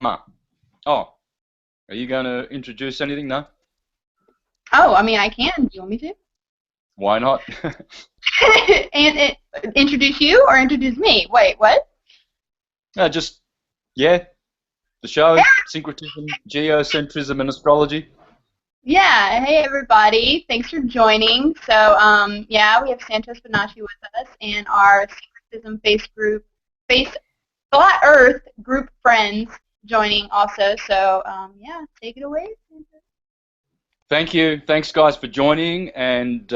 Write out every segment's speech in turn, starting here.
Oh, are you going to introduce anything? No? Oh, I mean, I can. Do you want me to? Why not? and introduce you or introduce me? Wait, what? No, just, yeah, the show, Syncretism, Geocentrism, and Astrology. Yeah. Hey, everybody. Thanks for joining. So, yeah, we have Santos Bonacci with us and our Syncretism face Flat Earth group friends joining also. So, yeah, take it away, Santos. Thank you. Thanks, guys, for joining, and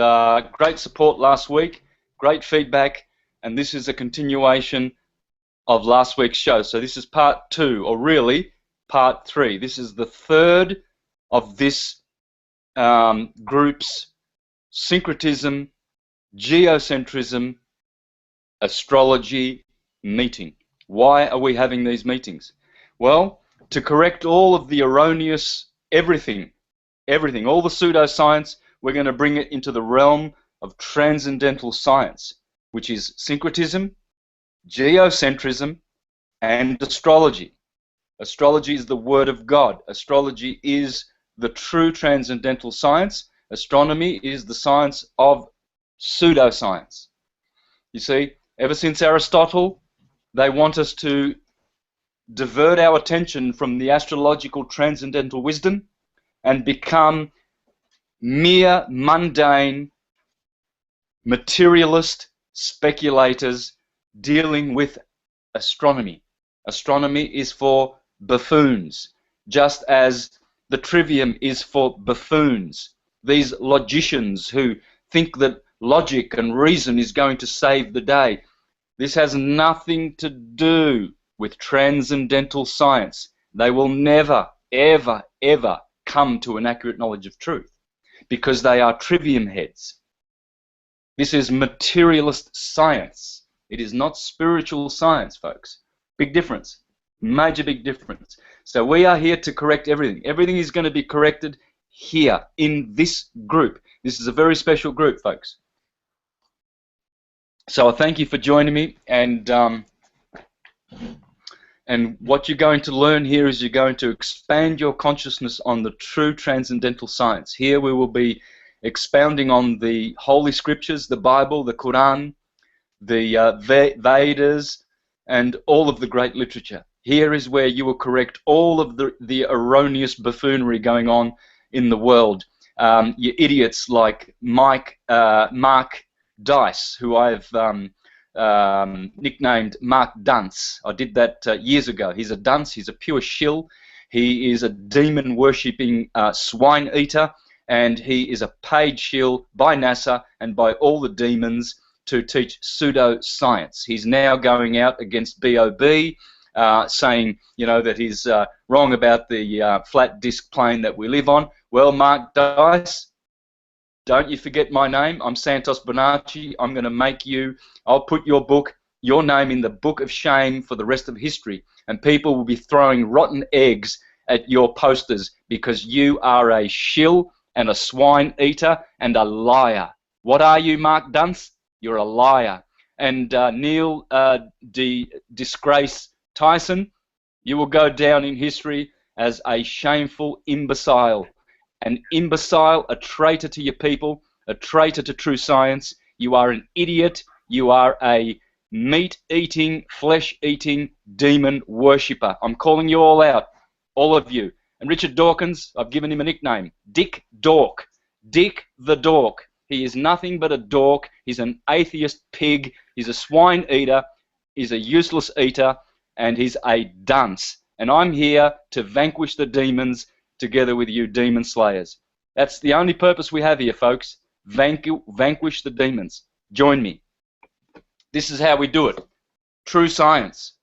great support last week, great feedback, and this is a continuation of last week's show. So this is part 2, or really part 3. This is the third of this group's Syncretism, Geocentrism, Astrology meeting. Why are we having these meetings? Well, to correct all of the erroneous everything, all the pseudoscience, we're going to bring it into the realm of transcendental science, which is syncretism, geocentrism, and astrology. Astrology is the word of God. Astrology is the true transcendental science. Astronomy is the science of pseudoscience. You see, ever since Aristotle, they want us to divert our attention from the astrological transcendental wisdom and become mere mundane materialist speculators dealing with astronomy. Astronomy is for buffoons, just as the trivium is for buffoons. These logicians who think that logic and reason is going to save the day. This has nothing to do with transcendental science. They will never, ever, ever come to an accurate knowledge of truth because they are trivium heads. This is materialist science. It is not spiritual science, folks. Big difference. Major big difference. So we are here to correct everything. Everything is going to be corrected here in this group. This is a very special group, folks. So I thank you for joining me, and what you're going to learn here is you're going to expand your consciousness on the true transcendental science. Here we will be expounding on the Holy Scriptures, the Bible, the Quran, the Vedas, and all of the great literature. Here is where you will correct all of the erroneous buffoonery going on in the world. You idiots like Mark Dice, who I've nicknamed Mark Dunce. I did that years ago. He's a dunce. He's a pure shill. He is a demon-worshipping swine eater, and he is a paid shill by NASA and by all the demons to teach pseudoscience. He's now going out against BOB, saying, you know, that he's wrong about the flat disc plane that we live on. Well, Mark Dice, don't you forget my name. I'm Santos Bonacci. I'm going to make you, I'll put your name in the book of shame for the rest of history, and people will be throwing rotten eggs at your posters because you are a shill and a swine eater and a liar. What are you, Mark Dunce? You're a liar. And Neil Disgrace Tyson, you will go down in history as a shameful imbecile. An imbecile, a traitor to your people, a traitor to true science. You are an idiot. You are a meat-eating, flesh-eating demon worshipper. I'm calling you all out, all of you. And Richard Dawkins, I've given him a nickname, Dick Dork. Dick the Dork. He is nothing but a dork. He's an atheist pig. He's a swine eater. He's a useless eater. And he's a dunce. And I'm here to vanquish the demons together with you demon slayers. That's the only purpose we have here, folks. Vanquish the demons. Join me. This is how we do it. True science.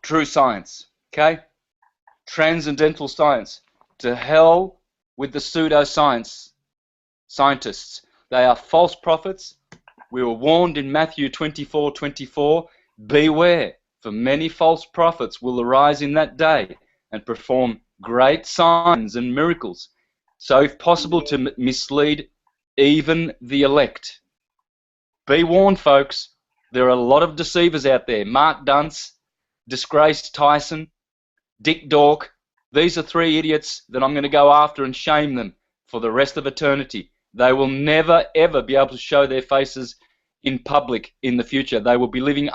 True science. Okay? Transcendental science. To hell with the pseudoscience scientists. They are false prophets. We were warned in Matthew 24:24, beware, for many false prophets will arise in that day and perform great signs and miracles, so if possible to mislead even the elect. Be warned, folks. There are a lot of deceivers out there. Mark Dunce, disgraced Tyson, Dick Dork. These are three idiots that I'm going to go after and shame them for the rest of eternity. They will never, ever be able to show their faces in public in the future. They will be living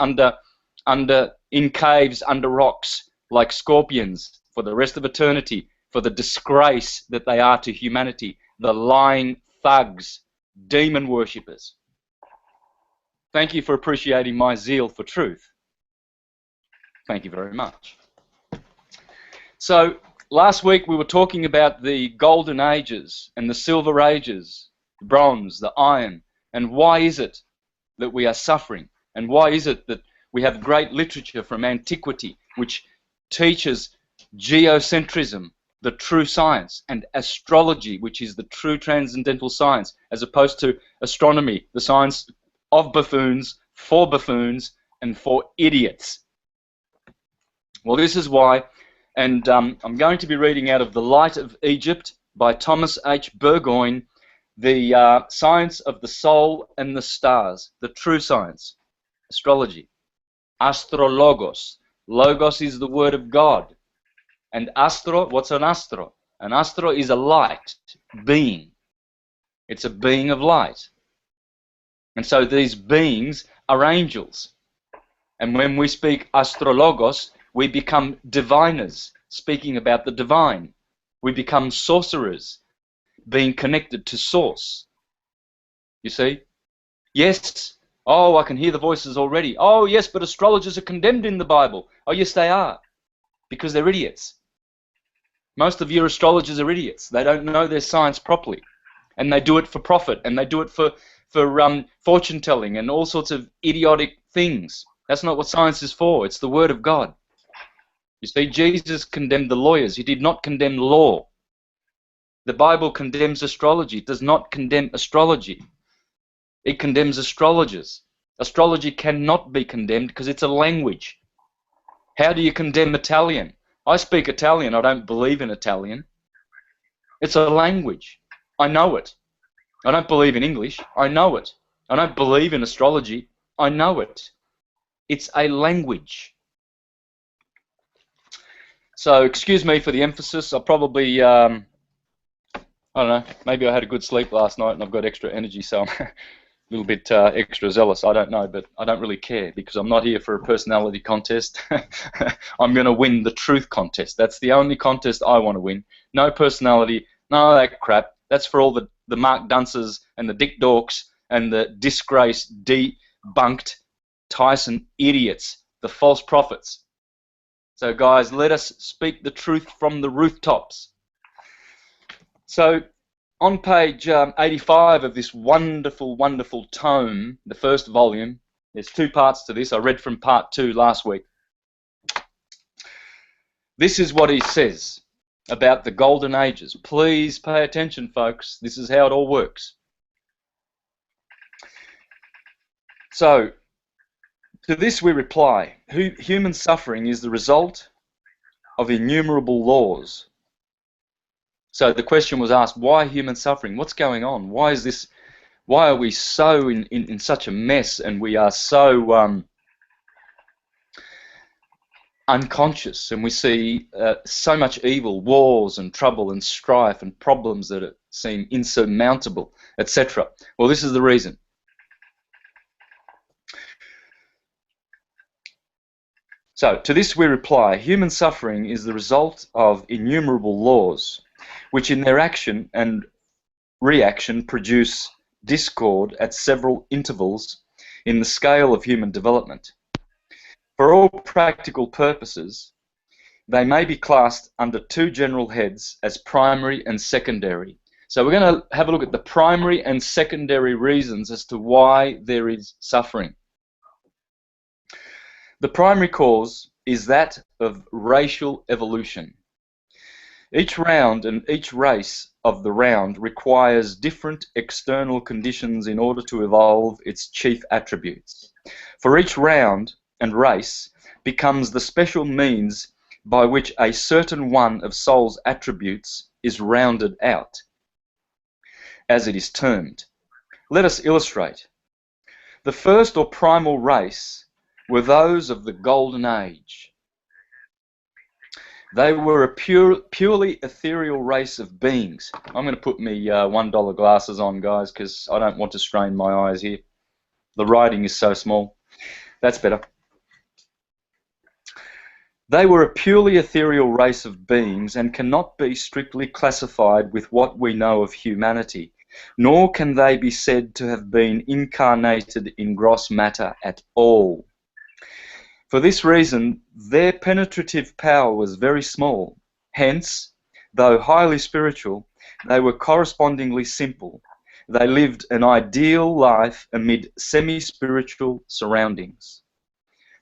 in caves, under rocks, like scorpions for the rest of eternity, for the disgrace that they are to humanity. The lying thugs, demon worshippers. Thank you for appreciating my zeal for truth. Thank you very much. So, last week we were talking about the golden ages and the silver ages, the bronze, the iron, and why is it that we are suffering? And why is it that we have great literature from antiquity which teaches geocentrism, the true science, and astrology, which is the true transcendental science, as opposed to astronomy, the science of buffoons, for buffoons, and for idiots. Well, this is why, and I'm going to be reading out of The Light of Egypt by Thomas H. Burgoyne, the science of the soul and the stars, the true science, astrology. Astrologos. Logos is the word of God. And astro, what's an astro? An astro is a light being. It's a being of light. And so these beings are angels. And when we speak astrologos, we become diviners, speaking about the divine. We become sorcerers, being connected to source. You see? Yes. Oh, I can hear the voices already. Oh, yes, but astrologers are condemned in the Bible. Oh, yes, they are. Because they're idiots. Most of your astrologers are idiots. They don't know their science properly. And they do it for profit. And they do it for fortune telling and all sorts of idiotic things. That's not what science is for. It's the Word of God. You see, Jesus condemned the lawyers. He did not condemn law. The Bible condemns astrology. It does not condemn astrology. It condemns astrologers. Astrology cannot be condemned because it's a language. How do you condemn Italian? I speak Italian. I don't believe in Italian. It's a language. I know it. I don't believe in English. I know it. I don't believe in astrology. I know it. It's a language. So, excuse me for the emphasis. I'll probably, I don't know, maybe I had a good sleep last night and I've got extra energy, so I'm a little bit extra zealous. I don't know, but I don't really care because I'm not here for a personality contest. I'm going to win the truth contest. That's the only contest I want to win. No personality, no that crap. That's for all the Mark Dunces and the Dick Dorks and the disgraced, debunked Tyson idiots, the false prophets. So guys, let us speak the truth from the rooftops. So on page 85 of this wonderful, wonderful tome, the first volume, there's two parts to this. I read from part 2 last week. This is what he says about the golden ages. Please pay attention, folks. This is how it all works. So, to this we reply, human suffering is the result of innumerable laws. So the question was asked, why human suffering? What's going on? Why is this? Why are we so in such a mess, and we are so unconscious, and we see so much evil, wars and trouble and strife and problems that seem insurmountable, etc. Well, this is the reason. So, to this we reply, human suffering is the result of innumerable laws, which in their action and reaction produce discord at several intervals in the scale of human development. For all practical purposes, they may be classed under two general heads as primary and secondary. So we're going to have a look at the primary and secondary reasons as to why there is suffering. The primary cause is that of racial evolution. Each round and each race of the round requires different external conditions in order to evolve its chief attributes. For each round and race becomes the special means by which a certain one of soul's attributes is rounded out, as it is termed. Let us illustrate. The first or primal race were those of the Golden Age. They were a purely ethereal race of beings. I'm going to put me $1 glasses on, guys, because I don't want to strain my eyes here. The writing is so small. That's better. They were a purely ethereal race of beings and cannot be strictly classified with what we know of humanity, nor can they be said to have been incarnated in gross matter at all. For this reason, their penetrative power was very small. Hence, though highly spiritual, they were correspondingly simple. They lived an ideal life amid semi-spiritual surroundings.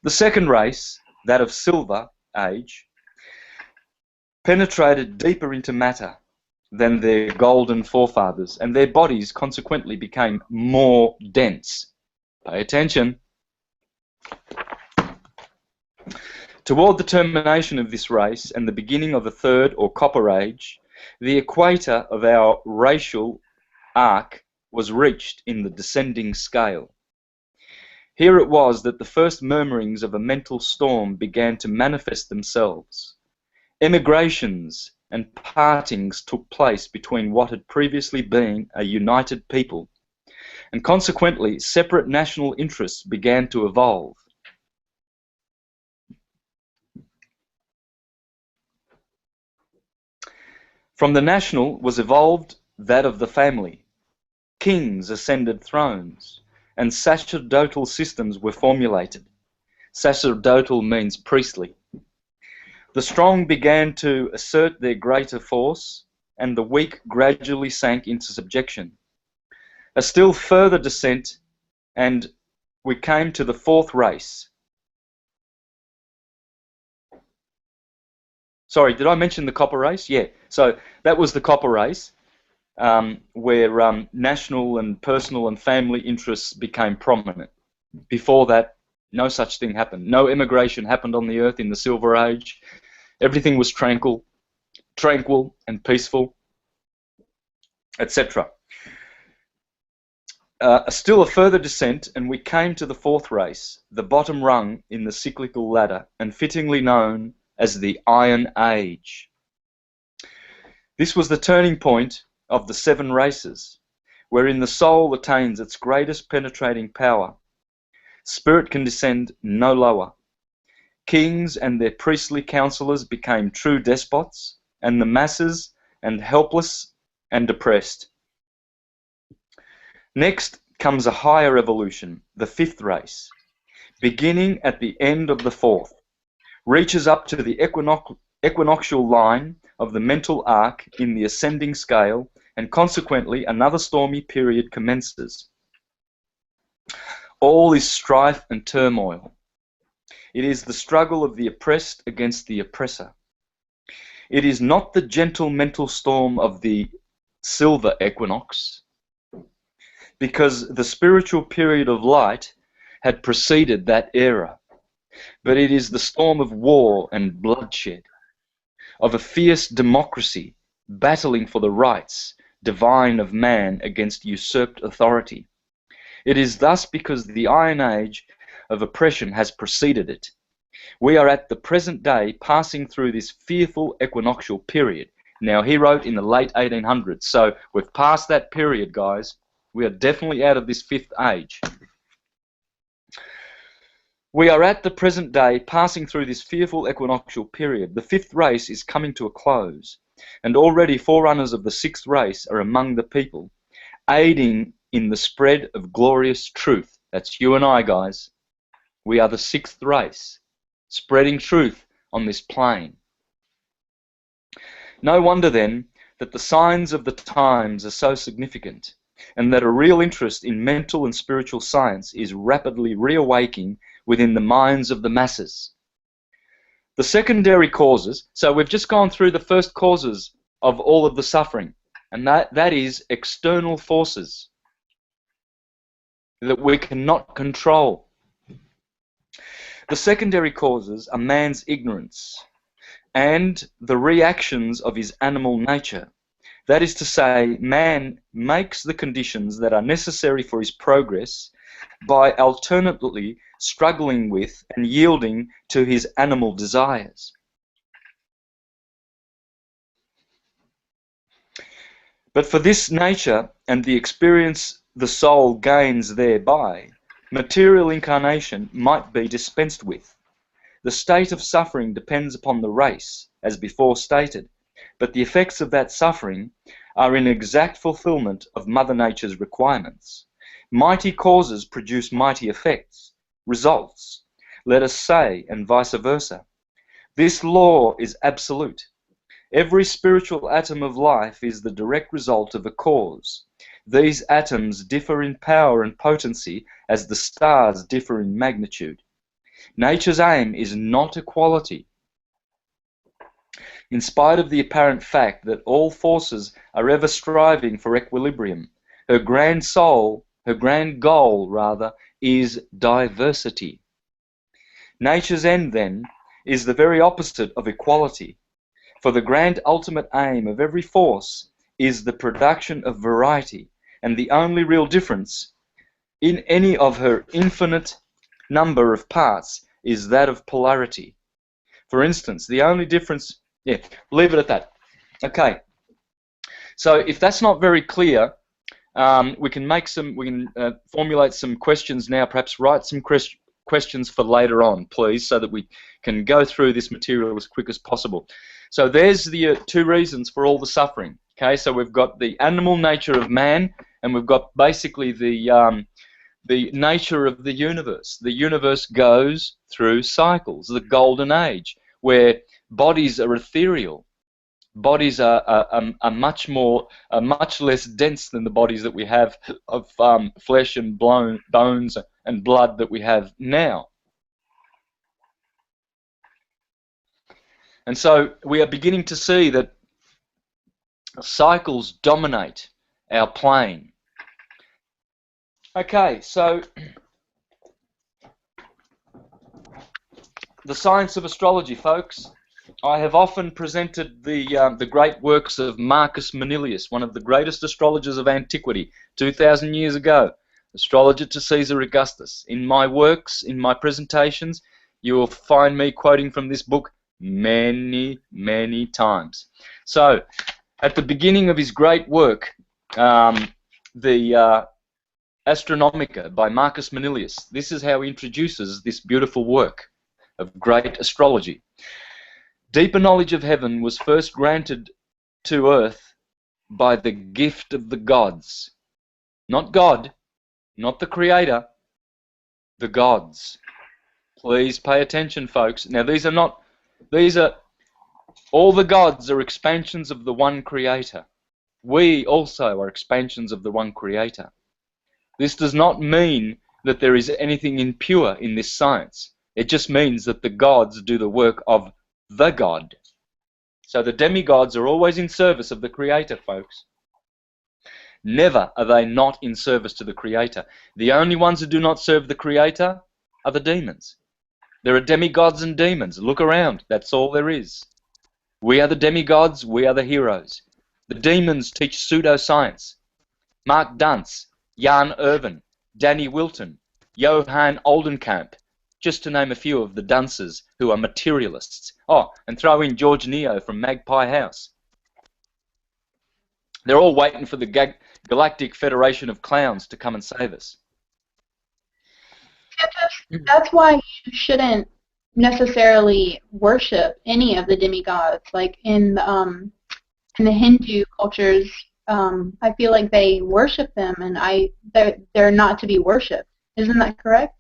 The second race, that of Silver Age, penetrated deeper into matter than their golden forefathers, and their bodies consequently became more dense. Pay attention. Toward the termination of this race and the beginning of a third or Copper Age, the equator of our racial arc was reached in the descending scale. Here it was that the first murmurings of a mental storm began to manifest themselves. Emigrations and partings took place between what had previously been a united people, and consequently separate national interests began to evolve. From the national was evolved that of the family. Kings ascended thrones, and sacerdotal systems were formulated. Sacerdotal means priestly. The strong began to assert their greater force, and the weak gradually sank into subjection. A still further descent, and we came to the fourth race. Sorry, did I mention the Copper Race? Yeah, so that was the Copper Race, where national and personal and family interests became prominent. Before that, no such thing happened. No immigration happened on the earth in the Silver Age. Everything was tranquil and peaceful, etc. Still a further descent, and we came to the fourth race, the bottom rung in the cyclical ladder, and fittingly known as the Iron Age. This was the turning point of the 7 races, wherein the soul attains its greatest penetrating power. Spirit can descend no lower. Kings and their priestly counsellors became true despots, and the masses and helpless and depressed. Next comes a higher evolution, the 5th race, beginning at the end of the 4th, reaches up to the equinoctial line of the mental arc in the ascending scale, and consequently another stormy period commences. All is strife and turmoil. It is the struggle of the oppressed against the oppressor. It is not the gentle mental storm of the silver equinox, because the spiritual period of light had preceded that era, but it is the storm of war and bloodshed, of a fierce democracy battling for the rights divine of man against usurped authority. It is thus because the Iron Age of oppression has preceded it. We are at the present day passing through this fearful equinoctial period. Now, he wrote in the late 1800s, so we've passed that period, guys. We are definitely out of this 5th age. We are at the present day passing through this fearful equinoctial period. The 5th race is coming to a close, and already forerunners of the 6th race are among the people, aiding in the spread of glorious truth. That's you and I, guys. We are the 6th race, spreading truth on this plane. No wonder then that the signs of the times are so significant, and that a real interest in mental and spiritual science is rapidly reawaking within the minds of the masses. The secondary causes, so we've just gone through the first causes of all of the suffering, and that is external forces that we cannot control. The secondary causes are man's ignorance and the reactions of his animal nature. That is to say, man makes the conditions that are necessary for his progress by alternately struggling with and yielding to his animal desires. But for this nature and the experience the soul gains thereby, material incarnation might be dispensed with. The state of suffering depends upon the race, as before stated, but the effects of that suffering are in exact fulfillment of Mother Nature's requirements. Mighty causes produce mighty effects, results, let us say, and vice versa. This law is absolute. Every spiritual atom of life is the direct result of a cause. These atoms differ in power and potency as the stars differ in magnitude. Nature's aim is not equality. In spite of the apparent fact that all forces are ever striving for equilibrium, her grand goal, is diversity. Nature's end, then, is the very opposite of equality, for the grand ultimate aim of every force is the production of variety, and the only real difference in any of her infinite number of parts is that of polarity. For instance, the only difference... Yeah, leave it at that. Okay. So if that's not very clear, we can formulate some questions now. Perhaps write some questions for later on, please, so that we can go through this material as quick as possible. So there's the two reasons for all the suffering. Okay, so we've got the animal nature of man, and we've got basically the nature of the universe. The universe goes through cycles, the golden age, where bodies are ethereal. Bodies are much less dense than the bodies that we have of flesh and bones and blood that we have now. And so we are beginning to see that cycles dominate our plane. Okay, so the science of astrology, folks. I have often presented the great works of Marcus Manilius, one of the greatest astrologers of antiquity, 2,000 years ago, astrologer to Caesar Augustus. In my works, in my presentations, you will find me quoting from this book many, many times. So, at the beginning of his great work, the Astronomica by Marcus Manilius, this is how he introduces this beautiful work of great astrology. Deeper knowledge of heaven was first granted to earth by the gift of the gods. Not God, not the creator, the gods. Please pay attention, folks. Now all the gods are expansions of the one creator. We also are expansions of the one creator. This does not mean that there is anything impure in this science. It just means that the gods do the work of the God. So the demigods are always in service of the Creator, folks. Never are they not in service to the Creator. The only ones who do not serve the Creator are the demons. There are demigods and demons. Look around. That's all there is. We are the demigods. We are the heroes. The demons teach pseudoscience. Mark Duntz, Jan Irvin, Danny Wilton, Johann Oldenkamp, just to name a few of the dunces who are materialists. Oh, and throw in George Neo from Magpie House. They're all waiting for the Galactic Federation of Clowns to come and save us. That's why you shouldn't necessarily worship any of the demigods. Like in the Hindu cultures, I feel like they worship them, and they're not to be worshipped. Isn't that correct?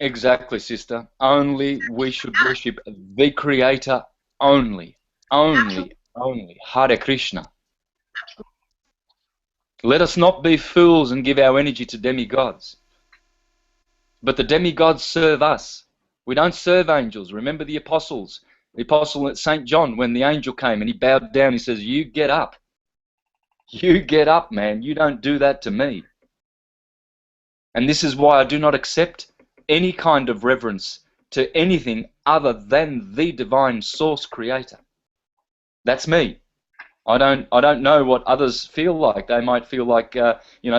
Exactly, sister. Only we should worship the Creator only. Only. Hare Krishna. Let us not be fools and give our energy to demigods. But the demigods serve us. We don't serve angels. Remember the apostles. The apostle at St. John, when the angel came and he bowed down, he says, "You get up. You get up, man. You don't do that to me." And this is why I do not accept any kind of reverence to anything other than the divine source creator. That's me. I don't know what others feel like. They might feel like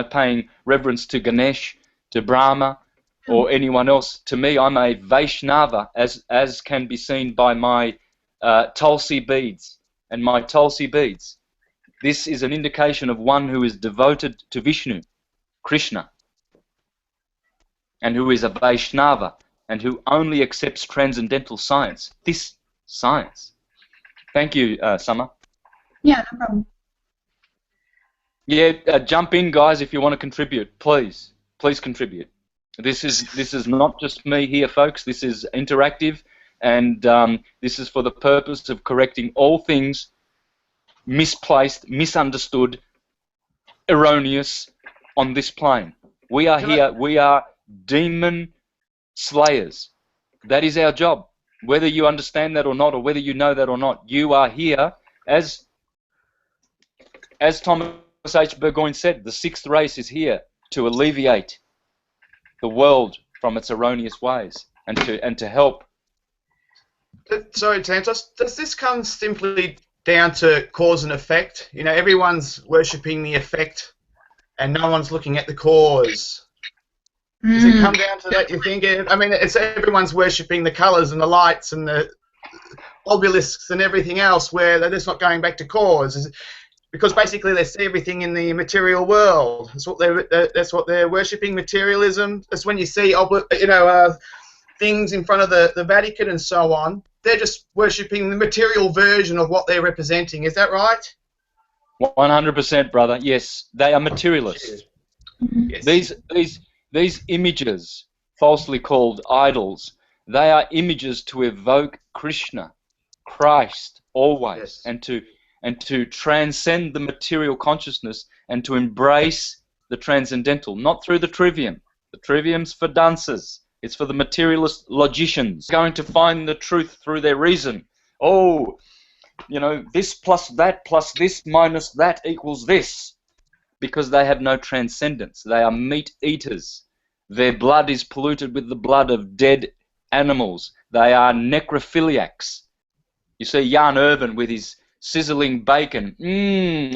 paying reverence to Ganesh, to Brahma or anyone else. To me, I'm a Vaishnava, as can be seen by my Tulsi beads and my Tulsi beads. This is an indication of one who is devoted to Vishnu, Krishna, and who is a Vaishnava, and who only accepts transcendental science. This science. Thank you, Summer. Yeah, no problem. Yeah, jump in, guys, if you want to contribute. Please, please contribute. This is not just me here, folks. This is interactive, and this is for the purpose of correcting all things misplaced, misunderstood, erroneous on this plane. We are here. We are demon slayers. That is our job. Whether you understand that or not, or whether you know that or not, you are here, as Thomas H. Burgoyne said, the sixth race is here to alleviate the world from its erroneous ways and to help. Sorry, Santos, does this come simply down to cause and effect? You know, everyone's worshipping the effect and no one's looking at the cause. Does it come down to that, you think? I mean, it's everyone's worshipping the colours and the lights and the obelisks and everything else, where they're just not going back to cause, because basically they see everything in the material world. That's what they're worshipping, materialism. That's when you see, things in front of the Vatican and so on. They're just worshipping the material version of what they're representing. Is that right? 100%, brother. Yes, they are materialists. Yes. These images, falsely called idols, they are images to evoke Krishna, Christ, always, Yes. and to transcend the material consciousness and to embrace the transcendental, not through the trivium. The trivium's for dunces. It's for the materialist logicians going to find the truth through their reason. Oh, you know, this plus this minus that equals this. Because they have no transcendence. They are meat eaters. Their blood is polluted with the blood of dead animals. They are necrophiliacs. You see Jan Irvin with his sizzling bacon.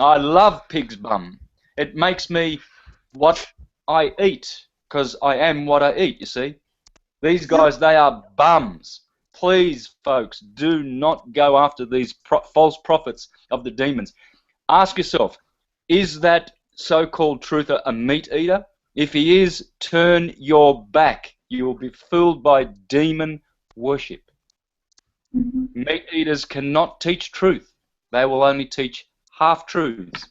I love pig's bum. It makes me what I eat, because I am what I eat, you see. These guys, they are bums. Please, folks, do not go after these false prophets of the demons. Ask yourself, is that so-called truther a meat eater? If he is, turn your back. You will be fooled by demon worship. Meat eaters cannot teach truth. They will only teach half-truths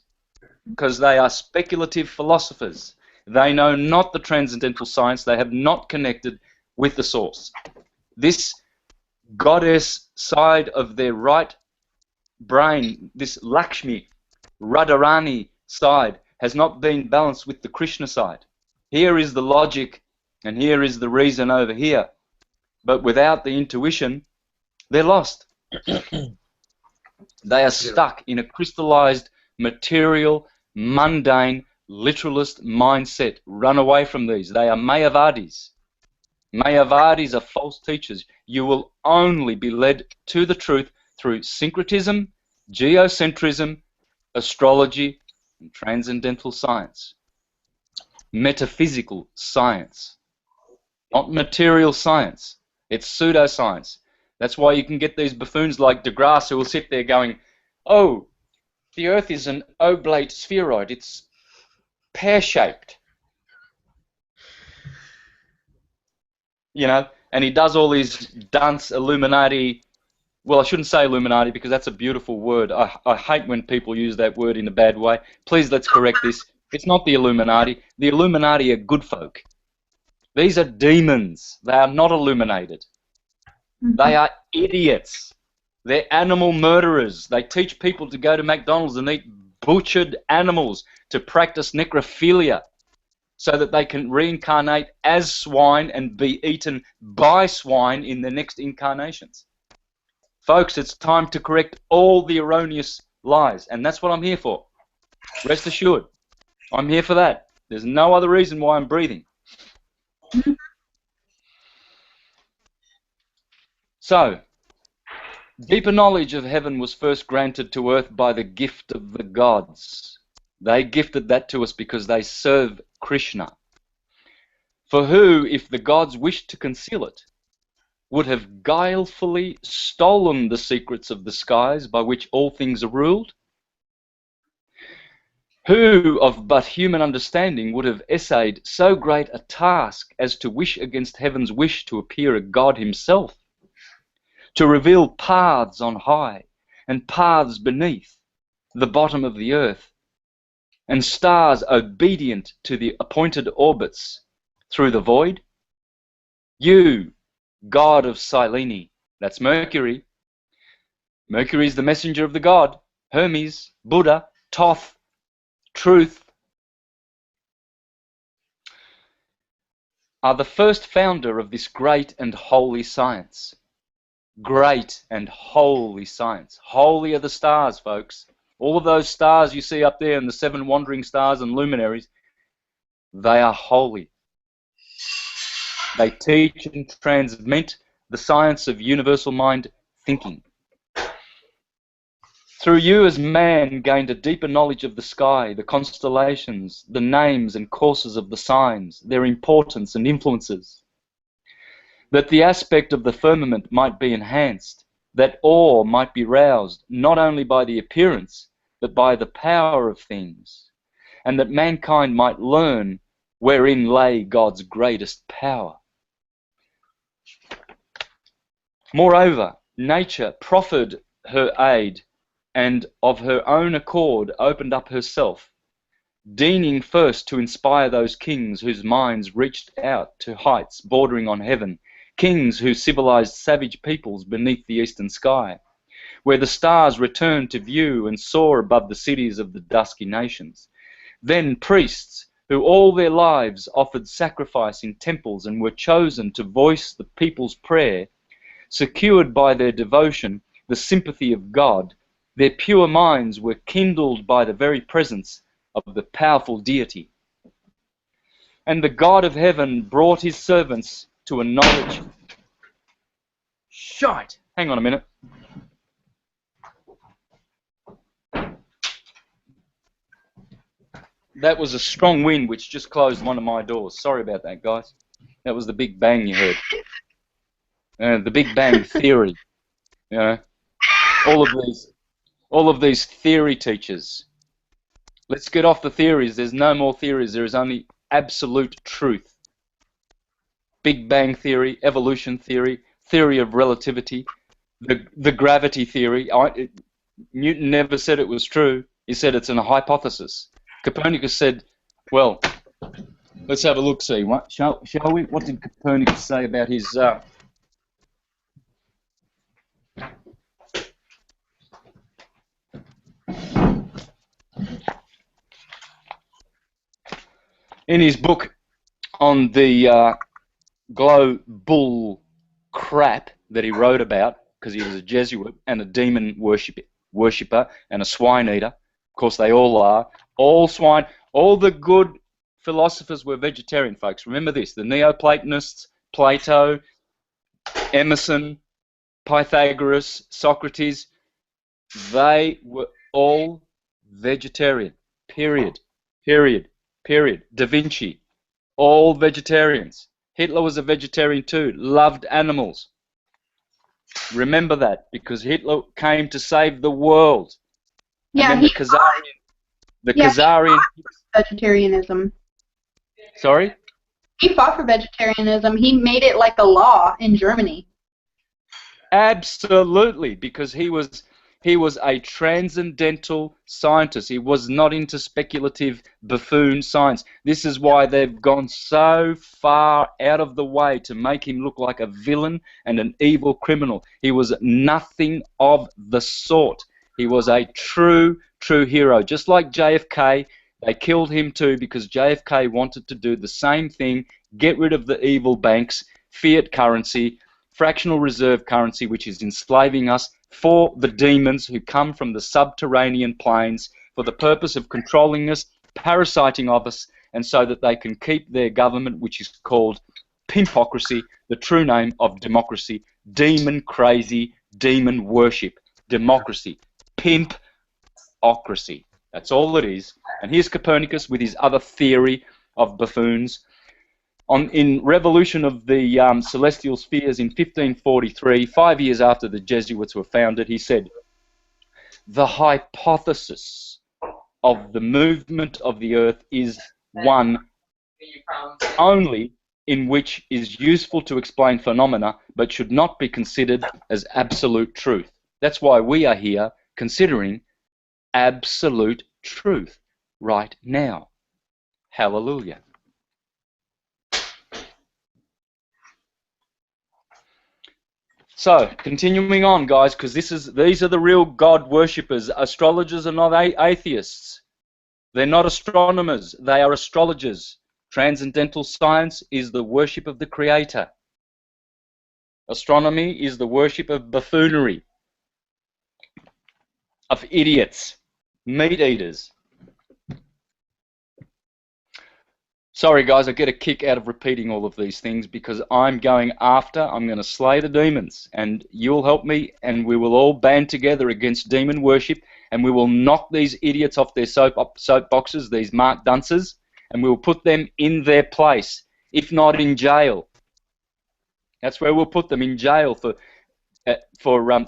because they are speculative philosophers. They know not the transcendental science. They have not connected with the source. This goddess side of their right brain, this Lakshmi, Radharani side, has not been balanced with the Krishna side. Here is the logic and here is the reason over here. But without the intuition, they're lost. They are stuck in a crystallized, material, mundane, literalist mindset. Run away from these. They are Mayavadis. Mayavadis are false teachers. You will only be led to the truth through syncretism, geocentrism, astrology, and transcendental science. Metaphysical science. Not material science. It's pseudoscience. That's why you can get these buffoons like deGrasse who will sit there going, oh, the Earth is an oblate spheroid. It's pear-shaped. You know, and he does all these dunce Illuminati. Well, I shouldn't say Illuminati because that's a beautiful word. I hate when people use that word in a bad way. Please, let's correct this. It's not the Illuminati. The Illuminati are good folk. These are demons. They are not illuminated. They are idiots. They're animal murderers. They teach people to go to McDonald's and eat butchered animals to practice necrophilia so that they can reincarnate as swine and be eaten by swine in their next incarnations. Folks, it's time to correct all the erroneous lies, and that's what I'm here for. Rest assured, I'm here for that. There's no other reason why I'm breathing. So, deeper knowledge of heaven was first granted to earth by the gift of the gods. They gifted that to us because they serve Krishna. For who, if the gods wished to conceal it, would have guilefully stolen the secrets of the skies by which all things are ruled? Who of but human understanding would have essayed so great a task as to wish against heaven's wish to appear a god himself, to reveal paths on high and paths beneath the bottom of the earth, and stars obedient to the appointed orbits through the void? You, god of Silene, that's Mercury. Mercury is the messenger of the god. Hermes, Buddha, Thoth, Truth, are the first founder of this great and holy science. Great and holy science. Holy are the stars, folks. All of those stars you see up there, and the 7 wandering stars and luminaries, they are holy. They teach and transmit the science of universal mind thinking. Through you as man gained a deeper knowledge of the sky, the constellations, the names and courses of the signs, their importance and influences, that the aspect of the firmament might be enhanced, that awe might be roused, not only by the appearance, but by the power of things, and that mankind might learn wherein lay God's greatest power. Moreover, nature proffered her aid, and of her own accord opened up herself, deigning first to inspire those kings whose minds reached out to heights bordering on heaven, kings who civilized savage peoples beneath the eastern sky, where the stars returned to view and soar above the cities of the dusky nations. Then priests, who all their lives offered sacrifice in temples and were chosen to voice the people's prayer, secured by their devotion the sympathy of God. Their pure minds were kindled by the very presence of the powerful deity. And the God of heaven brought his servants to a knowledge. Shite! Hang on a minute. That was a strong wind which just closed one of my doors. Sorry about that, guys. That was the Big Bang you heard. The Big Bang Theory. You know, all of these theory teachers. Let's get off the theories. There's no more theories. There is only absolute truth. Big Bang Theory, evolution theory, theory of relativity, the gravity theory. Newton never said it was true. He said it's a hypothesis. Copernicus said, well, let's have a look-see. Shall we? What did Copernicus say about his... In his book on the global crap that he wrote about, because he was a Jesuit and a demon worshipper and a swine eater. Of course, they all are. All swine, all the good philosophers were vegetarian, folks. Remember this, the Neoplatonists, Plato, Emerson, Pythagoras, Socrates, they were all vegetarian, period. Da Vinci, all vegetarians. Hitler was a vegetarian too, loved animals. Remember that, because Hitler came to save the world. Yeah, and then Khazarian. He fought for vegetarianism. Sorry? He fought for vegetarianism. He made it like a law in Germany. Absolutely, because he was a transcendental scientist. He was not into speculative buffoon science. This is why they've gone so far out of the way to make him look like a villain and an evil criminal. He was nothing of the sort. He was a true hero. Just like JFK, they killed him too because JFK wanted to do the same thing, get rid of the evil banks, fiat currency, fractional reserve currency, which is enslaving us, for the demons who come from the subterranean planes for the purpose of controlling us, parasiting of us, and so that they can keep their government, which is called pimpocracy, the true name of democracy, demon crazy, demon worship, democracy, pimpocracy. That's all it is. And here's Copernicus with his other theory of buffoons. in Revolution of the Celestial Spheres in 1543, 5 years after the Jesuits were founded, he said, "The hypothesis of the movement of the Earth is one only in which is useful to explain phenomena, but should not be considered as absolute truth." That's why we are here considering absolute truth right now. Hallelujah. So, continuing on, guys, because these are the real God worshippers. Astrologers are not atheists. They're not astronomers. They are astrologers. Transcendental science is the worship of the Creator. Astronomy is the worship of buffoonery, of idiots, meat eaters. Sorry, guys, I get a kick out of repeating all of these things because I'm going to slay the demons, and you'll help me, and we will all band together against demon worship, and we will knock these idiots off their soapboxes, these Mark Dunces, and we will put them in their place, if not in jail. That's where we'll put them, in jail for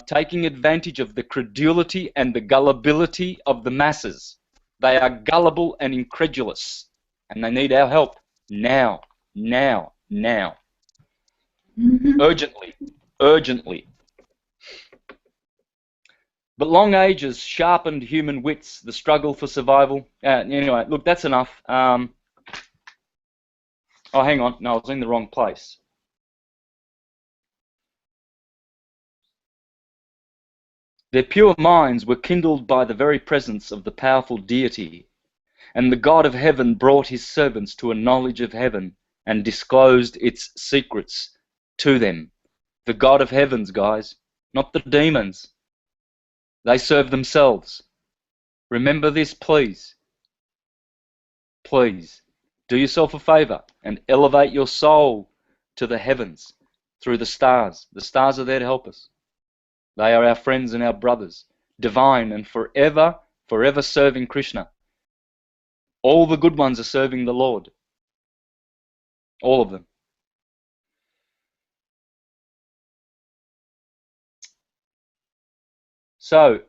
taking advantage of the credulity and the gullibility of the masses. They are gullible and incredulous. And they need our help now, now, now. Urgently, urgently. But long ages sharpened human wits, the struggle for survival. Anyway, look, that's enough. Oh, hang on. No, I was in the wrong place. Their pure minds were kindled by the very presence of the powerful deity. And the God of heaven brought his servants to a knowledge of heaven and disclosed its secrets to them. The God of heavens, guys, not the demons. They serve themselves. Remember this, please. Please, do yourself a favor and elevate your soul to the heavens through the stars. The stars are there to help us. They are our friends and our brothers, divine and forever, forever serving Krishna. All the good ones are serving the Lord. All of them. So,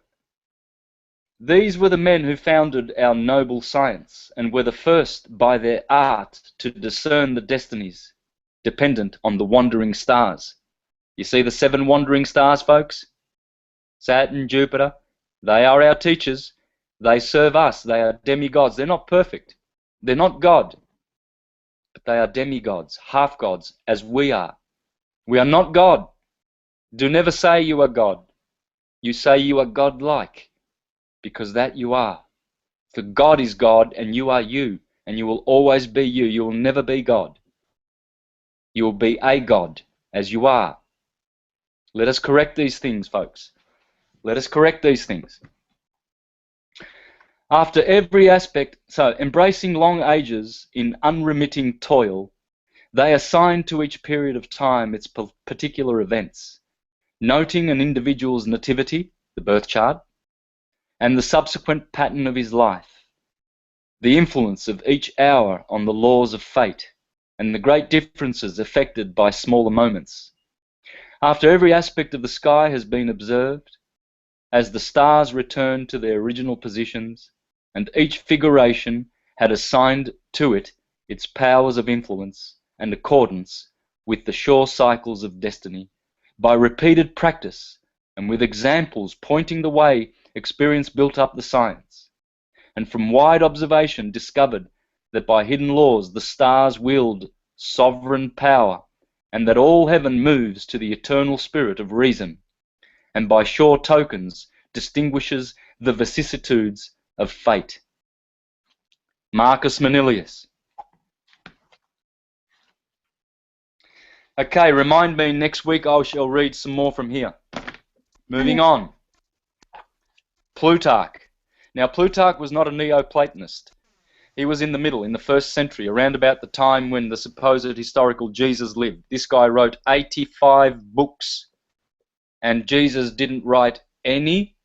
these were the men who founded our noble science and were the first by their art to discern the destinies dependent on the wandering stars. You see the 7 wandering stars, folks? Saturn, Jupiter, they are our teachers. They serve us. They are demigods. They're not perfect. They're not God. But they are demigods, half-gods, as we are. We are not God. Do never say you are God. You say you are God-like, because that you are. For God is God, and you are you, and you will always be you. You will never be God. You will be a God, as you are. Let us correct these things, folks. Let us correct these things. After every aspect, so embracing long ages in unremitting toil, they assign to each period of time its particular events, noting an individual's nativity, the birth chart, and the subsequent pattern of his life, the influence of each hour on the laws of fate, and the great differences effected by smaller moments. After every aspect of the sky has been observed, as the stars return to their original positions, and each figuration had assigned to it its powers of influence and accordance with the sure cycles of destiny, by repeated practice and with examples pointing the way, experience built up the science, and from wide observation discovered that by hidden laws the stars wield sovereign power, and that all heaven moves to the eternal spirit of reason, and by sure tokens distinguishes the vicissitudes of fate. Marcus Manilius. Okay, remind me next week I shall read some more from here. Moving on. Plutarch. Now, Plutarch was not a Neoplatonist. He was in the middle, in the 1st century, around about the time when the supposed historical Jesus lived. This guy wrote 85 books, and Jesus didn't write any.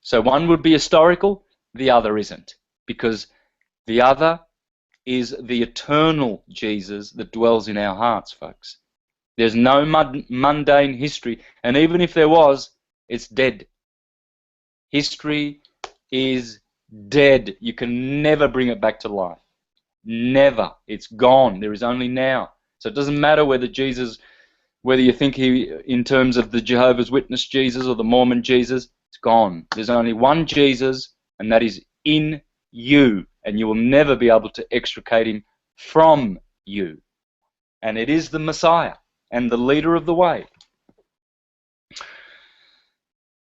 So one would be historical, the other isn't, because the other is the eternal Jesus that dwells in our hearts, folks. There's no mundane history, and even if there was, it's dead. History is dead. You can never bring it back to life. Never. It's gone. There is only now. So it doesn't matter whether Jesus, whether you think he, in terms of the Jehovah's Witness Jesus or the Mormon Jesus, it's gone. There's only one Jesus, and that is in you, and you will never be able to extricate him from you. And it is the Messiah and the leader of the way.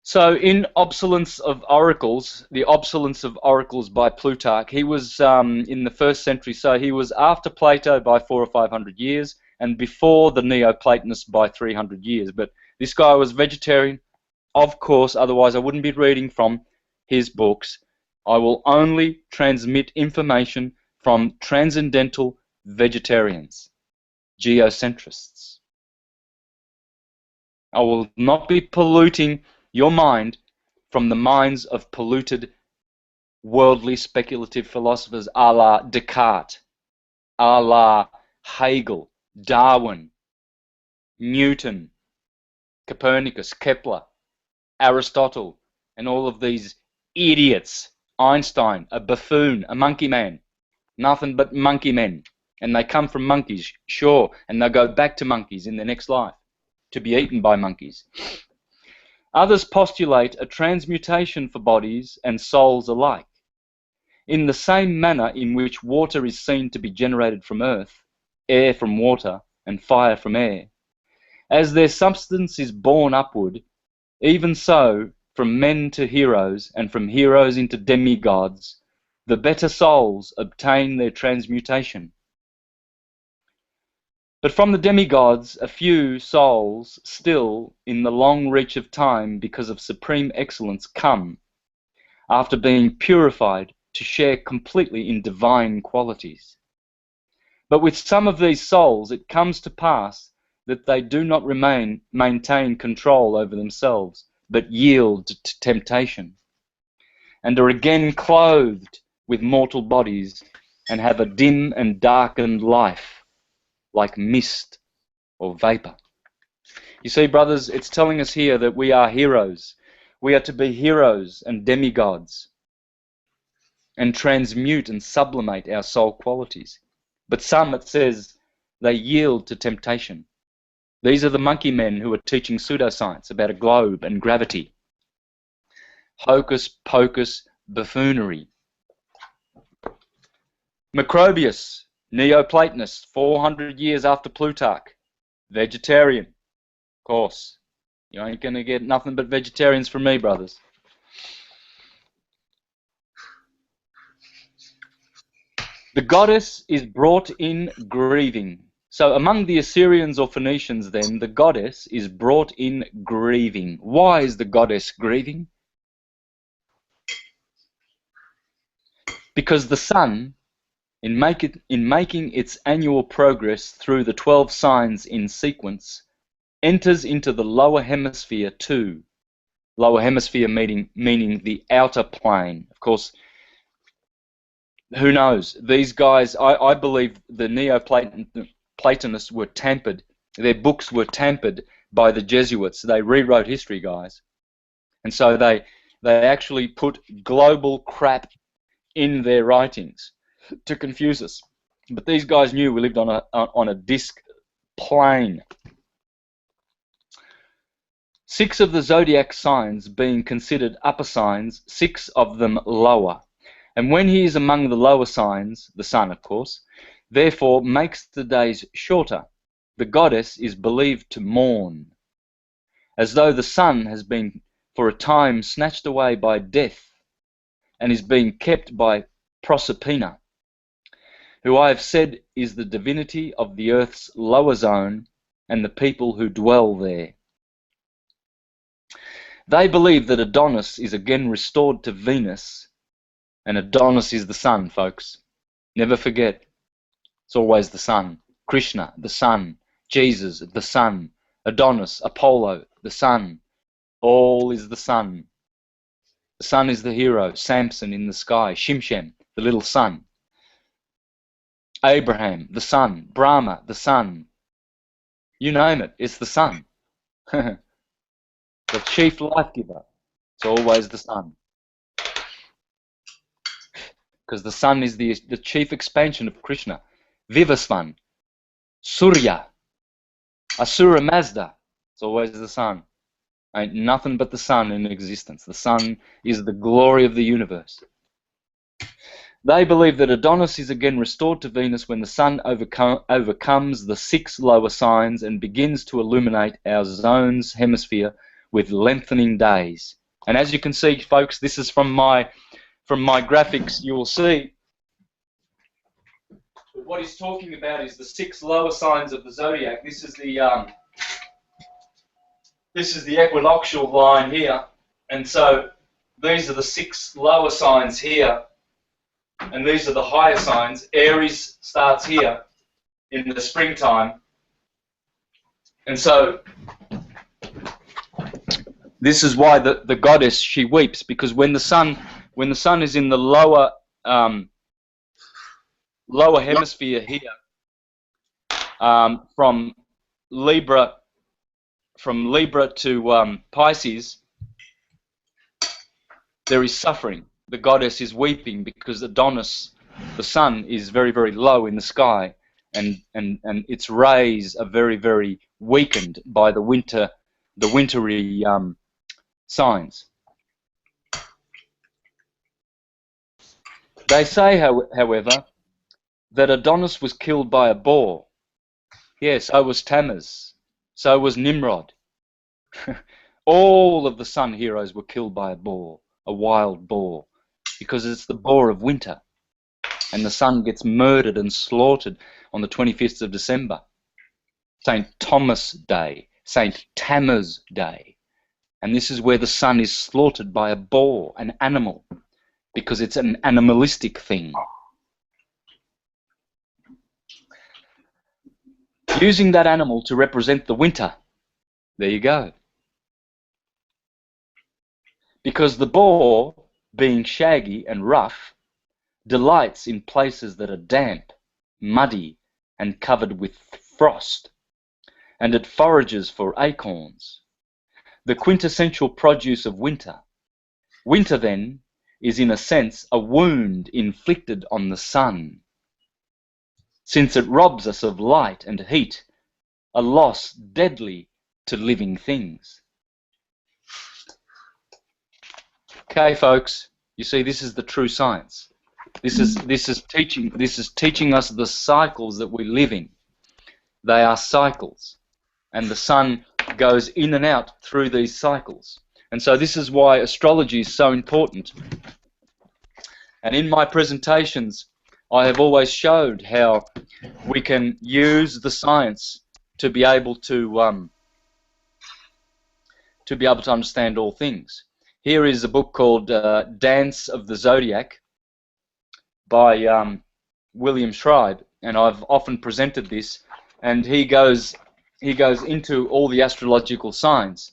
So in Obsolence of Oracles, the Obsolence of Oracles by Plutarch, he was in the 1st century, so he was after Plato by 400 or 500 years and before the Neoplatonists by 300 years. But this guy was vegetarian, of course, otherwise I wouldn't be reading from his books. I will only transmit information from transcendental vegetarians, geocentrists. I will not be polluting your mind from the minds of polluted worldly speculative philosophers a la Descartes, a la Hegel, Darwin, Newton, Copernicus, Kepler, Aristotle, and all of these idiots. Einstein, a buffoon, a monkey man, nothing but monkey men. And they come from monkeys, sure, and they'll go back to monkeys in their next life to be eaten by monkeys. Others postulate a transmutation for bodies and souls alike. In the same manner in which water is seen to be generated from earth, air from water, and fire from air, as their substance is borne upward, even so, from men to heroes, and from heroes into demigods, the better souls obtain their transmutation. But from the demigods, a few souls still, in the long reach of time, because of supreme excellence, come, after being purified, to share completely in divine qualities. But with some of these souls, it comes to pass that they do not maintain control over themselves, but yield to temptation, and are again clothed with mortal bodies, and have a dim and darkened life, like mist or vapor. You see, brothers, it's telling us here that we are heroes. We are to be heroes and demigods and transmute and sublimate our soul qualities. But some, it says, they yield to temptation. These are the monkey men who are teaching pseudoscience about a globe and gravity. Hocus pocus buffoonery. Macrobius, Neoplatonist, 400 years after Plutarch, vegetarian. Of course, you ain't going to get nothing but vegetarians from me, brothers. The goddess is brought in grieving. So among the Assyrians or Phoenicians then, the goddess is brought in grieving. Why is the goddess grieving? Because the sun, in making its annual progress through the 12 signs in sequence, enters into the lower hemisphere too. Lower hemisphere meaning the outer plane. Of course, who knows? These guys, I believe the Neoplatonists were tampered. Their books were tampered by the Jesuits. They rewrote history, guys. And so they actually put global crap in their writings to confuse us. But these guys knew we lived on a disc plane. 6 of the zodiac signs being considered upper signs, 6 of them lower. And when he is among the lower signs, the sun of course, therefore makes the days shorter, the goddess is believed to mourn, as though the sun has been for a time snatched away by death, and is being kept by Proserpina, who I have said is the divinity of the earth's lower zone and the people who dwell there. They believe that Adonis is again restored to Venus, and Adonis is the sun, folks. Never forget. It's always the sun. Krishna, the sun. Jesus, the sun. Adonis, Apollo, the sun. All is the sun. The sun is the hero. Samson in the sky. Shimshem, the little sun. Abraham, the sun. Brahma, the sun. You name it, it's the sun. The chief life giver. It's always the sun. Because the sun is the chief expansion of Krishna. Vivasvan, Surya, Asura Mazda. It's always the sun. Ain't nothing but the sun in existence. The sun is the glory of the universe. They believe that Adonis is again restored to Venus when the sun overcomes the 6 lower signs and begins to illuminate our zone's hemisphere with lengthening days. And as you can see, folks, this is from my graphics. You will see what he's talking about is the 6 lower signs of the zodiac. This is the equinoctial line here, and so these are the 6 lower signs here. And these are the higher signs. Aries starts here in the springtime. And so this is why the goddess, she weeps, because when the sun is in the lower hemisphere here, from Libra to Pisces, there is suffering. The goddess is weeping because Adonis, the sun, is very, very low in the sky, and its rays are very, very weakened by the wintry signs. They say, however, that Adonis was killed by a boar. Yes, so was Tammuz, so was Nimrod. All of the sun heroes were killed by a boar, a wild boar, because it's the boar of winter, and the sun gets murdered and slaughtered on the 25th of December, St. Thomas Day, St. Tammuz Day, and this is where the sun is slaughtered by a boar, an animal, because it's an animalistic thing. Using that animal to represent the winter. There you go. Because the boar, being shaggy and rough, delights in places that are damp, muddy, and covered with frost, and it forages for acorns, the quintessential produce of winter. Winter, then, is in a sense a wound inflicted on the sun, since it robs us of light and heat, a loss deadly to living things. Okay, folks, you see, this is the true science. This is teaching us the cycles that we live in. They are cycles, and the sun goes in and out through these cycles. And so this is why astrology is so important. And in my presentations, I have always showed how we can use the science to be able to understand all things. Here is a book called Dance of the Zodiac by William Schreiber, and I've often presented this, and he goes into all the astrological signs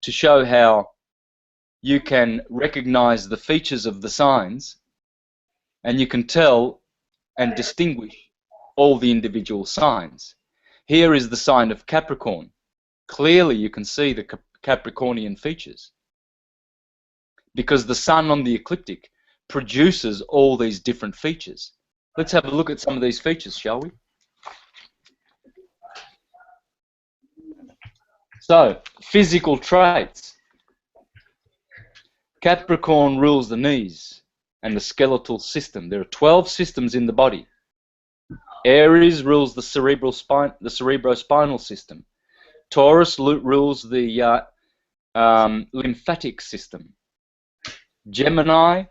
to show how you can recognize the features of the signs, and you can tell and distinguish all the individual signs. Here is the sign of Capricorn. Clearly you can see the Capricornian features, because the sun on the ecliptic produces all these different features. Let's have a look at some of these features, shall we? So, physical traits. Capricorn rules the knees and the skeletal system. There are 12 systems in the body. Aries rules the cerebrospinal system. Taurus rules the lymphatic system. Gemini,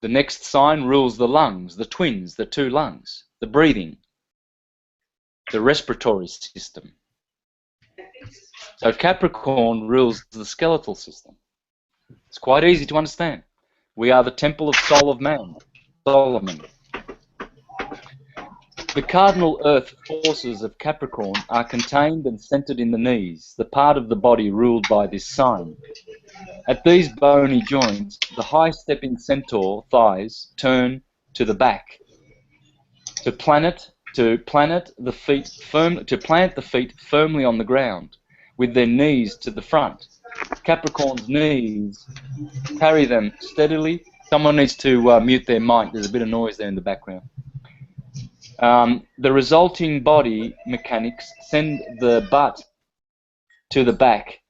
the next sign, rules the lungs, the twins, the 2 lungs, the breathing, the respiratory system. So Capricorn rules the skeletal system. It's quite easy to understand. We are the temple of soul of man, Solomon. The cardinal earth forces of Capricorn are contained and centered in the knees, the part of the body ruled by this sign. At these bony joints, the high-stepping centaur thighs turn to the back. to plant the feet firmly on the ground, with their knees to the front. Capricorn's knees carry them steadily. Someone needs to mute their mic. There's a bit of noise there in the background. The resulting body mechanics send the butt to the back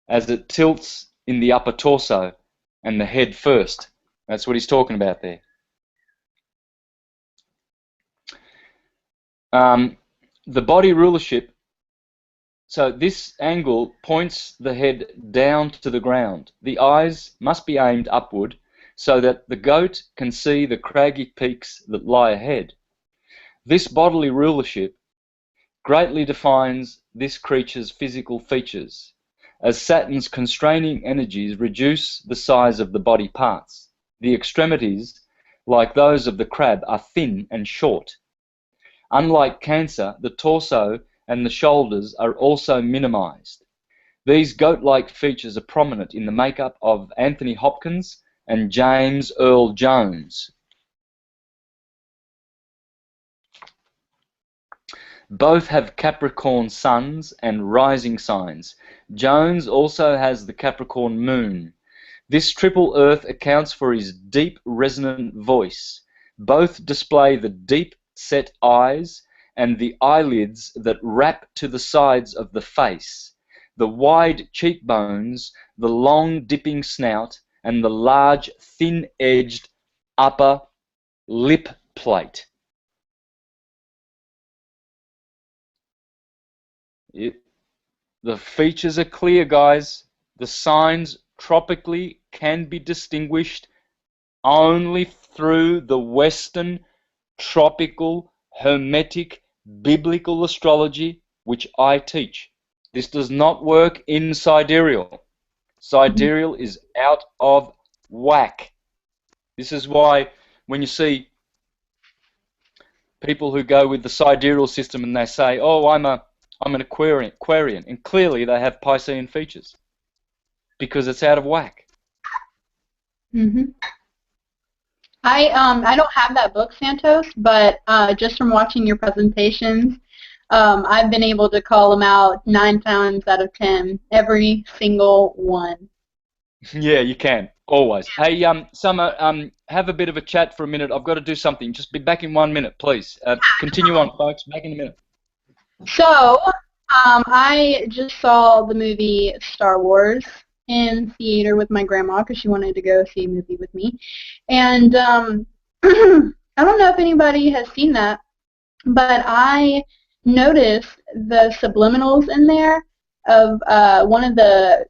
as it tilts in the upper torso and the head first. That's what he's talking about there. The body rulership, so this angle points the head down to the ground. The eyes must be aimed upward so that the goat can see the craggy peaks that lie ahead. This bodily rulership greatly defines this creature's physical features, as Saturn's constraining energies reduce the size of the body parts. The extremities, like those of the crab, are thin and short. Unlike Cancer, the torso and the shoulders are also minimized. These goat-like features are prominent in the makeup of Anthony Hopkins and James Earl Jones. Both have Capricorn suns and rising signs. Jones also has the Capricorn moon. This triple Earth accounts for his deep, resonant voice. Both display the deep-set eyes and the eyelids that wrap to the sides of the face, the wide cheekbones, the long dipping snout, and the large, thin-edged upper lip plate. The features are clear, guys. The signs tropically can be distinguished only through the Western tropical hermetic biblical astrology, which I teach. This does not work in sidereal. Sidereal is out of whack. This is why when you see people who go with the sidereal system and they say, "Oh, I'm an Aquarian," and clearly they have Piscean features because it's out of whack. I don't have that book, Santos, but just from watching your presentations, I've been able to call them out 9 times out of 10, every single one. Yeah, you can, always. Hey, Summer, have a bit of a chat for a minute. I've got to do something. Just be back in 1 minute, please. Continue on, folks. Back in a minute. So, I just saw the movie Star Wars in theater with my grandma because she wanted to go see a movie with me. And I don't know if anybody has seen that, but I noticed the subliminals in there of one of the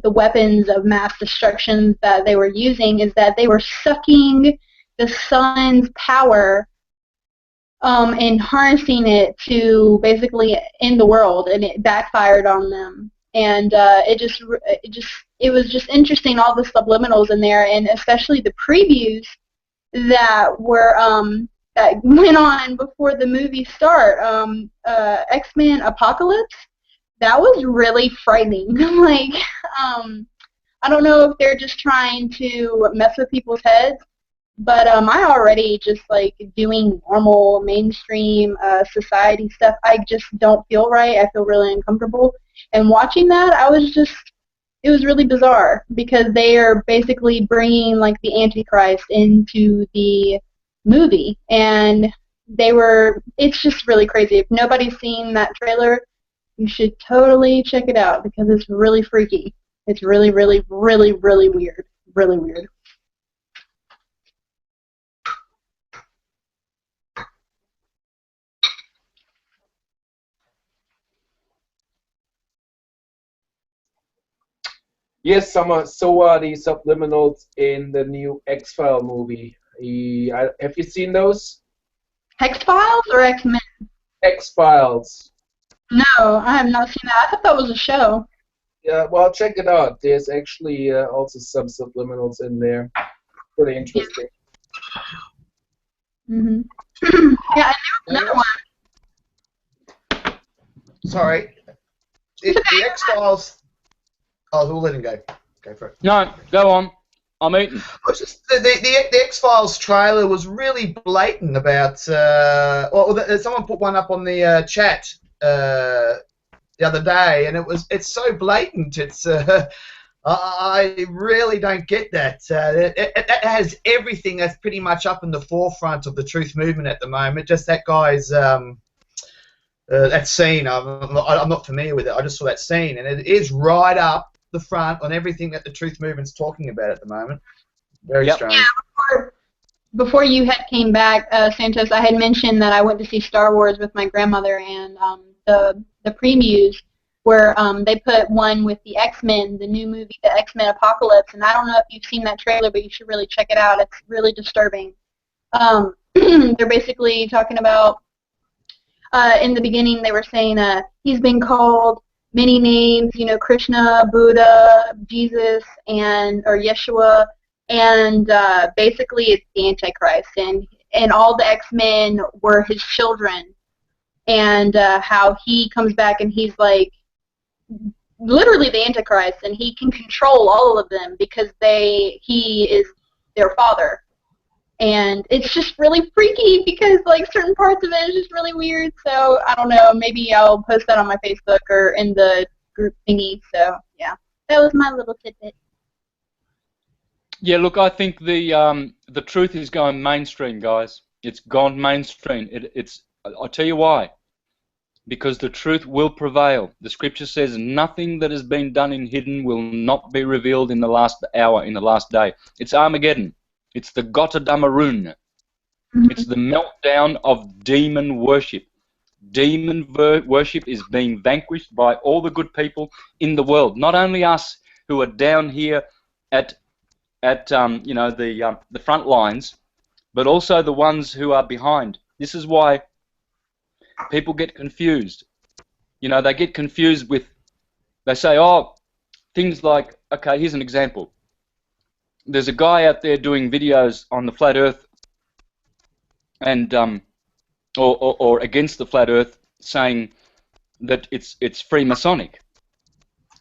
weapons of mass destruction that they were using is that they were sucking the sun's power and harnessing it to basically end the world, and it backfired on them. And it was just interesting, all the subliminals in there, and especially the previews that were that went on before the movie start. X-Men Apocalypse, that was really frightening. Like, I don't know if they're just trying to mess with people's heads, but I already just like doing normal mainstream society stuff. I just don't feel right. I feel really uncomfortable. And watching that, it was really bizarre because they are basically bringing like the Antichrist into the movie, and it's just really crazy. If nobody's seen that trailer, you should totally check it out because it's really freaky. It's really, really, really, really weird. Really weird. Yes, Summer, so are the subliminals in the new X-File movie. Have you seen those? X-Files or X-Men? X-Files. No, I have not seen that. I thought that was a show. Yeah, well, check it out. There's actually also some subliminals in there. Pretty interesting. Yeah, I knew another one. Sorry. The X-Files... Oh, we'll let him go. Go for it. No, go on. I'm eating. It's just the X-Files trailer was really blatant about. Someone put one up on the chat the other day, and it's so blatant. It's I really don't get that. It has everything that's pretty much up in the forefront of the truth movement at the moment. Just that guy's that scene. I'm not familiar with it. I just saw that scene, and it is right up the front on everything that the truth movement's talking about at the moment. Very strange. Yeah, before you had came back, Santos, I had mentioned that I went to see Star Wars with my grandmother, and the previews where they put one with the X-Men, the new movie, the X-Men Apocalypse, and I don't know if you've seen that trailer, but you should really check it out. It's really disturbing. They're basically talking about, in the beginning they were saying he's been called many names, you know, Krishna, Buddha, Jesus, or Yeshua, and basically it's the Antichrist, and all the X-Men were his children, and how he comes back and he's like literally the Antichrist, and he can control all of them because he is their father. And it's just really freaky because, like, certain parts of it is just really weird. So, I don't know, maybe I'll post that on my Facebook or in the group thingy. So, yeah, that was my little tidbit. Yeah, look, I think the truth is going mainstream, guys. It's gone mainstream. I'll tell you why. Because the truth will prevail. The scripture says nothing that has been done in hidden will not be revealed in the last hour, in the last day. It's Armageddon. It's the Gotterdammerung. It's the meltdown of demon worship. Demon worship is being vanquished by all the good people in the world. Not only us who are down here at you know, the front lines, but also the ones who are behind. This is why people get confused. You know, they get confused with, they say, oh, things like, okay, here's an example. There's a guy out there doing videos on the flat Earth, and or against the flat Earth, saying that it's Freemasonic.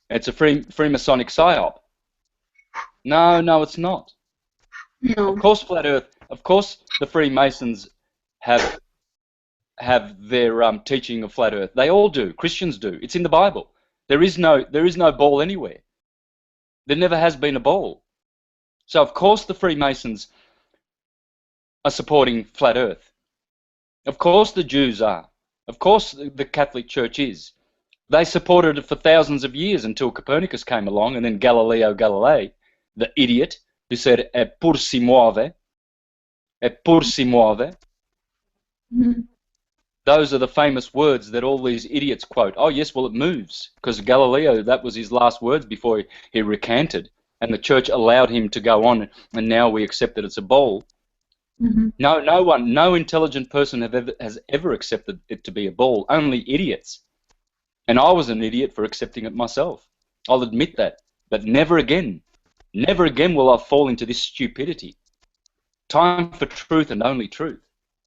It's a Freemasonic psyop. No, it's not. No. Of course, flat Earth. Of course, the Freemasons have their teaching of flat Earth. They all do. Christians do. It's in the Bible. There is no ball anywhere. There never has been a ball. So of course the Freemasons are supporting flat Earth. Of course the Jews are. Of course the Catholic Church is. They supported it for thousands of years until Copernicus came along, and then Galileo Galilei, the idiot, who said "e pur si muove," "e pur si muove." Those are the famous words that all these idiots quote. Oh yes, well it moves, because Galileo, that was his last words before he recanted. And the church allowed him to go on, and now we accept that it's a ball. No intelligent person has ever accepted it to be a ball. Only idiots. And I was an idiot for accepting it myself. I'll admit that. But never again will I fall into this stupidity. Time for truth and only truth.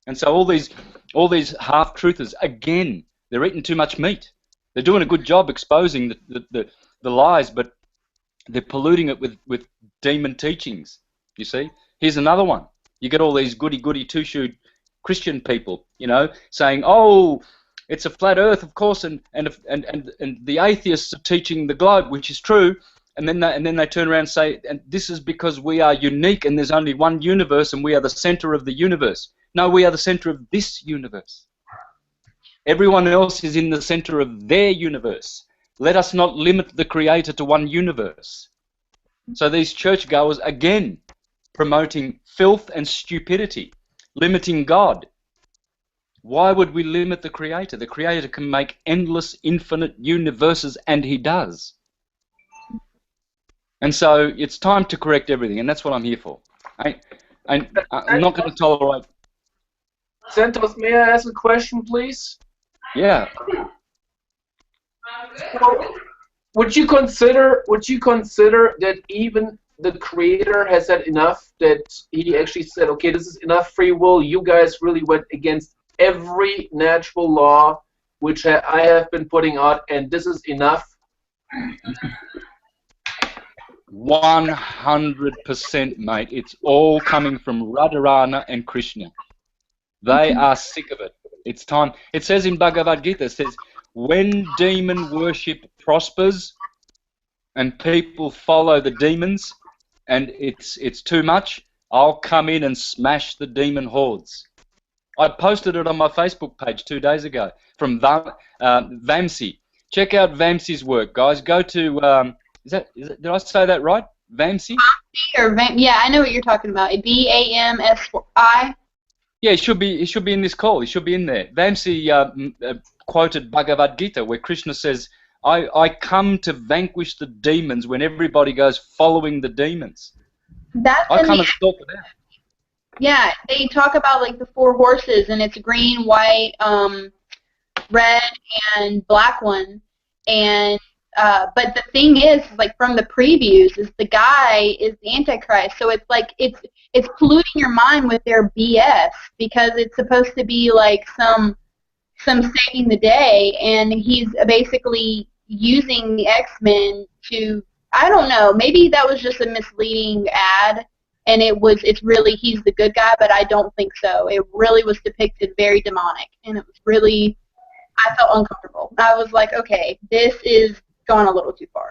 And so all these half-truthers, again, they're eating too much meat. They're doing a good job exposing the lies, but they're polluting it with demon teachings, you see. Here's another one. You get all these goody-goody two-shoed Christian people, you know, saying, oh, it's a flat earth, of course, and the atheists are teaching the globe, which is true, and then they turn around and say, and this is because we are unique and there's only one universe and we are the center of the universe. No, we are the center of this universe. Everyone else is in the center of their universe. Let us not limit the Creator to one universe. So these churchgoers, again, promoting filth and stupidity, limiting God. Why would we limit the Creator? The Creator can make endless, infinite universes, and He does. And so it's time to correct everything, and that's what I'm here for. I'm not going to tolerate... Santos, may I ask a question, please? Yeah. Would you consider that even the Creator has had enough, that He actually said, okay, this is enough free will, you guys really went against every natural law which I have been putting out, and this is enough? 100%, mate. It's all coming from Radharana and Krishna. They are sick of it. It's time. It says in Bhagavad Gita, it says, when demon worship prospers and people follow the demons and it's too much, I'll come in and smash the demon hordes. I posted it on my Facebook page 2 days ago from Vamsi. Check out Vamsi's work, guys. Go to, did I say that right? Vamsi? Yeah, I know what you're talking about. Vamsi. Yeah, he should be in this call. He should be in there. Vamsi quoted Bhagavad Gita where Krishna says, I come to vanquish the demons when everybody goes following the demons. I come and stalk them out. Yeah, they talk about like the 4 horses, and it's green, white, red, and black one. And but the thing is, like from the previews, is the guy is the Antichrist. So it's like it's polluting your mind with their BS because it's supposed to be like some saving the day, and he's basically using the X-Men to, I don't know, maybe that was just a misleading ad. And it's really, he's the good guy, but I don't think so. It really was depicted very demonic, and it was really, I felt uncomfortable. I was like, okay, this is gone a little too far.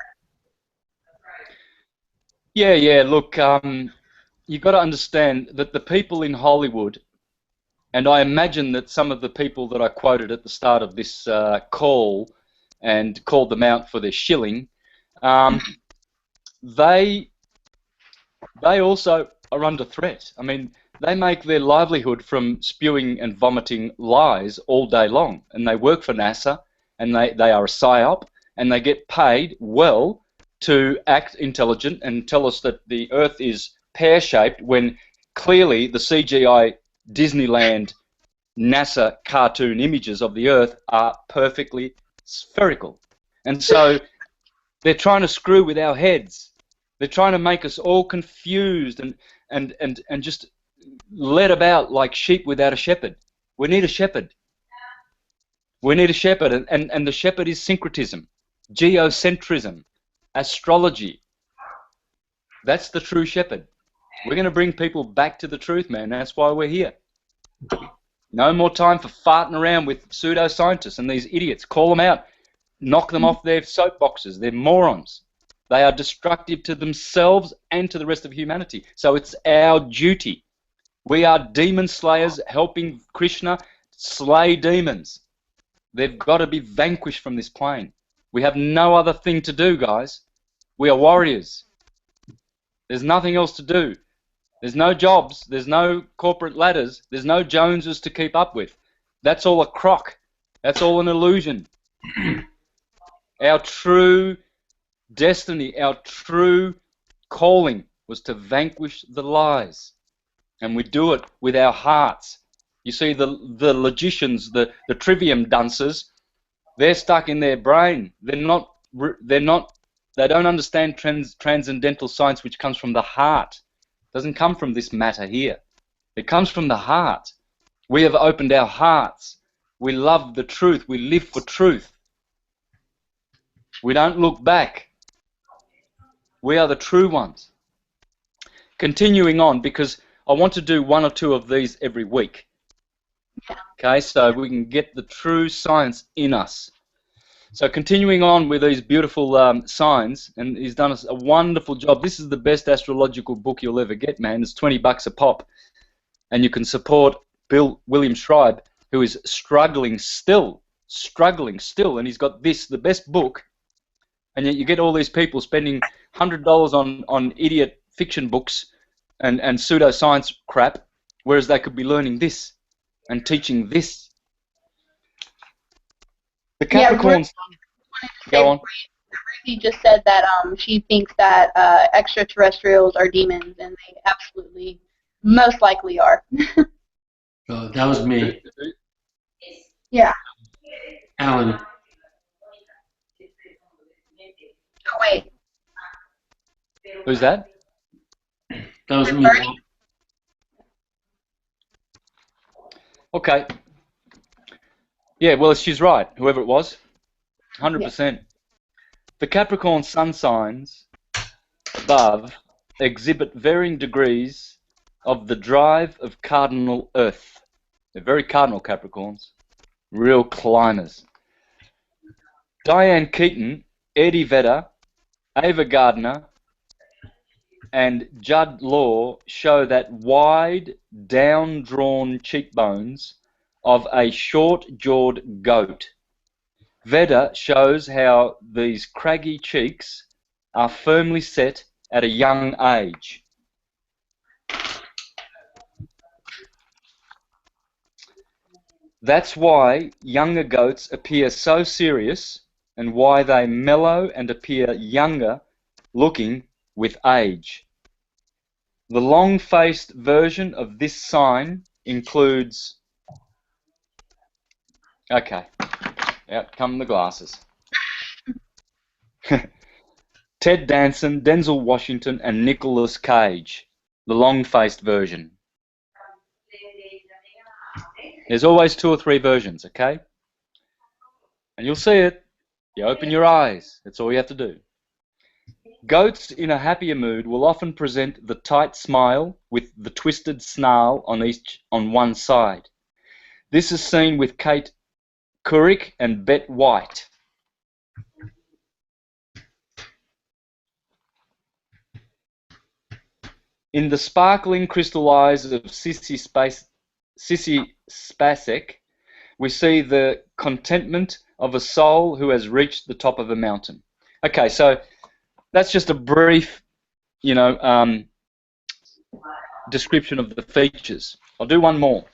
Yeah, look, you got to understand that the people in Hollywood, and I imagine that some of the people that I quoted at the start of this call and called them out for their shilling, they also are under threat. I mean, they make their livelihood from spewing and vomiting lies all day long, and they work for NASA, and they are a psyop, and they get paid well to act intelligent and tell us that the Earth is pear-shaped when clearly the CGI Disneyland NASA cartoon images of the Earth are perfectly spherical. And so they're trying to screw with our heads. They're trying to make us all confused and just led about like sheep without a shepherd. We need a shepherd. We need a shepherd, and the shepherd is syncretism, geocentrism, astrology. That's the true shepherd. We're going to bring people back to the truth, man. That's why we're here. No more time for farting around with pseudoscientists and these idiots. Call them out. Knock them off their soapboxes. They're morons. They are destructive to themselves and to the rest of humanity. So it's our duty. We are demon slayers helping Krishna slay demons. They've got to be vanquished from this plane. We have no other thing to do, guys. We are warriors. There's nothing else to do. There's no jobs. There's no corporate ladders. There's no Joneses to keep up with. That's all a crock. That's all an illusion. Our true destiny, our true calling was to vanquish the lies. And we do it with our hearts. You see, the logicians, the trivium dunces, they're stuck in their brain. They don't understand transcendental science, which comes from the heart. It doesn't come from this matter here. It comes from the heart. We have opened our hearts. We love the truth. We live for truth. We don't look back. We are the true ones. Continuing on, because I want to do 1 or 2 of these every week. Okay, so we can get the true science in us. So continuing on with these beautiful signs, and he's done a wonderful job. This is the best astrological book you'll ever get, man. It's $20 a pop. And you can support William Schreiber, who is struggling still, and he's got this, the best book. And yet you get all these people spending $100 on idiot fiction books and pseudoscience crap, whereas they could be learning this and teaching this. The Capricorns. Go on. Ruthie just said that she thinks that extraterrestrials are demons, and they absolutely, most likely are. Oh, that was me. Yeah. Alan. Oh, wait. Who's that? That was me. Okay. Yeah, well, she's right, whoever it was. 100%. The Capricorn sun signs above exhibit varying degrees of the drive of cardinal Earth. They're very cardinal Capricorns, real climbers. Diane Keaton, Eddie Vedder, Ava Gardner, and Judd Law show that wide, down-drawn cheekbones of a short-jawed goat. Vedder shows how these craggy cheeks are firmly set at a young age. That's why younger goats appear so serious and why they mellow and appear younger looking with age. The long-faced version of this sign includes... Okay, out come the glasses. Ted Danson, Denzel Washington, and Nicolas Cage, the long-faced version. There's always 2 or 3 versions, okay? And you'll see it. You open your eyes. That's all you have to do. Goats in a happier mood will often present the tight smile with the twisted snarl on one side. This is seen with Kate Couric and Bet White. In the sparkling crystal eyes of Sissy Spacek, we see the contentment of a soul who has reached the top of a mountain. Okay, so that's just a brief, description of the features. I'll do one more.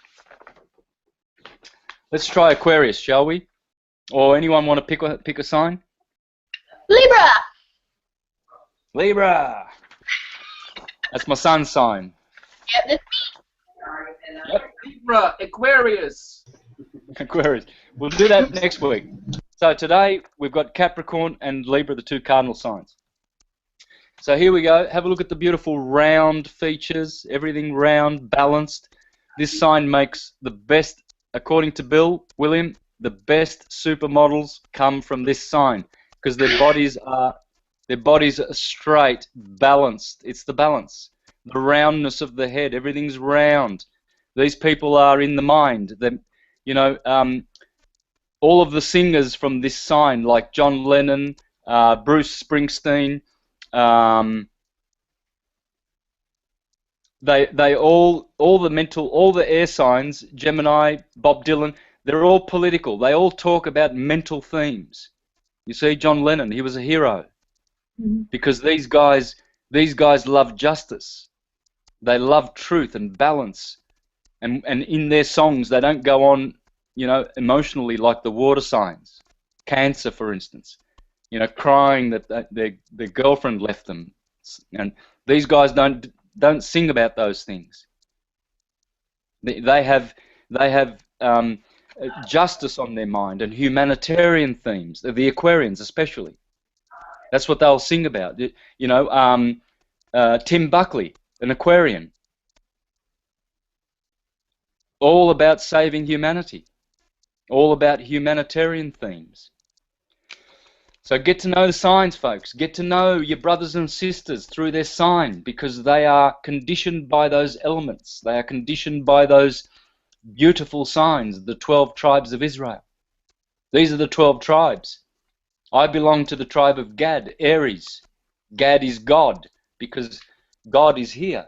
Let's try Aquarius, shall we? Or anyone want to pick a sign? Libra. Libra. That's my sun's sign. Yep, that's me. Yep. Libra, Aquarius. Aquarius. We'll do that next week. So today we've got Capricorn and Libra, the 2 cardinal signs. So here we go. Have a look at the beautiful round features. Everything round, balanced. This sign makes the best, according to William, the best supermodels come from this sign because their bodies are straight, balanced. It's the balance, the roundness of the head. Everything's round. These people are in the mind. All of the singers from this sign, like John Lennon, Bruce Springsteen, they all the air signs, Gemini, Bob Dylan, they're all political. They all talk about mental themes. You see, John Lennon, he was a hero because these guys love justice. They love truth and balance, and in their songs they don't go on, emotionally like the water signs. Cancer, for instance, crying that their girlfriend left them, and these guys don't sing about those things. They have justice on their mind and humanitarian themes. The Aquarians especially. That's what they'll sing about. Tim Buckley, an Aquarian, all about saving humanity, all about humanitarian themes. So get to know the signs, folks. Get to know your brothers and sisters through their sign, because they are conditioned by those elements. They are conditioned by those beautiful signs, the 12 tribes of Israel. These are the 12 tribes. I belong to the tribe of Gad, Aries. Gad is God, because God is here,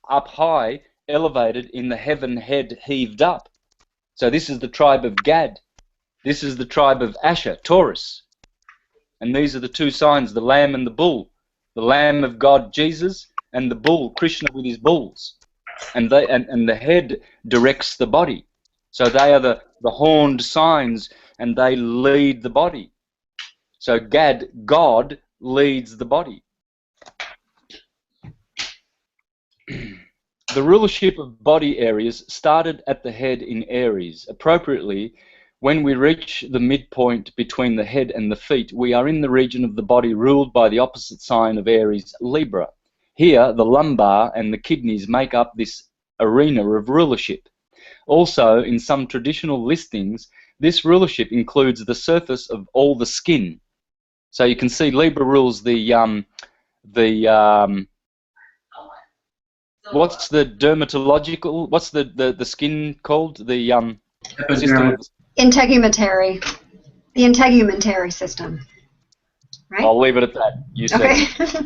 up high, elevated in the heaven head heaved up. So this is the tribe of Gad. This is the tribe of Asher, Taurus. And these are the 2 signs, the lamb and the bull. The lamb of God, Jesus, and the bull, Krishna with his bulls. And the head directs the body. So they are the horned signs, and they lead the body. So Gad, God, leads the body. The rulership of body areas started at the head in Aries. Appropriately, when we reach the midpoint between the head and the feet, we are in the region of the body ruled by the opposite sign of Aries, Libra. Here, the lumbar and the kidneys make up this arena of rulership. Also, in some traditional listings, this rulership includes the surface of all the skin. So you can see Libra rules the the what's the dermatological? What's the skin called? The system of the, integumentary. The integumentary system. Right? I'll leave it at that. You said. Okay. Yeah,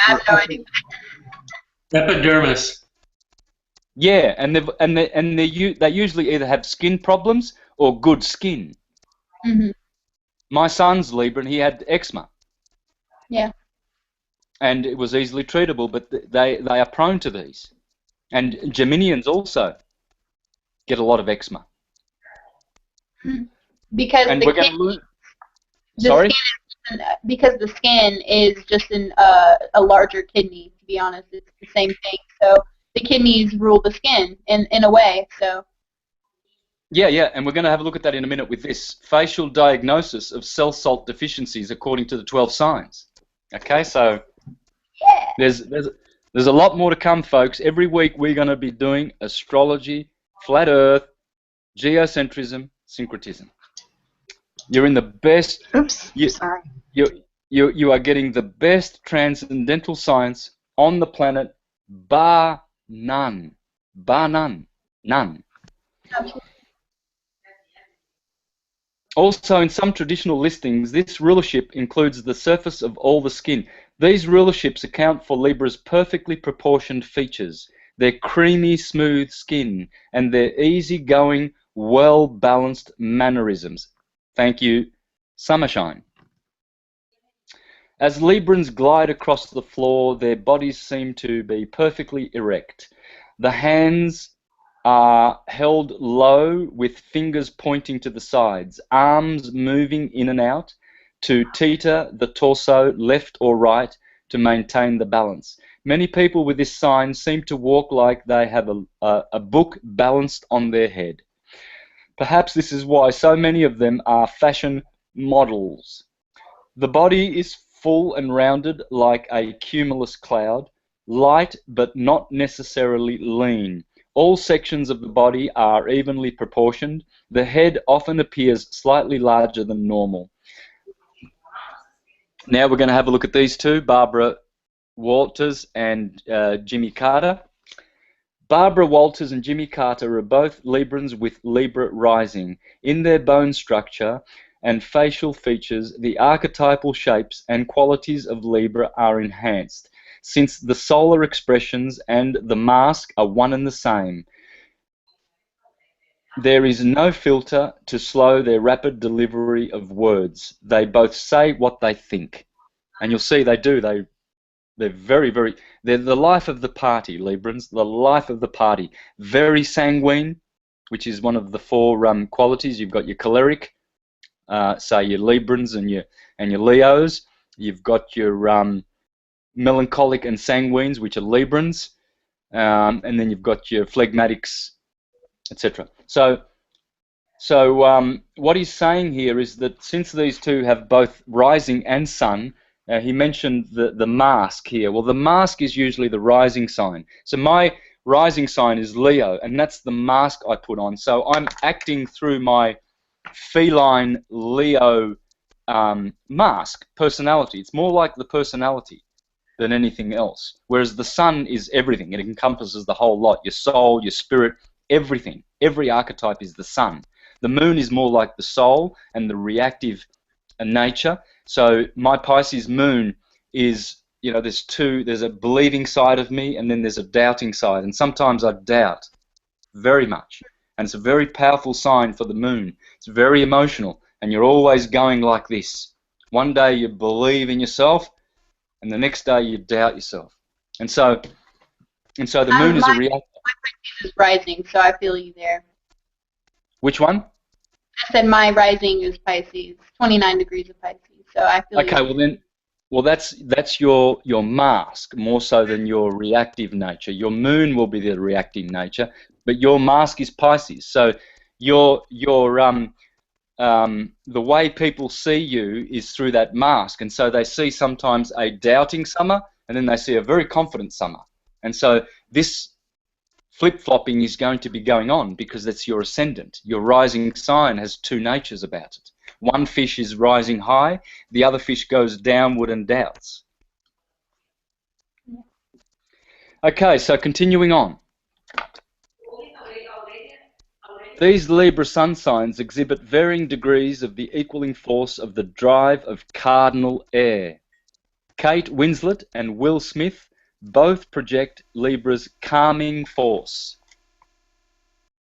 I have no idea. Epidermis. Yeah, and they usually either have skin problems or good skin. Mm-hmm. My son's Libra, and he had eczema. Yeah. And it was easily treatable, but they are prone to these. And Geminians also get a lot of eczema. Because And the we're going to learn. Sorry? Because the skin is just a larger kidney, to be honest. It's the same thing. So the kidneys rule the skin in a way. So. Yeah, and we're going to have a look at that in a minute with this facial diagnosis of cell salt deficiencies according to the 12 signs. Okay, so Yeah. there's a lot more to come, folks. Every week we're going to be doing astrology, flat Earth, geocentrism, syncretism. You're in the best. Oops. Sorry. You are getting the best transcendental science on the planet, bar none. Bar none. None. Also, in some traditional listings, this rulership includes the surface of all the skin. These rulerships account for Libra's perfectly proportioned features, their creamy, smooth skin, and their easygoing, well-balanced mannerisms. Thank you, Summershine. As Librans glide across the floor, their bodies seem to be perfectly erect. The hands are held low with fingers pointing to the sides, arms moving in and out to teeter the torso left or right to maintain the balance. Many people with this sign seem to walk like they have a book balanced on their head. Perhaps this is why so many of them are fashion models. The body is full and rounded like a cumulus cloud, light but not necessarily lean. All sections of the body are evenly proportioned. The head often appears slightly larger than normal. Now we're going to have a look at these two, Barbara Walters and Jimmy Carter. Barbara Walters and Jimmy Carter are both Librans with Libra rising. In their bone structure and facial features, the archetypal shapes and qualities of Libra are enhanced, since the solar expressions and the mask are one and the same. There is no filter to slow their rapid delivery of words. They both say what they think. And you'll see they do. They're very, they're the life of the party, Librans, the life of the party. Very sanguine, which is one of the four qualities. You've got your choleric, say your Librans and your Leos. You've got your melancholic and sanguines, which are Librans, and then you've got your phlegmatics, etc. So what he's saying here is that since these two have both rising and sun, he mentioned the mask here. Well, the mask is usually the rising sign. So my rising sign is Leo, and that's the mask I put on. So I'm acting through my feline Leo mask, personality. It's more like the personality than anything else. Whereas the sun is everything. It encompasses the whole lot, your soul, your spirit, everything. Every archetype is the sun. The moon is more like the soul and the reactive nature. So my Pisces moon is, there's a believing side of me and then there's a doubting side. And sometimes I doubt very much. And it's a very powerful sign for the moon. It's very emotional. And you're always going like this. One day you believe in yourself, and the next day you doubt yourself. And so the moon is a reactive. My Pisces is rising, so I feel you there. Which one? I said my rising is Pisces, 29 degrees of Pisces, so I feel you. Okay, well that's your mask more so than your reactive nature. Your moon will be the reactive nature, but your mask is Pisces. So the way people see you is through that mask, and so they see sometimes a doubting summer, and then they see a very confident summer. And so this flip-flopping is going to be going on because it's your ascendant. Your rising sign has two natures about it. One fish is rising high, the other fish goes downward and doubts. Okay, so continuing on. These Libra sun signs exhibit varying degrees of the equaling force of the drive of cardinal air. Kate Winslet and Will Smith both project Libra's calming force.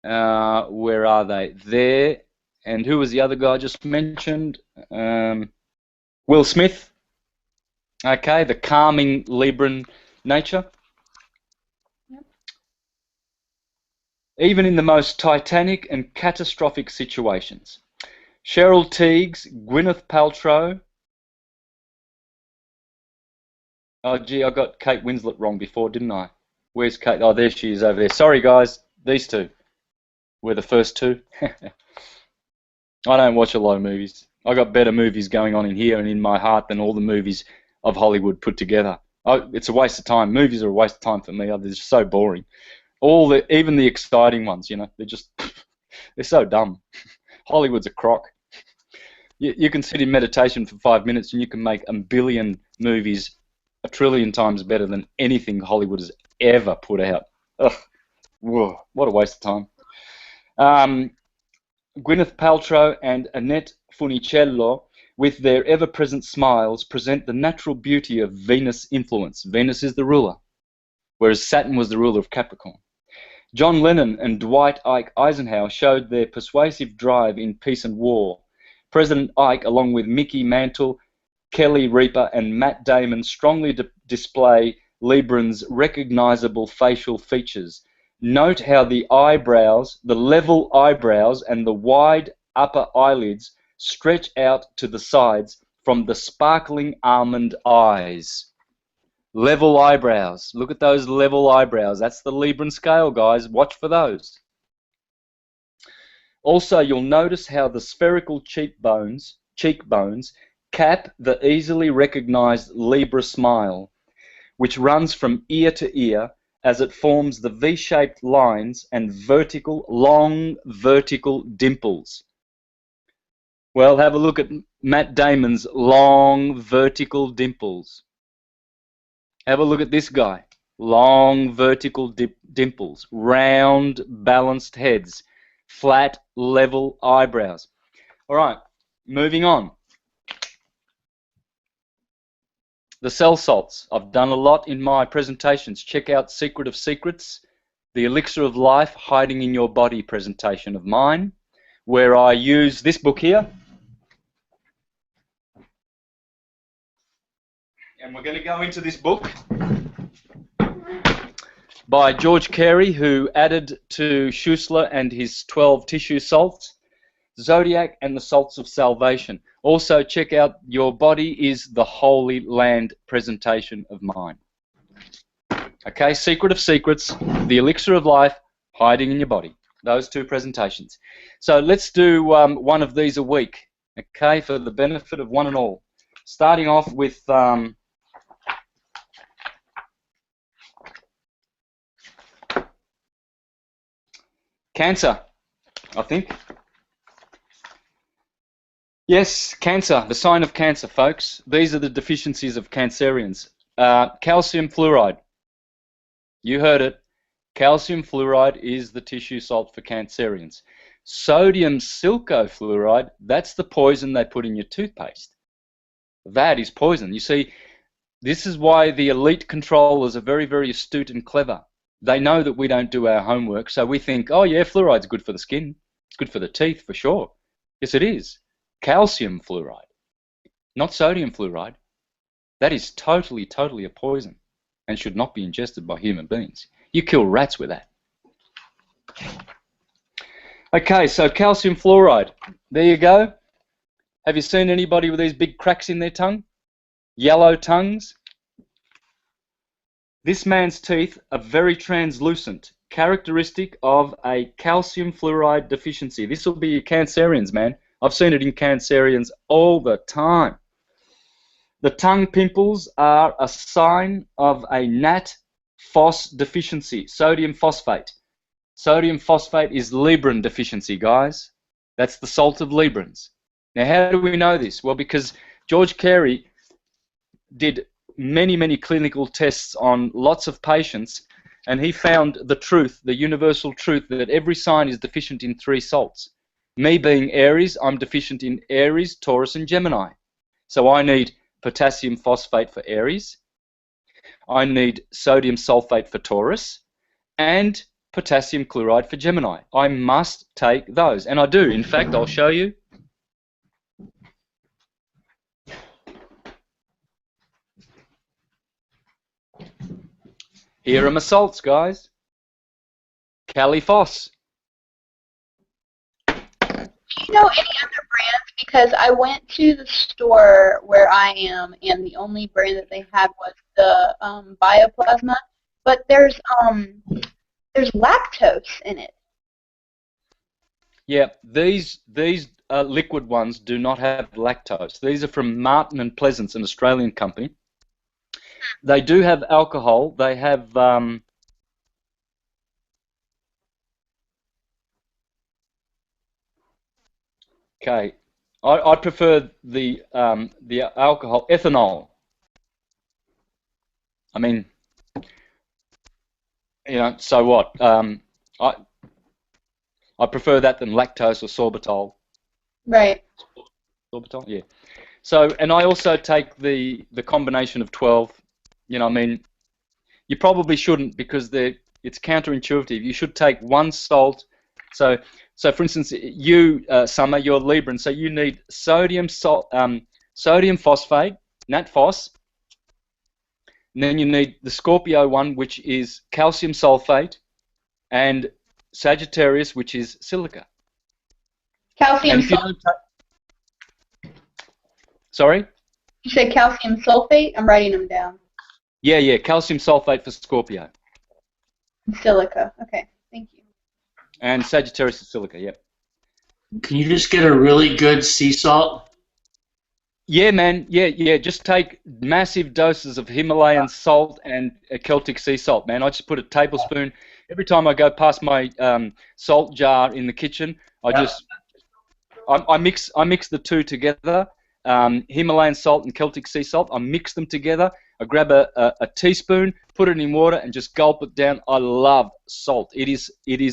Where are they? There. And who was the other guy I just mentioned? Will Smith. Okay, the calming Libran nature. Yep. Even in the most titanic and catastrophic situations. Cheryl Tiegs, Gwyneth Paltrow. Oh, gee, I got Kate Winslet wrong before, didn't I? Where's Kate? Oh, there she is over there. Sorry, guys. These two were the first two. I don't watch a lot of movies. I got better movies going on in here and in my heart than all the movies of Hollywood put together. It's a waste of time. Movies are a waste of time for me. They're just so boring. Even the exciting ones, you know, they're so dumb. Hollywood's a crock. You can sit in meditation for 5 minutes and you can make a billion movies 1 trillion times better than anything Hollywood has ever put out. Ugh. Whoa, what a waste of time. Gwyneth Paltrow and Annette Funicello, with their ever-present smiles, present the natural beauty of Venus influence. Venus is the ruler, whereas Saturn was the ruler of Capricorn. John Lennon and Dwight Ike Eisenhower showed their persuasive drive in peace and war. President Ike, along with Mickey Mantle, Kelly Ripa, and Matt Damon, strongly display Libran's recognizable facial features. Note how the eyebrows, the level eyebrows, and the wide upper eyelids stretch out to the sides from the sparkling almond eyes. Level eyebrows. Look at those level eyebrows. That's the Libran scale, guys. Watch for those. Also, you'll notice how the spherical cheekbones cap the easily recognized Libra smile, which runs from ear to ear as it forms the V-shaped lines and long vertical dimples. Well, have a look at Matt Damon's long vertical dimples. Have a look at this guy. Long vertical dimples, round balanced heads, flat level eyebrows. All right, moving on. The cell salts. I've done a lot in my presentations. Check out Secret of Secrets, the Elixir of Life Hiding in Your Body presentation of mine, where I use this book here. And we're going to go into this book by George Carey, who added to Schussler and his 12 tissue salts, Zodiac and the Salts of Salvation. Also, check out Your Body is the Holy Land presentation of mine. Okay, Secret of Secrets, the Elixir of Life, Hiding in Your Body. Those two presentations. So let's do one of these a week, okay, for the benefit of one and all. Starting off with Cancer, I think. Yes, Cancer, the sign of Cancer, folks. These are the deficiencies of Cancerians. Calcium fluoride. You heard it. Calcium fluoride is the tissue salt for Cancerians. Sodium silcofluoride, that's the poison they put in your toothpaste. That is poison. You see, this is why the elite controllers are very, very astute and clever. They know that we don't do our homework, so we think, oh yeah, fluoride's good for the skin. It's good for the teeth, for sure. Yes, it is. Calcium fluoride, not sodium fluoride. That is totally, totally a poison and should not be ingested by human beings. You kill rats with that. Okay, so calcium fluoride. There you go. Have you seen anybody with these big cracks in their tongue? Yellow tongues? This man's teeth are very translucent, characteristic of a calcium fluoride deficiency. This will be your Cancerians, man. I've seen it in Cancerians all the time. The tongue pimples are a sign of a NAT-phos deficiency, sodium phosphate. Sodium phosphate is Libran deficiency, guys. That's the salt of Librans. Now, how do we know this? Well, because George Carey did many, many clinical tests on lots of patients, and he found the truth, the universal truth, that every sign is deficient in 3 salts. Me being Aries, I'm deficient in Aries, Taurus, and Gemini. So I need potassium phosphate for Aries, I need sodium sulfate for Taurus, and potassium chloride for Gemini. I must take those, and I do. In fact, I'll show you. Here are my salts, guys. Caliphos. Do you know any other brands? Because I went to the store where I am, and the only brand that they had was the Bioplasma. But there's lactose in it. Yeah, these liquid ones do not have lactose. These are from Martin and Pleasance, an Australian company. They do have alcohol. They have okay. I prefer the alcohol, ethanol. I mean, you know, so what? I prefer that than lactose or sorbitol. Right. Sorbitol, yeah. So, and I also take the combination of 12. You know, I mean, you probably shouldn't because it's counterintuitive. You should take 1 salt. So for instance, you, Summer, you're Libran, so you need sodium phosphate, NatPhos. And then you need the Scorpio one, which is calcium sulfate, and Sagittarius, which is silica. Calcium sulfate. Sorry? You said calcium sulfate? I'm writing them down. Yeah, calcium sulfate for Scorpio. Silica. Okay, thank you. And Sagittarius is silica, yep. Can you just get a really good sea salt? Yeah, man. Yeah. Just take massive doses of Himalayan salt and Celtic sea salt, man. I just put a tablespoon every time I go past my salt jar in the kitchen. I mix the two together. Himalayan salt and Celtic sea salt. I mix them together. I grab a teaspoon, put it in water, and just gulp it down. I love salt. It is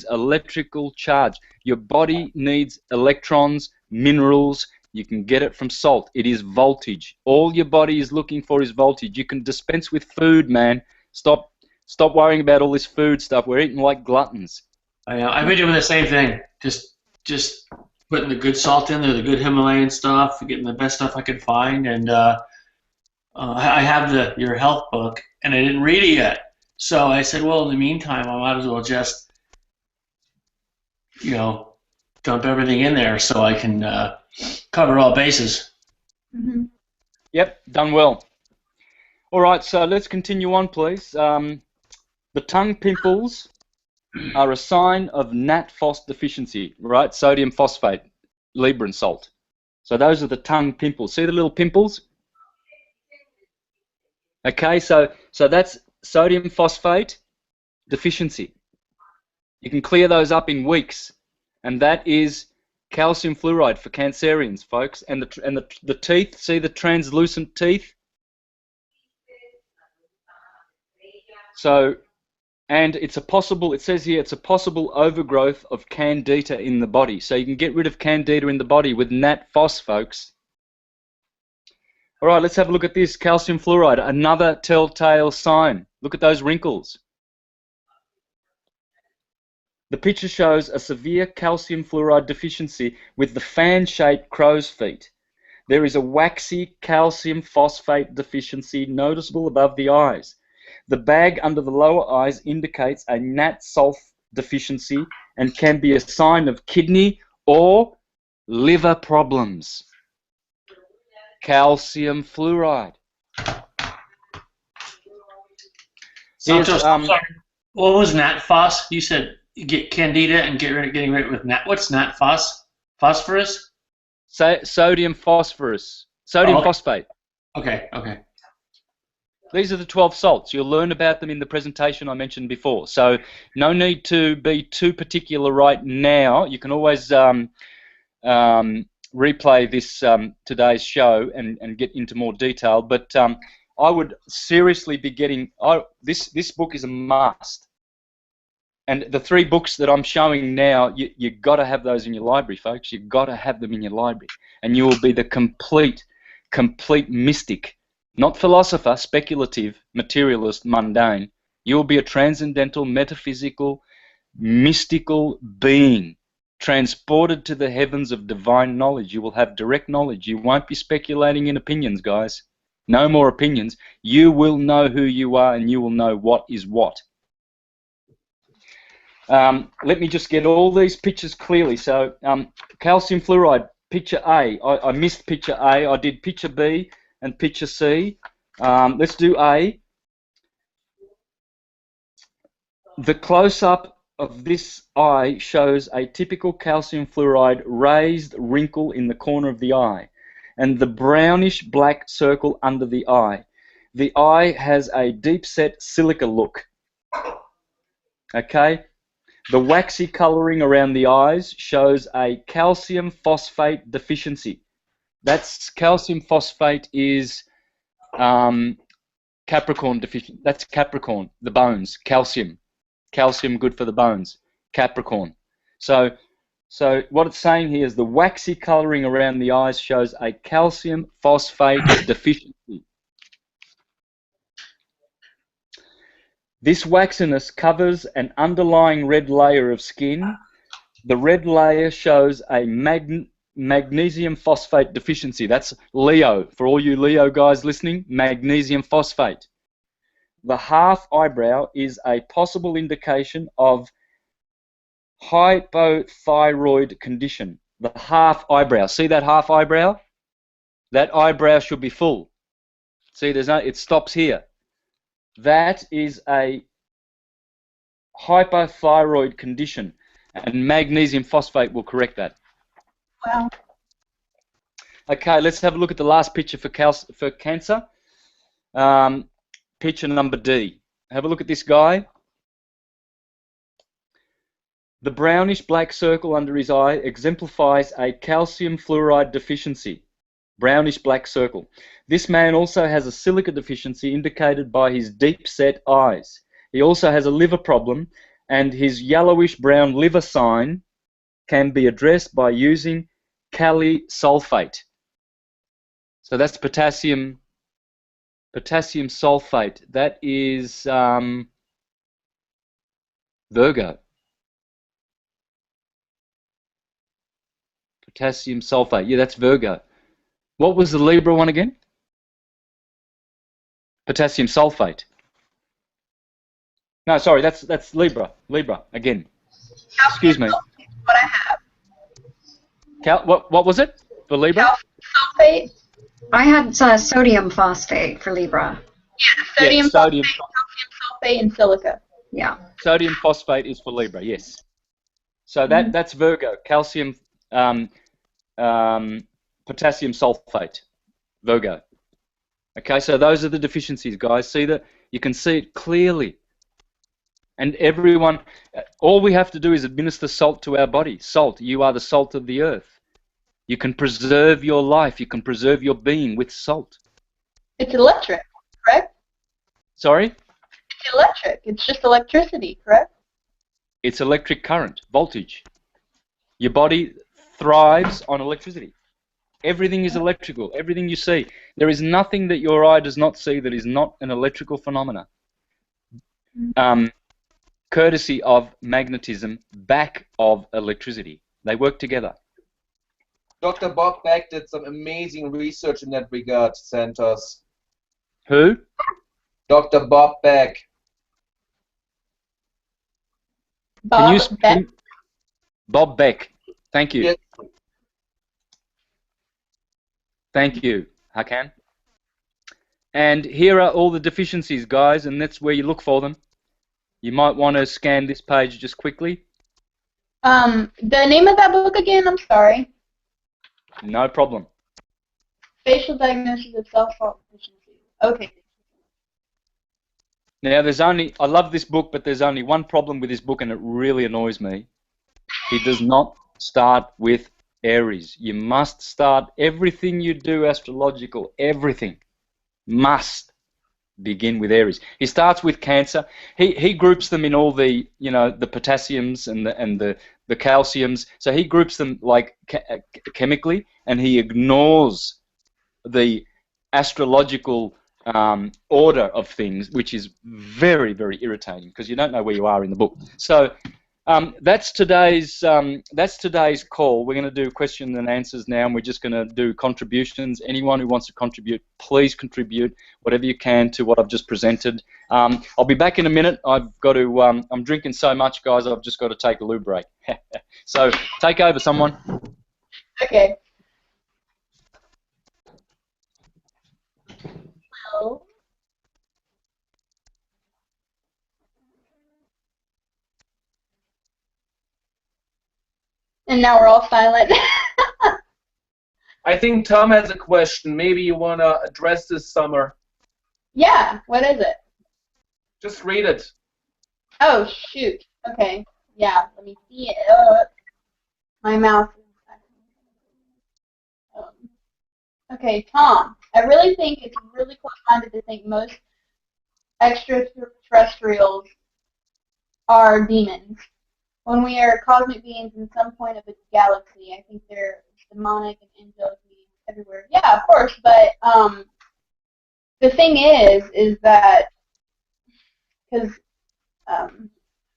electrical charge. Your body needs electrons, minerals. You can get it from salt. It is voltage. All your body is looking for is voltage. You can dispense with food, man. Stop worrying about all this food stuff. We're eating like gluttons. I've been doing the same thing. Just putting the good salt in there, the good Himalayan stuff, getting the best stuff I could find, and I have your health book, and I didn't read it yet. So I said, well, in the meantime, I might as well just, dump everything in there so I can cover all bases. Mm-hmm. Yep, done well. All right, so let's continue on, please. The tongue pimples are a sign of NatPhos deficiency, right? Sodium phosphate, Libran salt. So those are the tongue pimples. See the little pimples? Okay, so that's sodium phosphate deficiency. You can clear those up in weeks, and that is calcium fluoride for Cancerians, folks. And the teeth, see the translucent teeth? So, and it says here, it's a possible overgrowth of candida in the body. So you can get rid of candida in the body with NatPhos, folks. All right, let's have a look at this. Calcium fluoride, another telltale sign. Look at those wrinkles. The picture shows a severe calcium fluoride deficiency with the fan-shaped crow's feet. There is a waxy calcium phosphate deficiency noticeable above the eyes. The bag under the lower eyes indicates a NatSulf deficiency and can be a sign of kidney or liver problems. Calcium fluoride. Santos, I'm sorry. What was NatPhos? You said get candida and getting rid of nat. What's NatPhos? Phosphorus? Sodium phosphorus. Sodium phosphate. Okay. These are the 12 salts. You'll learn about them in the presentation I mentioned before. So no need to be too particular right now. You can always replay this today's show and get into more detail. But I would seriously be getting. This book is a must. And the 3 books that I'm showing now, you got to have those in your library, folks. You've got to have them in your library, and you will be the complete mystic, not philosopher, speculative, materialist, mundane. You will be a transcendental, metaphysical, mystical being, transported to the heavens of divine knowledge. You will have direct knowledge. You won't be speculating in opinions, guys. No more opinions. You will know who you are, and you will know what is what. Let me just get all these pictures clearly. So, calcium fluoride, picture A. I missed picture A. I did picture B and picture C. Let's do A. The close-up of this eye shows a typical calcium fluoride raised wrinkle in the corner of the eye and the brownish black circle under the eye. The eye has a deep-set silica look. Okay? The waxy colouring around the eyes shows a calcium phosphate deficiency. That's calcium phosphate is Capricorn deficient. That's Capricorn, the bones, calcium. Calcium good for the bones, Capricorn. So what it's saying here is the waxy colouring around the eyes shows a calcium phosphate deficiency. This waxiness covers an underlying red layer of skin. The red layer shows a magnesium phosphate deficiency. That's Leo. For all you Leo guys listening, magnesium phosphate. The half eyebrow is a possible indication of hypothyroid condition. The half eyebrow. See that half eyebrow? That eyebrow should be full. See, it stops here. That is a hypothyroid condition, and magnesium phosphate will correct that. Wow. Okay, let's have a look at the last picture for cancer. Picture number D. Have a look at this guy. The brownish black circle under his eye exemplifies a calcium fluoride deficiency. Brownish black circle. This man also has a silica deficiency indicated by his deep-set eyes. He also has a liver problem, and his yellowish-brown liver sign can be addressed by using kali sulfate. So that's potassium sulfate. That is Virgo. Potassium sulfate. Yeah, that's Virgo. What was the Libra one again? Potassium sulfate. No, sorry, that's Libra. Libra again. Excuse me. What I have. What was it for Libra? Calcium sulfate. I had sodium phosphate for Libra. Yeah, sodium phosphate, calcium sulfate, and silica. Yeah. Sodium phosphate is for Libra, yes. So that's Virgo. Calcium, potassium sulfate, Virgo. Okay, so those are the deficiencies, guys. See that? You can see it clearly. And everyone, all we have to do is administer salt to our body. Salt, you are the salt of the earth. You can preserve your life. You can preserve your being with salt. It's electric, correct? Sorry? It's electric. It's just electricity, correct? It's electric current, voltage. Your body thrives on electricity. Everything is electrical. Everything you see. There is nothing that your eye does not see that is not an electrical phenomena. Courtesy of magnetism, back of electricity. They work together. Dr. Bob Beck did some amazing research in that regard, Santos. Who? Dr. Bob Beck. Bob Beck. Bob Beck. Thank you. Yes. Thank you, Hakan. And here are all the deficiencies, guys, and that's where you look for them. You might want to scan this page just quickly. The name of that book again, I'm sorry. No problem. Facial Diagnosis of Self-Fault Deficiency. Okay. Now, I love this book, but there's only one problem with this book, and it really annoys me. He does not start with Aries. You must start everything you do astrological, everything. Must. begin with Aries. He starts with Cancer. He groups them in all the, you know, the potassiums and the calciums. So he groups them like chemically, and he ignores the astrological order of things, which is very, very irritating because you don't know where you are in the book. So that's today's call. We're going to do questions and answers now, and we're just going to do contributions. Anyone who wants to contribute, please contribute whatever you can to what I've just presented. I'll be back in a minute. I've got to. I'm drinking so much, guys. I've just got to take a loo break. So take over, someone. Okay. Hello. And now we're all silent. I think Tom has a question. Maybe you want to address this, Summer. Yeah, what is it? Just read it. Oh, shoot. Okay. Yeah, let me see it. My mouse. Okay, Tom. I really think it's really close-minded to think most extraterrestrials are demons. When we are cosmic beings in some point of a galaxy, I think they're demonic and angelic beings everywhere. Yeah, of course, but the thing is that, because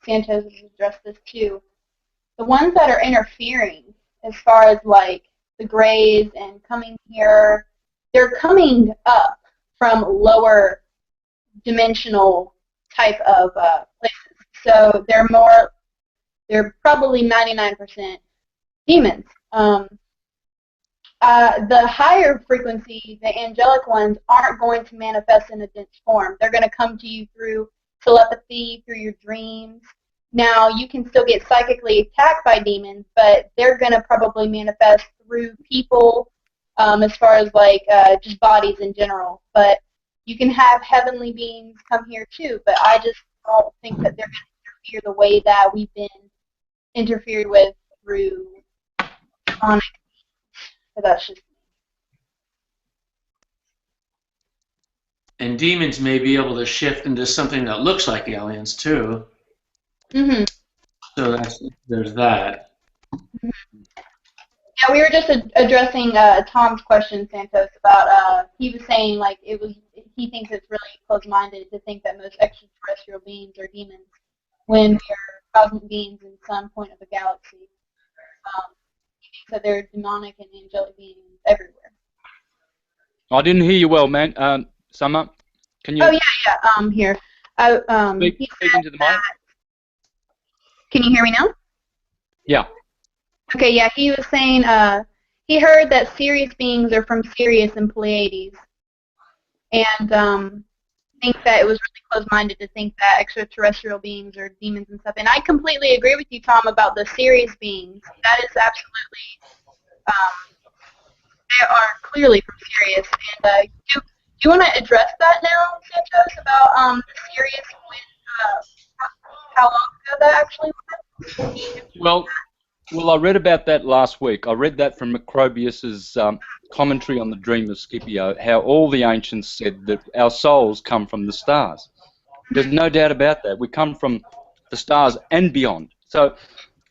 Santos has addressed this too, the ones that are interfering as far as like the Greys and coming here, they're coming up from lower dimensional type of places. So they're probably 99% demons. The higher frequency, the angelic ones, aren't going to manifest in a dense form. They're going to come to you through telepathy, through your dreams. Now, you can still get psychically attacked by demons, but they're going to probably manifest through people as far as like just bodies in general. But you can have heavenly beings come here too, but I just don't think that they're going to interfere the way that we've been interfered with through demonic. But that's just. And demons may be able to shift into something that looks like aliens too. Mm-hmm. So there's that. Mm-hmm. Yeah, we were just addressing Tom's question, Santos, about he was saying like he thinks it's really close-minded to think that most extraterrestrial beings are demons when we are cosmic beings in some point of a galaxy. He thinks that they're demonic and angelic beings everywhere. I didn't hear you well, man. Summer, can you? Oh yeah. Here. Speak into the mic. Can you hear me now? Yeah. Okay, yeah, he was saying he heard that Sirius beings are from Sirius and Pleiades, and think that it was really close-minded to think that extraterrestrial beings are demons and stuff. And I completely agree with you, Tom, about the Sirius beings. That is absolutely, they are clearly from Sirius. And do you want to address that now, Santos, about the Sirius, how long ago that actually was? Well, I read about that last week. I read that from Macrobius's commentary on the Dream of Scipio, how all the ancients said that our souls come from the stars. There's no doubt about that. We come from the stars and beyond. So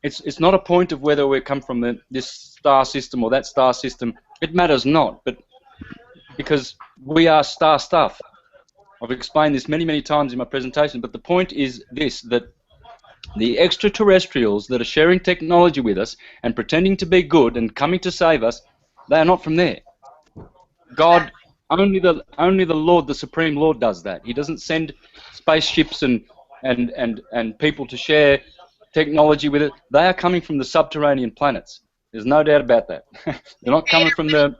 it's not a point of whether we come from this star system or that star system. It matters not, but because we are star stuff. I've explained this many, many times in my presentation, but the point is this, that the extraterrestrials that are sharing technology with us and pretending to be good and coming to save us, they are not from there. God, only the Lord, the Supreme Lord, does that. He doesn't send spaceships and people to share technology with it. They are coming from the subterranean planets. There's no doubt about that. They're not coming from the...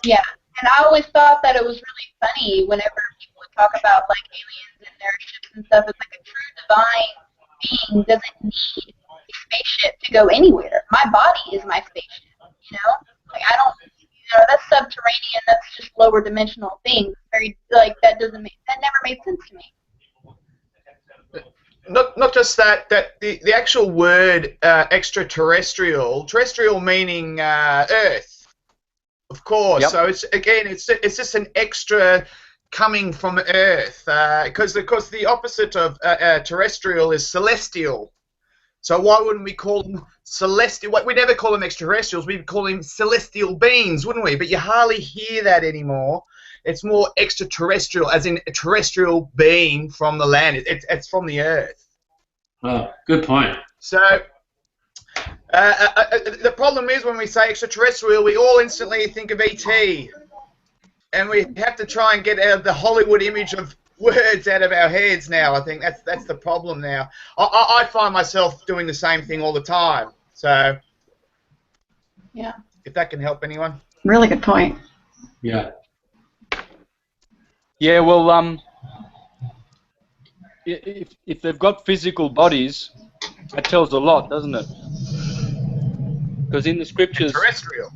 Yeah, and I always thought that it was really funny whenever people would talk about like aliens and their ships and stuff. It's like a true divine being doesn't need a spaceship to go anywhere. My body is my spaceship, you know? Like, I don't, you know, that's subterranean, that's just lower dimensional things. Very, like, that never made sense to me. Not just that the actual word extraterrestrial, terrestrial meaning Earth, of course. Yep. So it's just an extra coming from Earth, because the opposite of terrestrial is celestial. So why wouldn't we call them celestial? We never call them extraterrestrials. We'd call them celestial beings, wouldn't we? But you hardly hear that anymore. It's more extraterrestrial, as in a terrestrial being from the land. It's from the Earth. Oh, good point. So the problem is when we say extraterrestrial, we all instantly think of ET. And we have to try and get out of the Hollywood image of words out of our heads now. I think that's the problem now. I find myself doing the same thing all the time. So, yeah. If that can help anyone. Really good point. Yeah. Yeah, well, if they've got physical bodies, that tells a lot, doesn't it? Because in the scriptures, Terrestrial.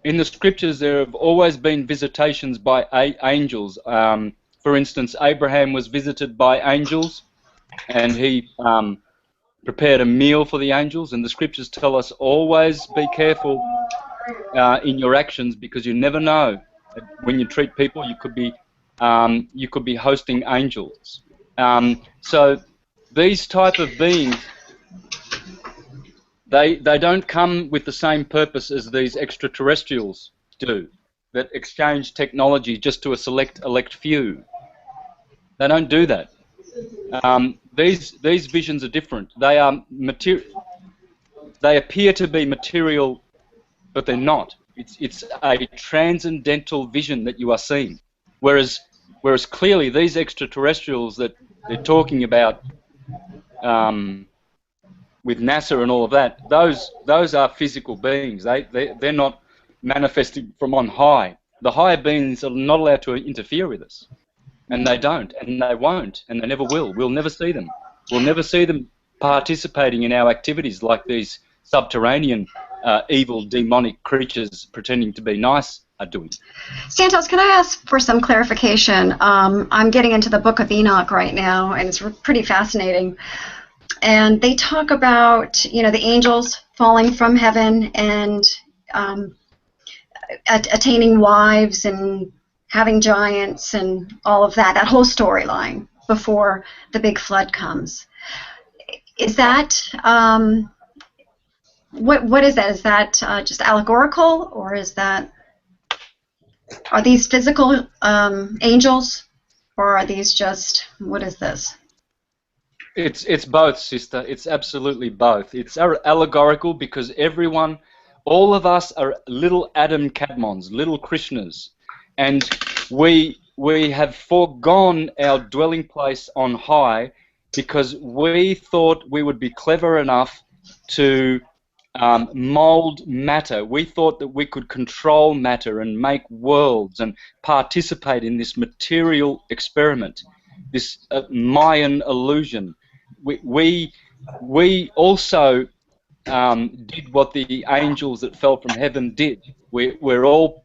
in the scriptures, there have always been visitations by angels. For instance, Abraham was visited by angels, and he prepared a meal for the angels. And the scriptures tell us always be careful in your actions, because you never know. When you treat people, you could be hosting angels. So these type of beings, they don't come with the same purpose as these extraterrestrials do, that exchange technology just to a elect few. They don't do that. These visions are different. They are They appear to be material, but they're not. It's a transcendental vision that you are seeing. Whereas clearly these extraterrestrials that they're talking about with NASA and all of that, those are physical beings. They're not manifesting from on high. The higher beings are not allowed to interfere with us, and they don't, and they won't, and they never will. We'll never see them. We'll never see them participating in our activities like these subterranean evil demonic creatures pretending to be nice are doing. Santos, can I ask for some clarification? I'm getting into the Book of Enoch right now, and it's pretty fascinating. And they talk about, the angels falling from heaven and attaining wives and having giants and all of that whole storyline before the big flood comes. Is that, what is that? Is that just allegorical, or is that, are these physical angels, or are these just, what is this? It's both, sister. It's absolutely both. It's allegorical because all of us are little Adam Kadmons, little Krishnas, and we have foregone our dwelling place on high because we thought we would be clever enough to mold matter. We thought that we could control matter and make worlds and participate in this material experiment, this Mayan illusion. We also did what the angels that fell from heaven did. We're all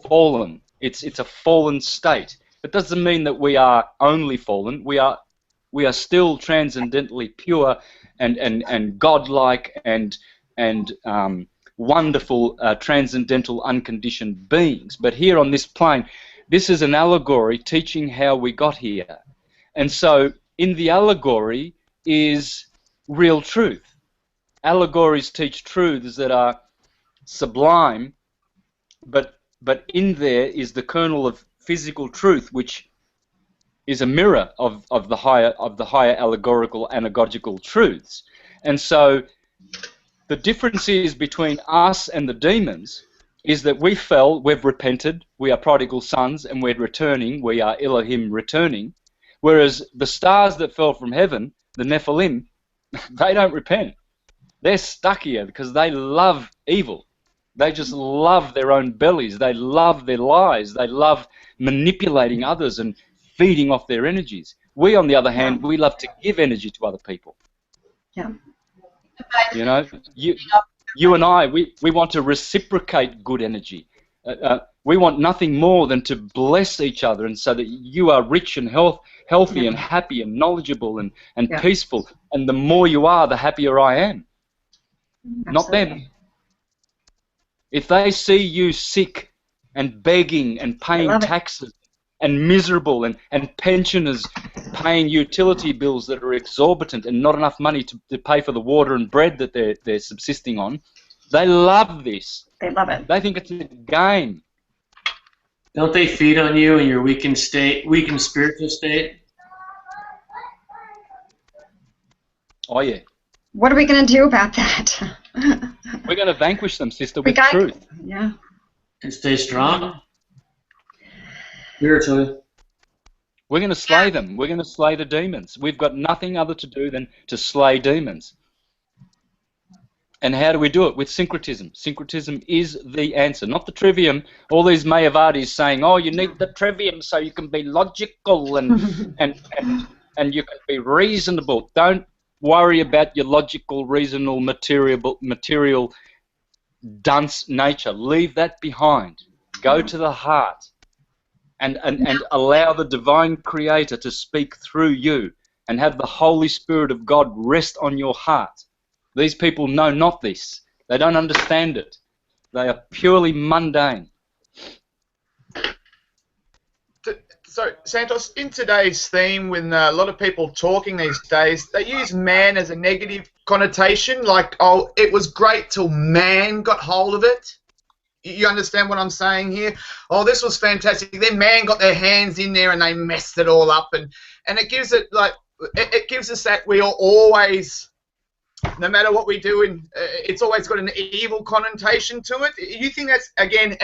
fallen. It's a fallen state. It doesn't mean that we are only fallen. We are still transcendently pure and godlike and wonderful transcendental unconditioned beings. But here on this plane, this is an allegory teaching how we got here. And so in the allegory is real truth. Allegories teach truths that are sublime, but in there is the kernel of physical truth, which is a mirror of the higher allegorical anagogical truths. And so the difference is between us and the demons is that we fell, we've repented, we are prodigal sons, and we're returning, we are Elohim returning, whereas the stars that fell from heaven, the Nephilim, they don't repent. They're stuck here because they love evil. They just love their own bellies. They love their lies. They love manipulating others and feeding off their energies. We, on the other hand, we love to give energy to other people. Yeah. You and I, we want to reciprocate good energy. We want nothing more than to bless each other, and so that you are rich and healthy and happy and knowledgeable and peaceful. And the more you are, the happier I am. Absolutely. Not them. If they see you sick and begging and paying taxes, and miserable, and pensioners paying utility bills that are exorbitant and not enough money to pay for the water and bread that they're subsisting on. They love this. They love it. They think it's a game. Don't they feed on you in your weakened spiritual state? Oh, yeah. What are we going to do about that? We're going to vanquish them, sister, with truth. Yeah. And stay strong? Spiritually. We're going to slay them. We're going to slay the demons. We've got nothing other to do than to slay demons. And how do we do it? With syncretism. Syncretism is the answer, not the trivium. All these Mayavadis saying, oh, you need the trivium so you can be logical and you can be reasonable. Don't worry about your logical, reasonable, material dunce nature. Leave that behind. Go to the heart and allow the divine creator to speak through you and have the Holy Spirit of God rest on your heart. These people know not this. They don't understand it. They are purely mundane. So, Santos, in today's theme, when a lot of people talking these days, they use man as a negative connotation, like, oh, it was great till man got hold of it. You understand what I'm saying here? Oh, this was fantastic. Then man got their hands in there and they messed it all up, and it gives it like it gives us that we are always, no matter what we do, it's always got an evil connotation to it. You think that's again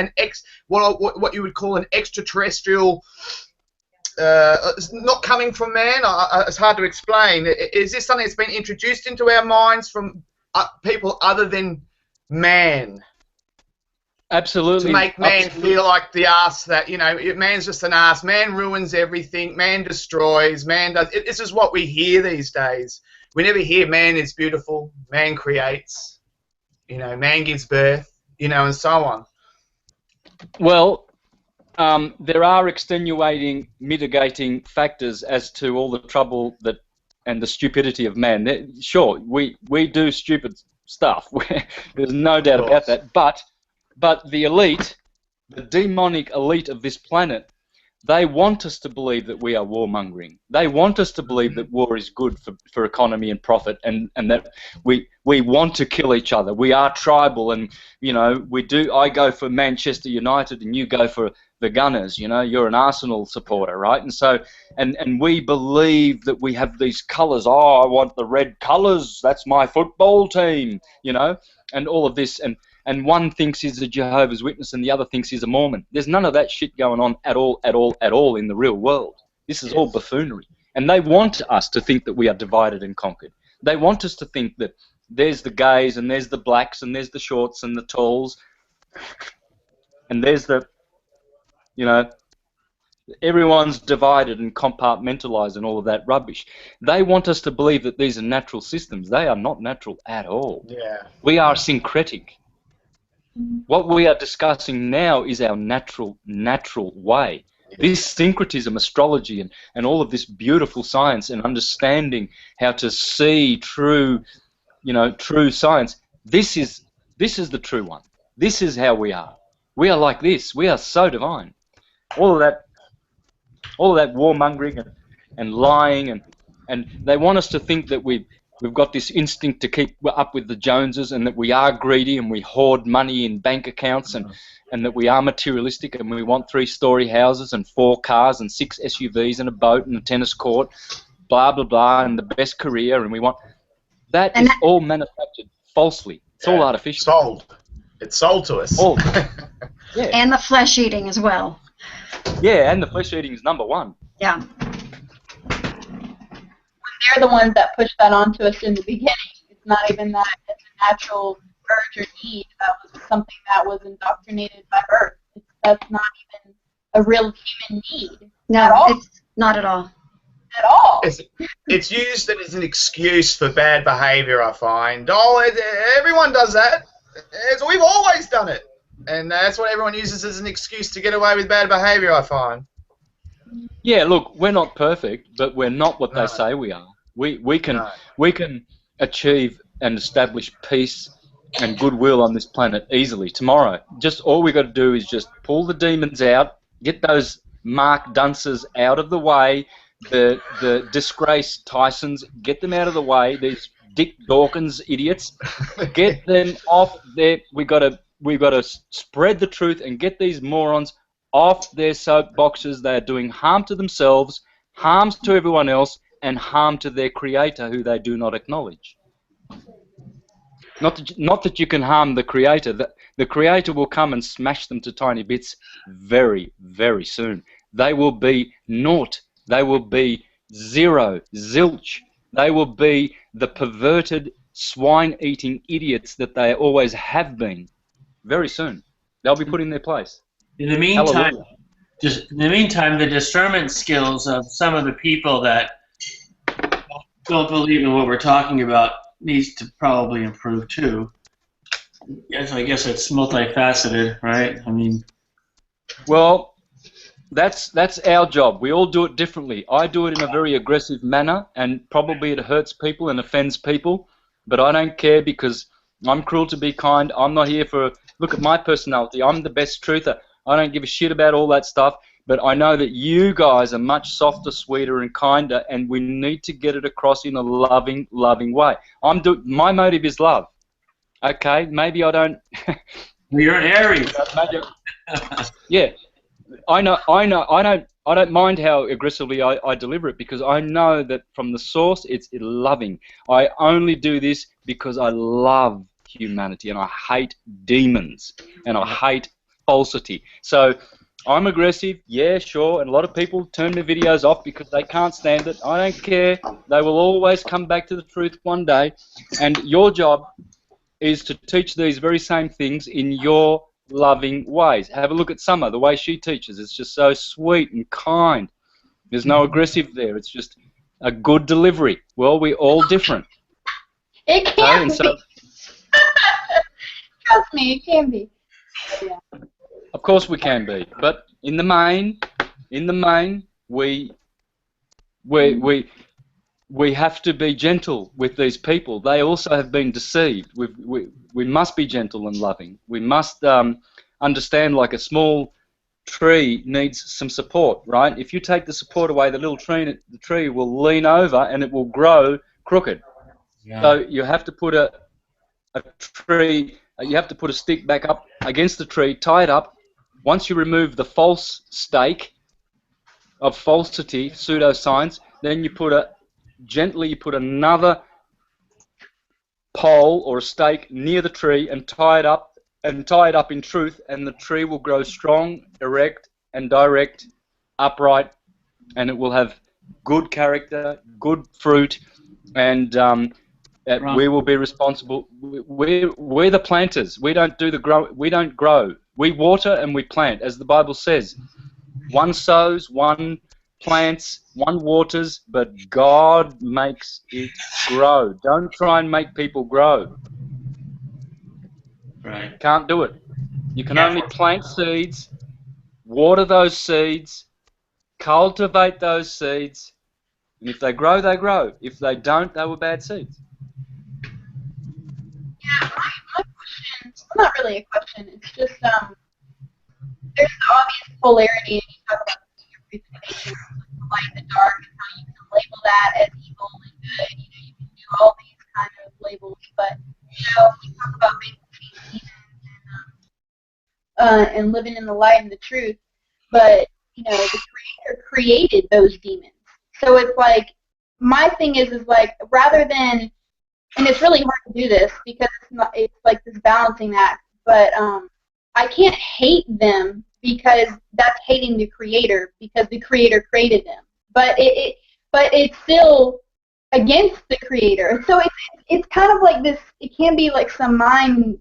what you would call an extraterrestrial? Not coming from man. It's hard to explain. Is this something that's been introduced into our minds from people other than man? Absolutely. To make man feel like the ass that, man's just an ass. Man ruins everything. Man destroys. Man does. This is what we hear these days. We never hear man is beautiful. Man creates. Man gives birth. And so on. Well, there are extenuating, mitigating factors as to all the trouble and the stupidity of man. Sure, we do stupid stuff. There's no doubt about that. But the elite, the demonic elite of this planet, they want us to believe that we are warmongering. They want us to believe that war is good for economy and profit, and that we want to kill each other. We are tribal, and we do. I go for Manchester United, and you go for the Gunners. You're an Arsenal supporter, right? And so, and we believe that we have these colours. Oh, I want the red colours. That's my football team. And all of this, and one thinks he's a Jehovah's Witness and the other thinks he's a Mormon. There's none of that shit going on at all in the real world. This is all buffoonery. And they want us to think that we are divided and conquered. They want us to think that there's the gays and there's the blacks and there's the shorts and the talls and there's the, everyone's divided and compartmentalized and all of that rubbish. They want us to believe that these are natural systems. They are not natural at all. Yeah. We are syncretic. What we are discussing now is our natural way. This syncretism, astrology, and all of this beautiful science and understanding how to see true science. This is the true one. This is how we are. We are like this. We are so divine. All of that warmongering and lying and they want us to think that we've got this instinct to keep up with the Joneses and that we are greedy and we hoard money in bank accounts and that we are materialistic and we want 3-story houses and 4 cars and 6 SUVs and a boat and a tennis court, blah, blah, blah, and the best career, and we want... That is all manufactured falsely. It's all artificial. Sold. It's sold to us. All. Yeah. And the flesh eating as well. Yeah, and the flesh eating is number one. Yeah. They're the ones that push that onto us in the beginning. It's not even that it's a natural urge or need. That was something that was indoctrinated by birth. That's not even a real human need. No, it's not at all. At all. It's used as an excuse for bad behaviour, I find. Oh, everyone does that. We've always done it. And that's what everyone uses as an excuse to get away with bad behaviour, I find. Yeah, look, we're not perfect, but we're not what they say we are. We can achieve and establish peace and goodwill on this planet easily tomorrow. Just all we got to do is just pull the demons out, get those Mark Dunces out of the way, the disgraced Tysons, get them out of the way. These Dick Dawkins idiots, get them off there. We got to spread the truth and get these morons off their soapboxes. They are doing harm to themselves, harm to everyone else, and harm to their creator, who they do not acknowledge. Not that you can harm the creator. The creator will come and smash them to tiny bits very, very soon. They will be naught. They will be zero, zilch. They will be the perverted, swine-eating idiots that they always have been. Very soon, they'll be put in their place. In the meantime, the discernment skills of some of the people that don't believe in what we're talking about needs to probably improve too. Yes, I guess it's multifaceted, right? I mean, well, that's our job. We all do it differently. I do it in a very aggressive manner, and probably it hurts people and offends people, but I don't care because I'm cruel to be kind. I'm not here for, look at my personality. I'm the best truther. I don't give a shit about all that stuff, but I know that you guys are much softer, sweeter, and kinder, and we need to get it across in a loving, loving way. My motive is love. Okay, maybe I don't. You're an Aries. Yeah, I know. I don't mind how aggressively I deliver it, because I know that from the source it's loving. I only do this because I love humanity and I hate demons and I hate falsity. So I'm aggressive, yeah, sure, and a lot of people turn their videos off because they can't stand it. I don't care. They will always come back to the truth one day, and your job is to teach these very same things in your loving ways. Have a look at Summer, the way she teaches. It's just so sweet and kind. There's no aggressive there. It's just a good delivery. Well, we're all different. It can be. Trust me, it can be. Yeah. Of course we can be, but in the main, we have to be gentle with these people. They also have been deceived. We must be gentle and loving. We must understand, like a small tree needs some support, right? If you take the support away, the tree will lean over and it will grow crooked. Yeah. So you have to put a stick back up against the tree, tie it up. Once you remove the false stake of falsity, pseudoscience, then you put another pole or a stake near the tree and tie it up in truth, and the tree will grow strong, erect and direct, upright, and it will have good character, good fruit, and we will be responsible. We're the planters. We don't do the grow. We don't grow. We water and we plant, as the Bible says. One sows, one plants, one waters, but God makes it grow. Don't try and make people grow. Right. Can't do it. You can only plant seeds, water those seeds, cultivate those seeds, and if they grow, they grow. If they don't, they were bad seeds. Yeah, my question, well, not really a question, it's just, there's the obvious polarity, and you talk about the light and the dark, and how you can label that as evil and good, you can do all these kind of labels, but, you talk about making demons and living in the light and the truth, but, the Creator created those demons. So it's like, my thing is like, rather than, and it's really hard to do this because it's like this balancing act, but I can't hate them because that's hating the Creator, because the Creator created them. But it's still against the Creator. So it's kind of like this. It can be like some mind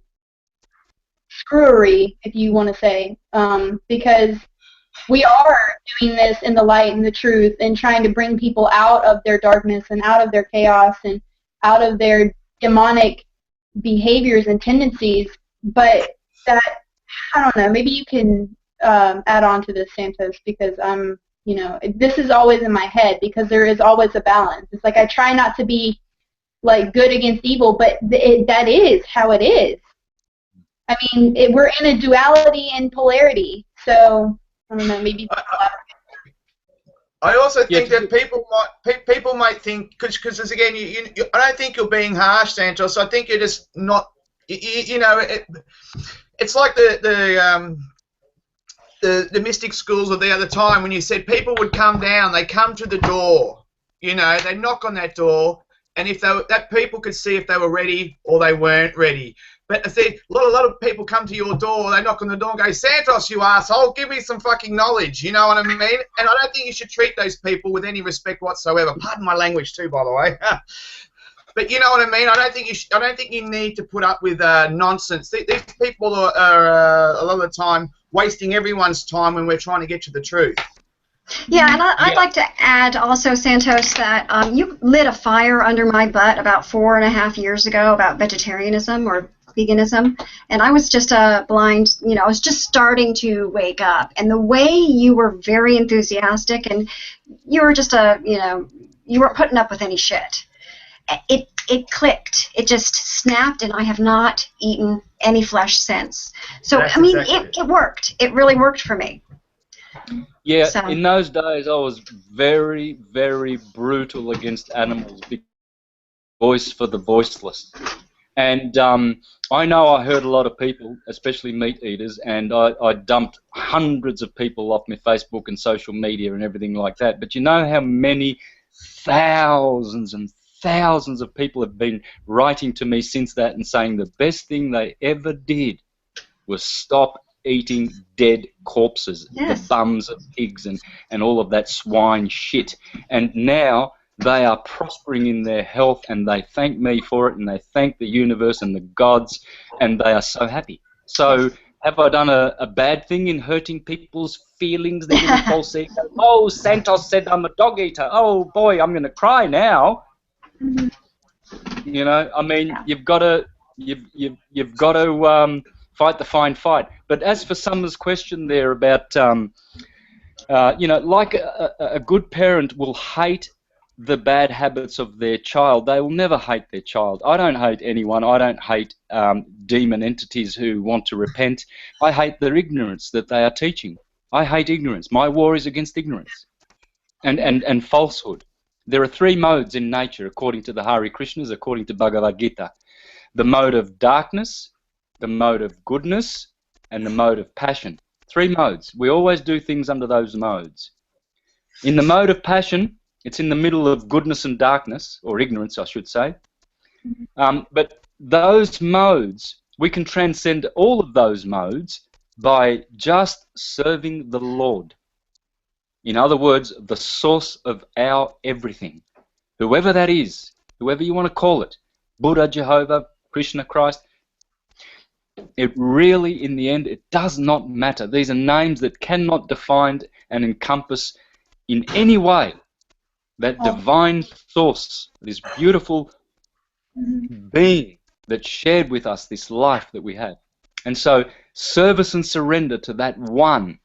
screwery, if you want to say, because we are doing this in the light and the truth and trying to bring people out of their darkness and out of their chaos and out of their demonic behaviors and tendencies, but that, I don't know, maybe you can add on to this, Santos, because this is always in my head because there is always a balance. It's like I try not to be like good against evil, but that is how it is. I mean, we're in a duality and polarity, so I don't know, maybe elaborate. I also think Yeah, that people might think, because again, I don't think you're being harsh, Santos. I think you're just not. You know, it's like the mystic schools of the other time when you said people would come down, they come to the door, you know, they knock on that door, and if that people could see if they were ready or they weren't ready. But I see a lot of people come to your door, they knock on the door and go, Santos, you asshole, give me some fucking knowledge, you know what I mean? And I don't think you should treat those people with any respect whatsoever. Pardon my language too, by the way. But you know what I mean. I don't think you need to put up with nonsense. These people are a lot of the time wasting everyone's time when we're trying to get to the truth. Yeah, and I'd like to add also, Santos, that you lit a fire under my butt about 4.5 years ago about vegetarianism or veganism, and I was just a blind, you know, I was just starting to wake up, and the way you were very enthusiastic, and you were just you weren't putting up with any shit. It clicked. It just snapped, and I have not eaten any flesh since. So, That's I mean, exactly it worked. It really worked for me. Yeah, So. in those days I was very, very brutal against animals, voice for the voiceless. And I know I hurt a lot of people, especially meat eaters, and I dumped hundreds of people off my Facebook and social media and everything like that. But you know how many thousands and thousands of people have been writing to me since that and saying the best thing they ever did was stop eating dead corpses, Yes. the bums of pigs and all of that swine shit. And now they are prospering in their health, and they thank me for it, and they thank the universe and the gods, and they are so happy. So have I done a bad thing in hurting people's feelings, their little false ego? Oh, Santos said I'm a dog eater. Oh boy, I'm going to cry now. You know, I mean, you've got to fight the fine fight. But as for Summer's question there about, you know, like a good parent will hate the bad habits of their child, they will never hate their child. I don't hate anyone. I don't hate demon entities who want to repent. I hate their ignorance that they are teaching. I hate ignorance. My war is against ignorance and falsehood. There are 3 modes in nature, according to the Hare Krishnas, according to Bhagavad Gita. The mode of darkness, the mode of goodness, and the mode of passion. 3 modes. We always do things under those modes. In the mode of passion, it's in the middle of goodness and darkness, or ignorance, I should say. But those modes, we can transcend all of those modes by just serving the Lord. In other words, the source of our everything. Whoever that is, whoever you want to call it, Buddha, Jehovah, Krishna, Christ, it really, in the end, it does not matter. These are names that cannot define and encompass in any way that divine source, this beautiful being that shared with us this life that we have. And so service and surrender to that one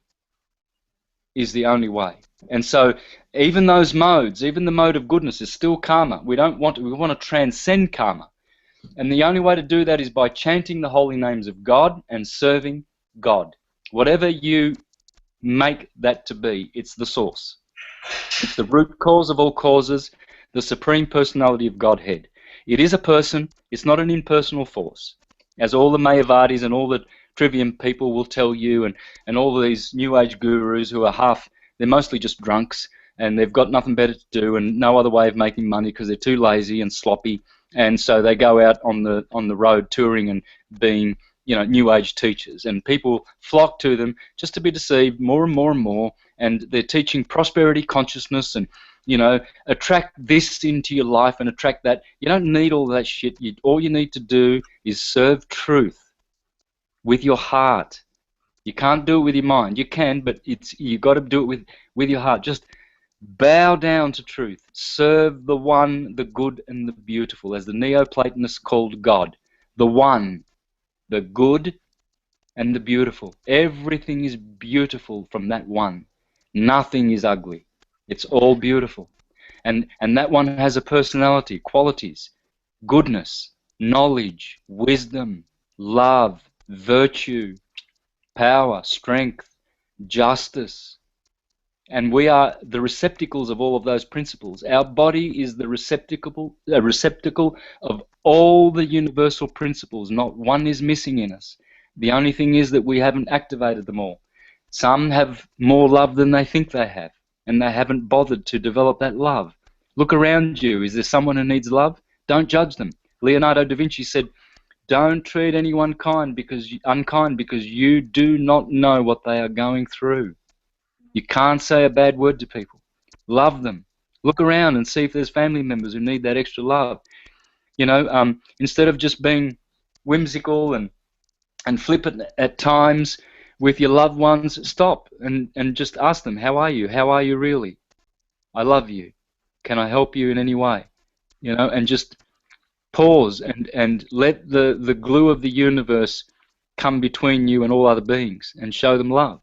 is the only way. And so even those modes, even the mode of goodness is still karma. We want to transcend karma. And the only way to do that is by chanting the holy names of God and serving God. Whatever you make that to be, it's the source. It's the root cause of all causes, the supreme personality of Godhead. It is a person, it's not an impersonal force. As all the Mayavadis and all the trivium people will tell you, and all these New Age gurus who are they're mostly just drunks, and they've got nothing better to do and no other way of making money because they're too lazy and sloppy, and so they go out on the road touring and being, you know, New Age teachers, and people flock to them just to be deceived more and more and more, and they're teaching prosperity consciousness and, you know, attract this into your life and attract that. You don't need all that shit. All you need to do is serve truth with your heart. You can't do it with your mind. You can, but you got to do it with your heart. Just bow down to truth. Serve the one, the good and the beautiful, as the Neoplatonists called God. The one, the good and the beautiful. Everything is beautiful from that one. Nothing is ugly. It's all beautiful. And that one has a personality, qualities, goodness, knowledge, wisdom, love, virtue, power, strength, justice, And we are the receptacles of all of those principles. Our body is the receptacle of all the universal principles. Not one is missing in us. The only thing is that we haven't activated them all. Some have more love than they think they have, and they haven't bothered to develop that love. Look around you. Is there someone who needs love? Don't judge them. Leonardo da Vinci said, don't treat anyone unkind because you do not know what they are going through. You can't say a bad word to people. Love them. Look around and see if there's family members who need that extra love. You know, instead of just being whimsical and flippant at times with your loved ones, stop and just ask them, how are you? How are you really? I love you. Can I help you in any way? You know, and just pause and let the glue of the universe come between you and all other beings and show them love.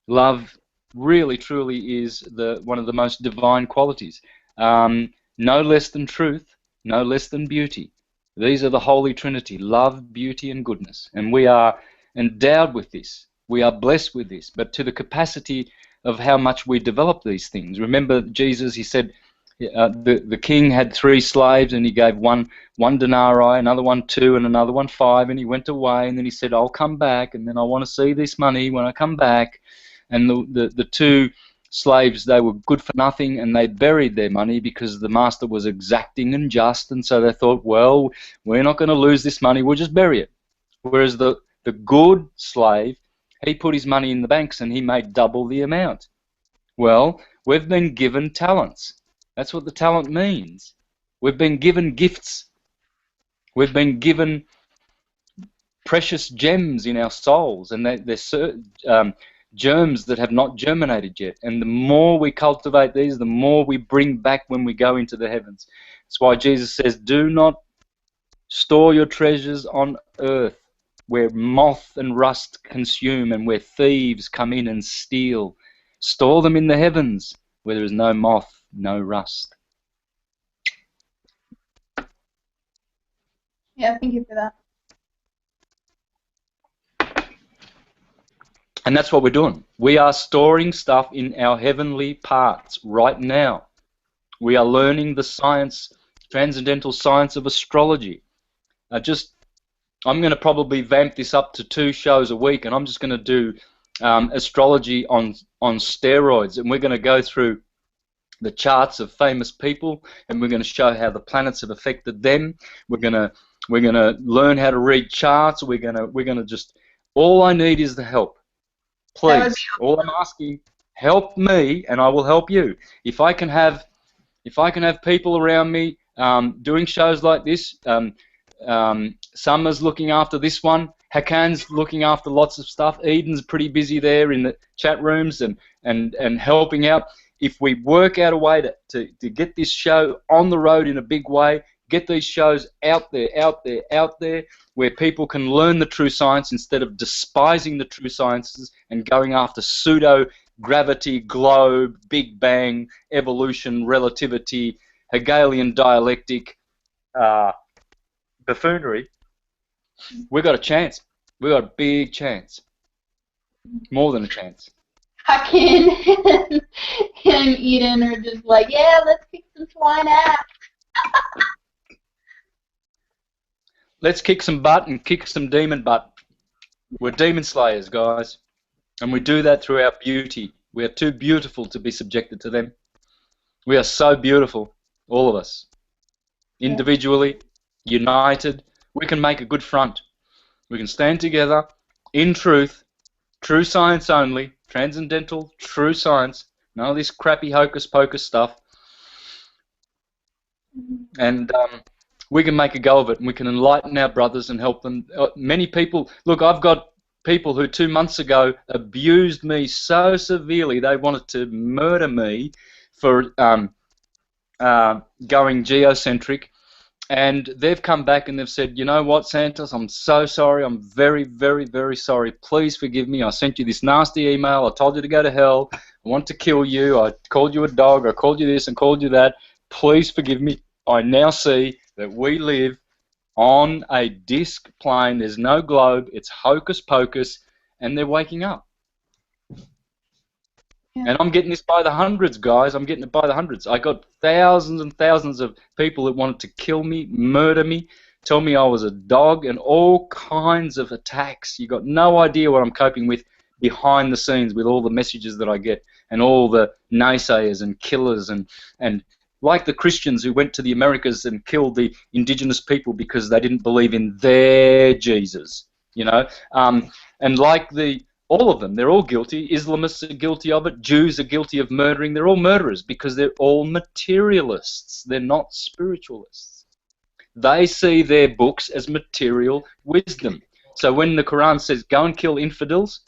Love really, truly is one of the most divine qualities. No less than truth, no less than beauty. These are the Holy Trinity, love, beauty, and goodness. And we are endowed with this. We are blessed with this. But to the capacity of how much we develop these things. Remember Jesus, he said, the king had 3 slaves, and he gave one denarii, another one 2, and another one 5, and he went away, and then he said, I'll come back, and then I want to see this money when I come back. And the 2 slaves, they were good for nothing, and they buried their money because the master was exacting and just, and so they thought, well, we're not going to lose this money, we'll just bury it. Whereas the good slave, he put his money in the banks and he made double the amount. Well, we've been given talents. That's what the talent means. We've been given gifts. We've been given precious gems in our souls, and they're germs that have not germinated yet. And the more we cultivate these, the more we bring back when we go into the heavens. That's why Jesus says, do not store your treasures on earth, where moth and rust consume and where thieves come in and steal. Store them in the heavens, where there is no moth, no rust. Yeah, thank you for that. And that's what we're doing. We are storing stuff in our heavenly parts right now. We are learning the science, transcendental science of astrology. I'm going to probably vamp this up to 2 shows a week, and I'm just going to do astrology on steroids, and we're going to go through the charts of famous people, and we're going to show how the planets have affected them. We're going to learn how to read charts. We're going to just, all I need is the help. Please, all I'm asking, help me, and I will help you. If I can have people around me doing shows like this, Summer's looking after this one, Hakan's looking after lots of stuff, Eden's pretty busy there in the chat rooms and helping out. If we work out a way to get this show on the road in a big way, get these shows out there, where people can learn the true science instead of despising the true sciences and going after pseudo-gravity, globe, Big Bang, evolution, relativity, Hegelian dialectic, buffoonery. We've got a chance. We've got a big chance. More than a chance. Hakan and Eden are just like, yeah, let's kick some swine ass. Let's kick some butt and kick some demon butt. We're demon slayers, guys. And we do that through our beauty. We are too beautiful to be subjected to them. We are so beautiful, all of us. Individually, united, we can make a good front. We can stand together in truth, true science only, transcendental, true science, none of this crappy hocus-pocus stuff. And we can make a go of it, and we can enlighten our brothers and help them. Many people, look, I've got people who 2 months ago abused me so severely they wanted to murder me for going geocentric, and they've come back and they've said, you know what, Santos, I'm so sorry, I'm very, very, very sorry, please forgive me, I sent you this nasty email, I told you to go to hell, I want to kill you, I called you a dog, I called you this and called you that, please forgive me. I now see that we live on a disc plane, there's no globe, it's hocus pocus, and they're waking up. Yeah. And I'm getting this by the hundreds, guys. I'm getting it by the hundreds. I got thousands and thousands of people that wanted to kill me, murder me, tell me I was a dog, and all kinds of attacks. You got no idea what I'm coping with behind the scenes with all the messages that I get and all the naysayers and killers and like the Christians who went to the Americas and killed the indigenous people because they didn't believe in their Jesus, you know, and like all of them, they're all guilty. Islamists are guilty of it. Jews are guilty of murdering. They're all murderers because they're all materialists. They're not spiritualists. They see their books as material wisdom. So when the Quran says, go and kill infidels,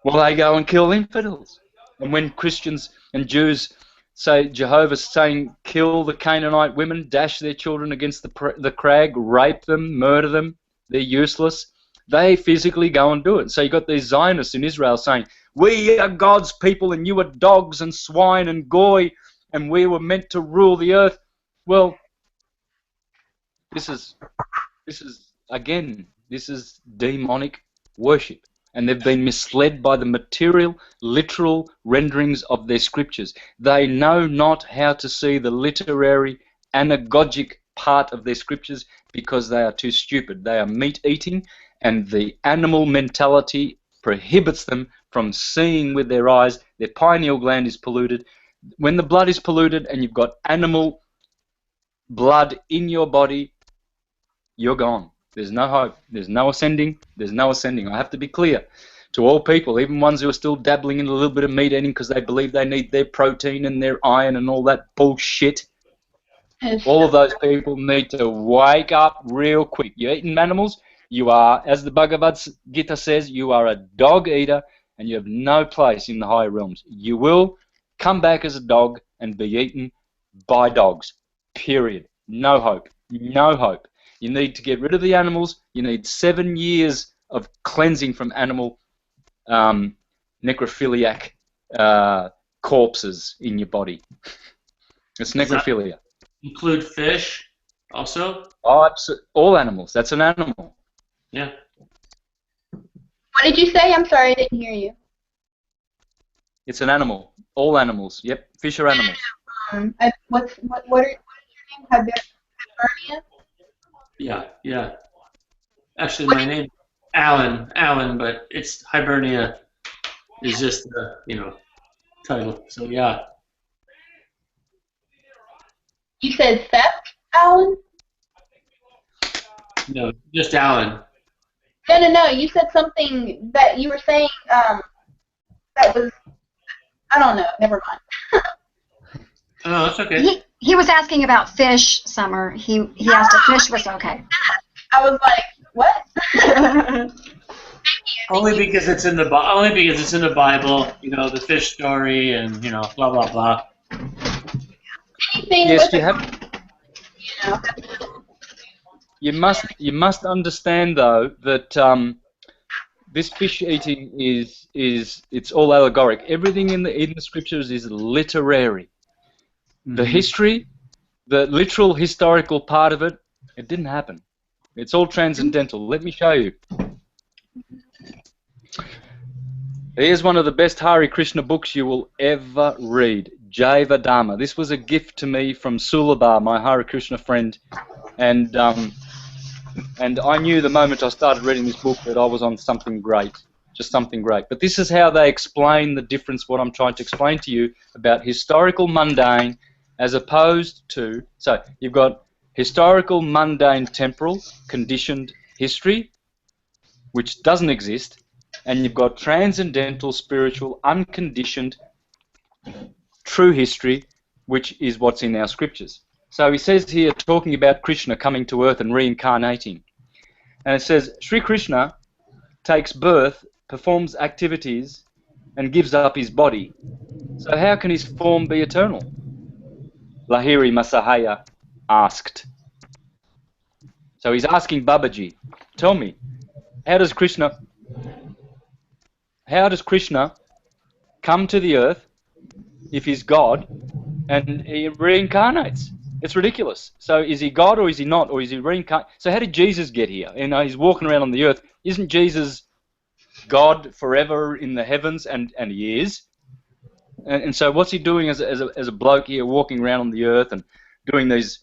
well, they go and kill infidels. And when Christians and Jews say, Jehovah's saying, kill the Canaanite women, dash their children against the crag, rape them, murder them, they're useless. They physically go and do it. So you've got these Zionists in Israel saying, we are God's people and you are dogs and swine and goy and we were meant to rule the earth. Well, this is demonic worship. And they've been misled by the material, literal renderings of their scriptures. They know not how to see the literary, anagogic part of their scriptures because they are too stupid. They are meat-eating, and the animal mentality prohibits them from seeing with their eyes. Their pineal gland is polluted. When the blood is polluted and you've got animal blood in your body, you're gone. There's no hope. There's no ascending. There's no ascending. I have to be clear to all people, even ones who are still dabbling in a little bit of meat eating because they believe they need their protein and their iron and all that bullshit. All of those people need to wake up real quick. You're eating animals. You are, as the Bhagavad Gita says, you are a dog eater and you have no place in the higher realms. You will come back as a dog and be eaten by dogs. Period. No hope. No hope. You need to get rid of the animals. You need 7 years of cleansing from animal necrophiliac corpses in your body. It's necrophilia. Include fish also? Oh, all animals. That's an animal. Yeah. What did you say? I'm sorry, I didn't hear you. It's an animal. All animals. Yep. Fish are animals. What is your name? Hibernia? Yeah. Actually, my name's Alan, but it's Hibernia is just the, title. So, yeah. You said theft, Alan? No, just Alan. No. You said something that you were saying that was, I don't know. Never mind. Oh, that's okay. He was asking about fish, Summer. He asked if fish was okay. I was like, what? Only because it's in the Bible, the fish story, and blah blah blah. Anything yes, with you must understand though that this fish eating it's all allegoric. Everything in the scriptures is literary. The history, the literal historical part of it, it didn't happen. It's all transcendental. Let me show you. Here's one of the best Hare Krishna books you will ever read, Jaiva Dharma. This was a gift to me from Sulabha, my Hare Krishna friend, and I knew the moment I started reading this book that I was on something great, just something great. But this is how they explain the difference, what I'm trying to explain to you about historical mundane as opposed to, so you've got historical mundane temporal conditioned history, which doesn't exist, and you've got transcendental spiritual unconditioned true history, which is what's in our scriptures. So he says here, talking about Krishna coming to earth and reincarnating, and it says Sri Krishna takes birth, performs activities, and gives up his body. So how can his form be eternal? Lahiri Masahaya asked. So he's asking Babaji, tell me, how does Krishna come to the earth if he's God and he reincarnates? It's ridiculous. So is he God or is he not? Or is he reincarnated? So how did Jesus get here? He's walking around on the earth. Isn't Jesus God forever in the heavens? And he is. And so what's he doing as a bloke here walking around on the earth and doing these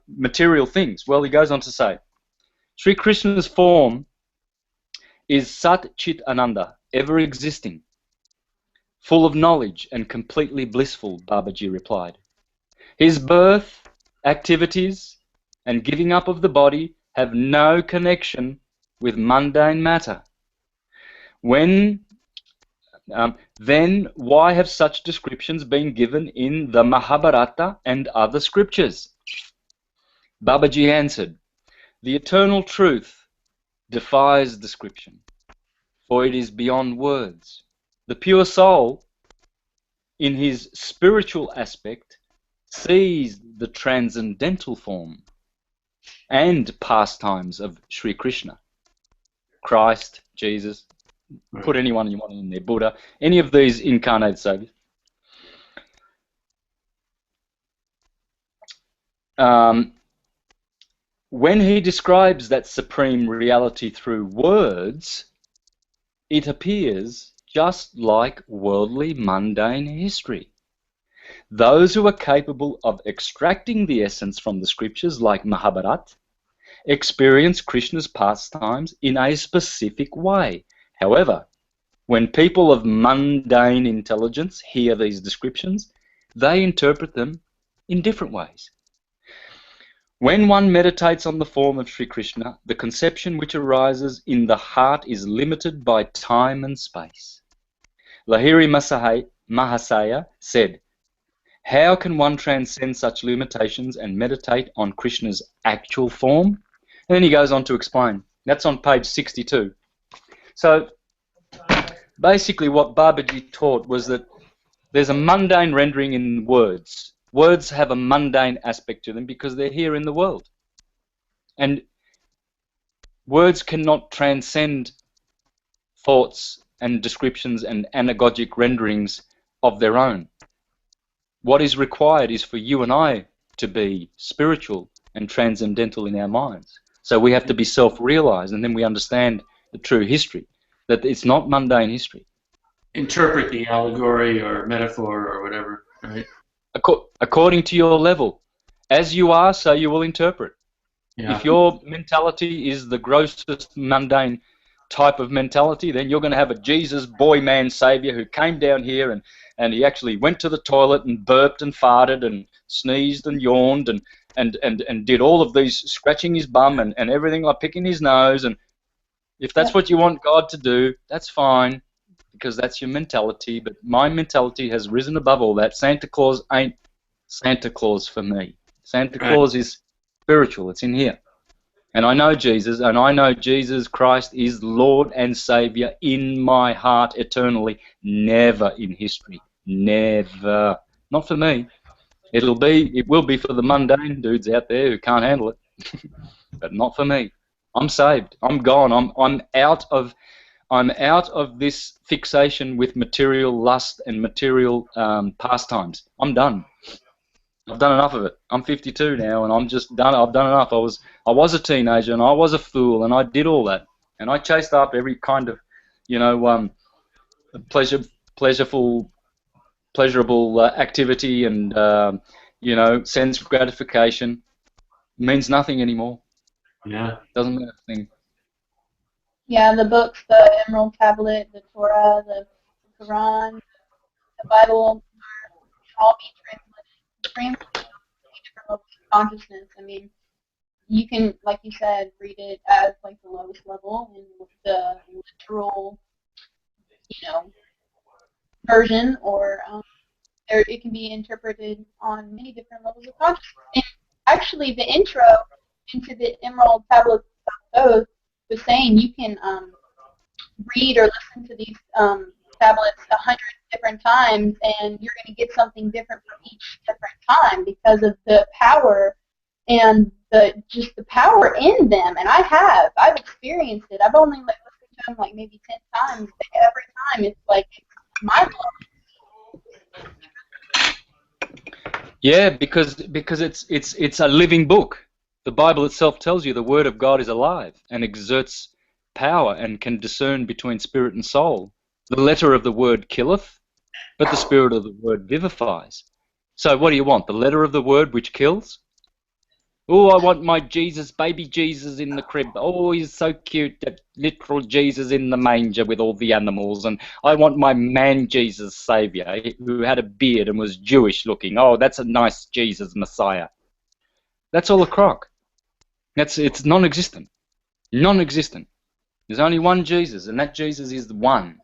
material things? Well, he goes on to say, Sri Krishna's form is Sat Chit Ananda, ever existing, full of knowledge and completely blissful, Babaji replied. His birth, activities, and giving up of the body have no connection with mundane matter. Then why have such descriptions been given in the Mahabharata and other scriptures? Babaji answered, the eternal truth defies description, for it is beyond words. The pure soul, in his spiritual aspect, sees the transcendental form and pastimes of Sri Krishna, Christ, Jesus, put anyone you want in there, Buddha, any of these incarnated saviors. When he describes that supreme reality through words, it appears just like worldly, mundane history. Those who are capable of extracting the essence from the scriptures, like Mahabharata, experience Krishna's pastimes in a specific way. However, when people of mundane intelligence hear these descriptions, they interpret them in different ways. When one meditates on the form of Sri Krishna, the conception which arises in the heart is limited by time and space. Lahiri Mahasaya said, how can one transcend such limitations and meditate on Krishna's actual form? And then he goes on to explain. That's on page 62. So basically what Babaji taught was that there's a mundane rendering in words. Words have a mundane aspect to them because they're here in the world. And words cannot transcend thoughts and descriptions and anagogic renderings of their own. What is required is for you and I to be spiritual and transcendental in our minds. So we have to be self-realized, and then we understand the true history, that it's not mundane history. Interpret the allegory or metaphor or whatever, right? According to your level. As you are, so you will interpret. Yeah. If your mentality is the grossest mundane type of mentality, then you're going to have a Jesus boy man savior who came down here and he actually went to the toilet and burped and farted and sneezed and yawned and did all of these, scratching his bum and everything, like picking his nose. And if that's what you want God to do, that's fine, because that's your mentality. But my mentality has risen above all that. Santa Claus ain't Santa Claus for me. Santa Claus is spiritual. It's in here. And I know Jesus, and I know Jesus Christ is Lord and Savior in my heart eternally, never in history. Never. Not for me. It will be for the mundane dudes out there who can't handle it. But not for me. I'm saved. I'm gone. I'm out of this fixation with material lust and material pastimes. I'm done. I've done enough of it. I'm 52 now, and I'm just done. I've done enough. I was a teenager, and I was a fool, and I did all that, and I chased up every kind of, pleasurable activity, and sense gratification. It means nothing anymore. Yeah, doesn't mean a thing. Yeah, the books, the Emerald Tablet, the Torah, the Quran, the Bible, should all be translated different levels of consciousness. I mean, you can, like you said, read it as like the lowest level in the literal, version, or it can be interpreted on many different levels of consciousness. And actually, the intro into the Emerald Tablet was saying you can read or listen to these tablets 100 different times, and you're going to get something different from each different time because of the power and just the power in them. And I've experienced it. I've only listened to them like maybe 10 times, but every time it's like mind-blowing. Yeah, because it's a living book. The Bible itself tells you the Word of God is alive and exerts power and can discern between spirit and soul. The letter of the Word killeth, but the spirit of the word vivifies. So what do you want? The letter of the word which kills? Oh, I want my Jesus, baby Jesus in the crib. Oh, he's so cute, that literal Jesus in the manger with all the animals. And I want my man Jesus Saviour, who had a beard and was Jewish looking. Oh, that's a nice Jesus Messiah. That's all a crock. It's non-existent. Non-existent. There's only one Jesus, and that Jesus is one,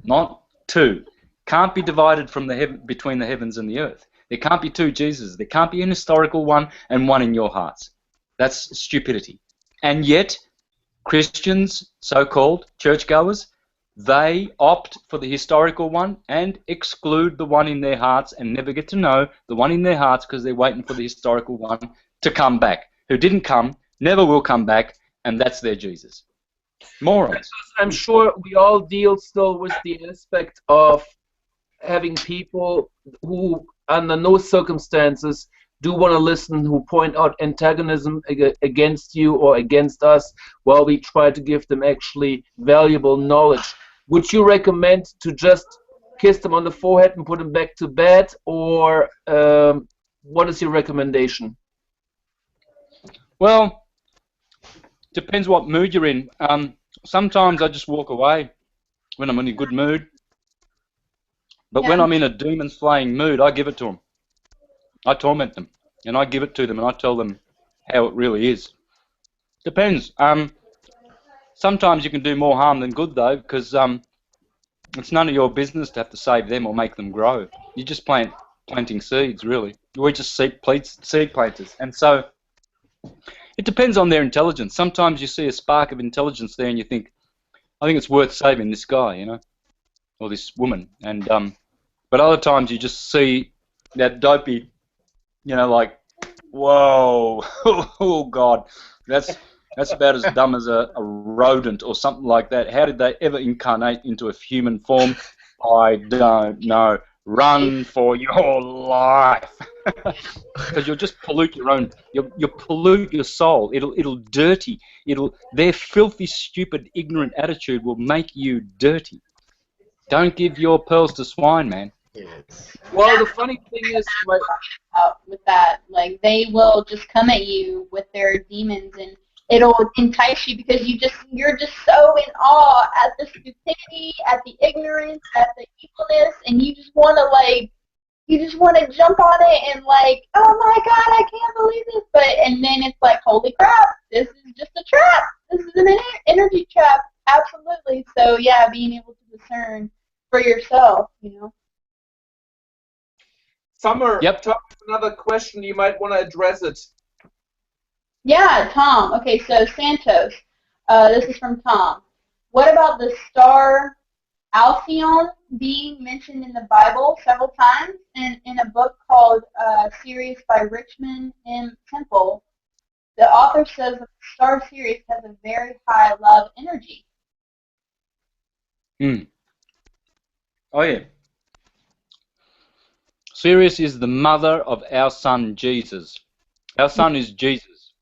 not two. Can't be divided from between the heavens and the earth. There can't be two Jesuses. There can't be an historical one and one in your hearts. That's stupidity. And yet, Christians, so-called churchgoers, they opt for the historical one and exclude the one in their hearts and never get to know the one in their hearts because they're waiting for the historical one to come back, who didn't come, never will come back, and that's their Jesus. Morons. I'm sure we all deal still with the aspect of having people who, under no circumstances, do want to listen, who point out antagonism against you or against us, while we try to give them actually valuable knowledge. Would you recommend to just kiss them on the forehead and put them back to bed, or what is your recommendation? Well, depends what mood you're in. Sometimes I just walk away when I'm in a good mood. But when I'm in a demon-slaying mood, I give it to them. I torment them, and I give it to them, and I tell them how it really is. Depends. Sometimes you can do more harm than good, though, because it's none of your business to have to save them or make them grow. You're just planting seeds, really. We're just seed planters. And so it depends on their intelligence. Sometimes you see a spark of intelligence there, and you think, I think it's worth saving this guy, you know, or this woman. And but other times you just see that dopey, you know, like, whoa, oh God, that's about as dumb as a rodent or something like that. How did they ever incarnate into a human form? I don't know. Run for your life, because you'll just pollute your own. You'll pollute your soul. It'll dirty. Their filthy, stupid, ignorant attitude will make you dirty. Don't give your pearls to swine, man. Yes. Well, the funny thing is, with that, like, they will just come at you with their demons, and it'll entice you because you're just so in awe at the stupidity, at the ignorance, at the evilness, and you just want to jump on it and like, oh my God, I can't believe this, and then it's like, holy crap, this is just a trap. This is an energy trap. Absolutely. So yeah, being able to discern for yourself, you know. Summer, Yep. Tom, another question, you might want to address it. Yeah, Tom. Okay, so Santos. This is from Tom. What about the star Alcyon being mentioned in the Bible several times in a book called Sirius by Richmond M. Temple? The author says that the star Sirius has a very high love energy. Oh, yeah. Sirius is the mother of our son Jesus. Our son is Jesus,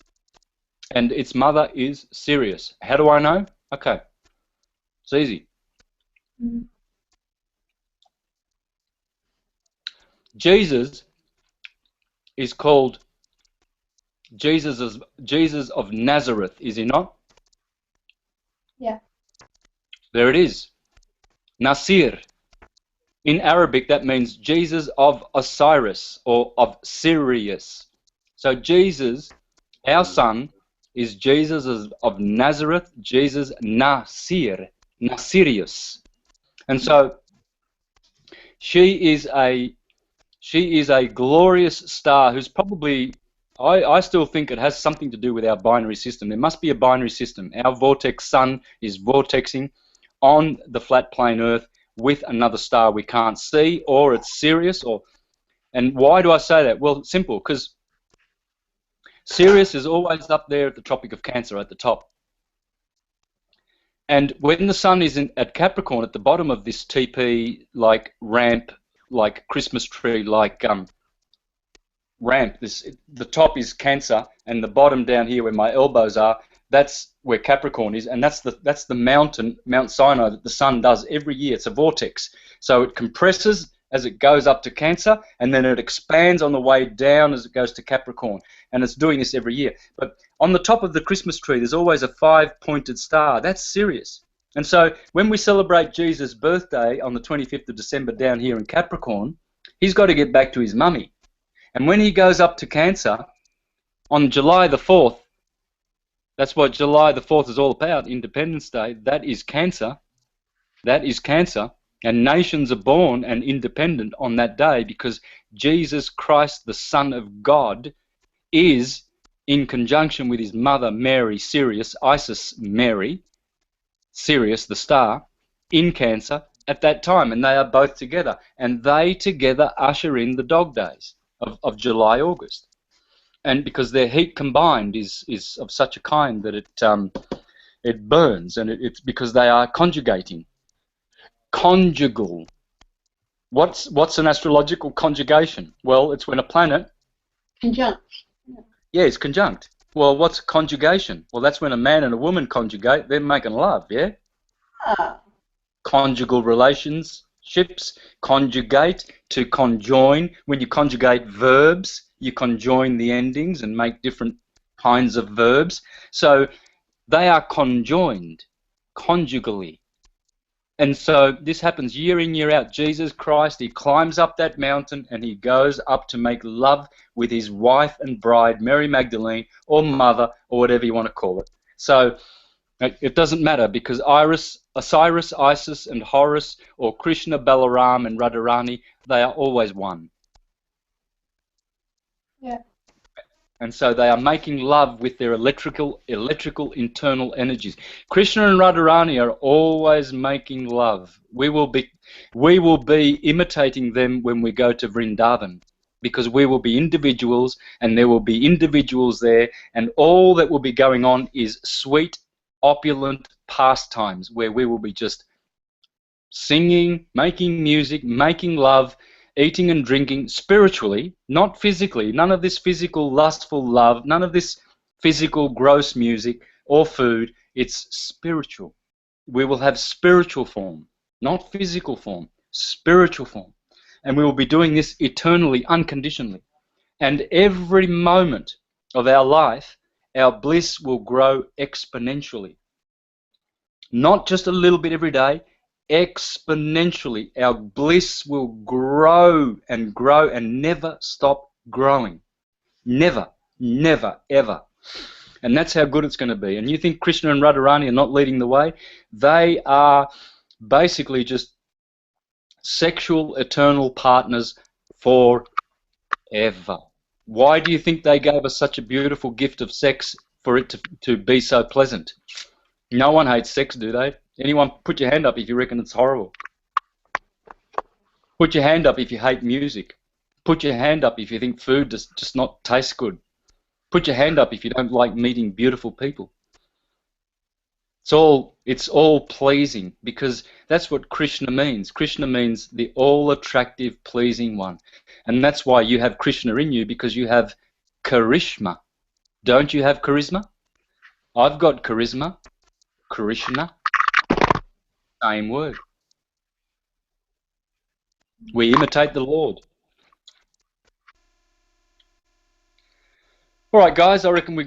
and its mother is Sirius. How do I know? Okay, it's easy. Jesus is called Jesus of Nazareth, is he not? Yeah. There it is. Nasir. In Arabic, that means Jesus of Osiris or of Sirius. So Jesus, our son, is Jesus of Nazareth, Jesus Nasir, Nasirius. And so she is a glorious star who's probably, I still think it has something to do with our binary system. There must be a binary system. Our vortex sun is vortexing on the flat plane Earth with another star we can't see, or it's Sirius, and why do I say that? Well, simple, because Sirius is always up there at the Tropic of Cancer at the top. And when the sun is at Capricorn, at the bottom of this TP like ramp, like Christmas tree, like ramp, the top is Cancer, and the bottom down here where my elbows are, that's where Capricorn is, and that's the mountain, Mount Sinai, that the sun does every year. It's a vortex. So it compresses as it goes up to Cancer, and then it expands on the way down as it goes to Capricorn. And it's doing this every year. But on the top of the Christmas tree, there's always a 5-pointed star. That's Sirius. And so when we celebrate Jesus' birthday on the 25th of December down here in Capricorn, he's got to get back to his mummy. And when he goes up to Cancer, on July the 4th, that's what July the 4th is all about, Independence Day. That is Cancer. That is Cancer. And nations are born and independent on that day because Jesus Christ, the Son of God, is in conjunction with his mother Mary, Sirius, Isis Mary, Sirius, the star, in Cancer at that time. And they are both together. And they together usher in the dog days of July, August. And because their heat combined is of such a kind that it burns, and it's because they are conjugating. Conjugal. What's an astrological conjugation? Well, it's when a planet... Conjunct. Yeah, it's conjunct. Well, what's conjugation? Well, that's when a man and a woman conjugate. They're making love, yeah? Conjugal relationships, conjugate, to conjoin. When you conjugate verbs, you conjoin the endings and make different kinds of verbs. So they are conjoined, conjugally. And so this happens year in, year out. Jesus Christ, he climbs up that mountain and he goes up to make love with his wife and bride, Mary Magdalene, or mother, or whatever you want to call it. So it doesn't matter because Osiris, Isis, and Horus, or Krishna, Balaram, and Radharani, they are always one. Yeah. And so they are making love with their electrical internal energies. Krishna and Radharani are always making love. We will be imitating them when we go to Vrindavan, because we will be individuals and there will be individuals there, and all that will be going on is sweet, opulent pastimes where we will be just singing, making music, making love, eating and drinking spiritually, not physically. None of this physical, lustful love, none of this physical, gross music or food. It's spiritual. We will have spiritual form, not physical form, spiritual form. And we will be doing this eternally, unconditionally. And every moment of our life, our bliss will grow exponentially. Not just a little bit every day, exponentially. Our bliss will grow and never stop growing. Never, never, ever. And that's how good it's going to be. And you think Krishna and Radharani are not leading the way? They are basically just sexual eternal partners forever. Why do you think they gave us such a beautiful gift of sex for it to be so pleasant? No one hates sex, do they? Anyone, put your hand up if you reckon it's horrible. Put your hand up if you hate music. Put your hand up if you think food does just not taste good. Put your hand up if you don't like meeting beautiful people. It's all pleasing, because that's what Krishna means. Krishna means the all-attractive, pleasing one. And that's why you have Krishna in you, because you have charisma. Don't you have charisma? I've got charisma. Krishna. Same word. We imitate the Lord. All right, guys, I reckon we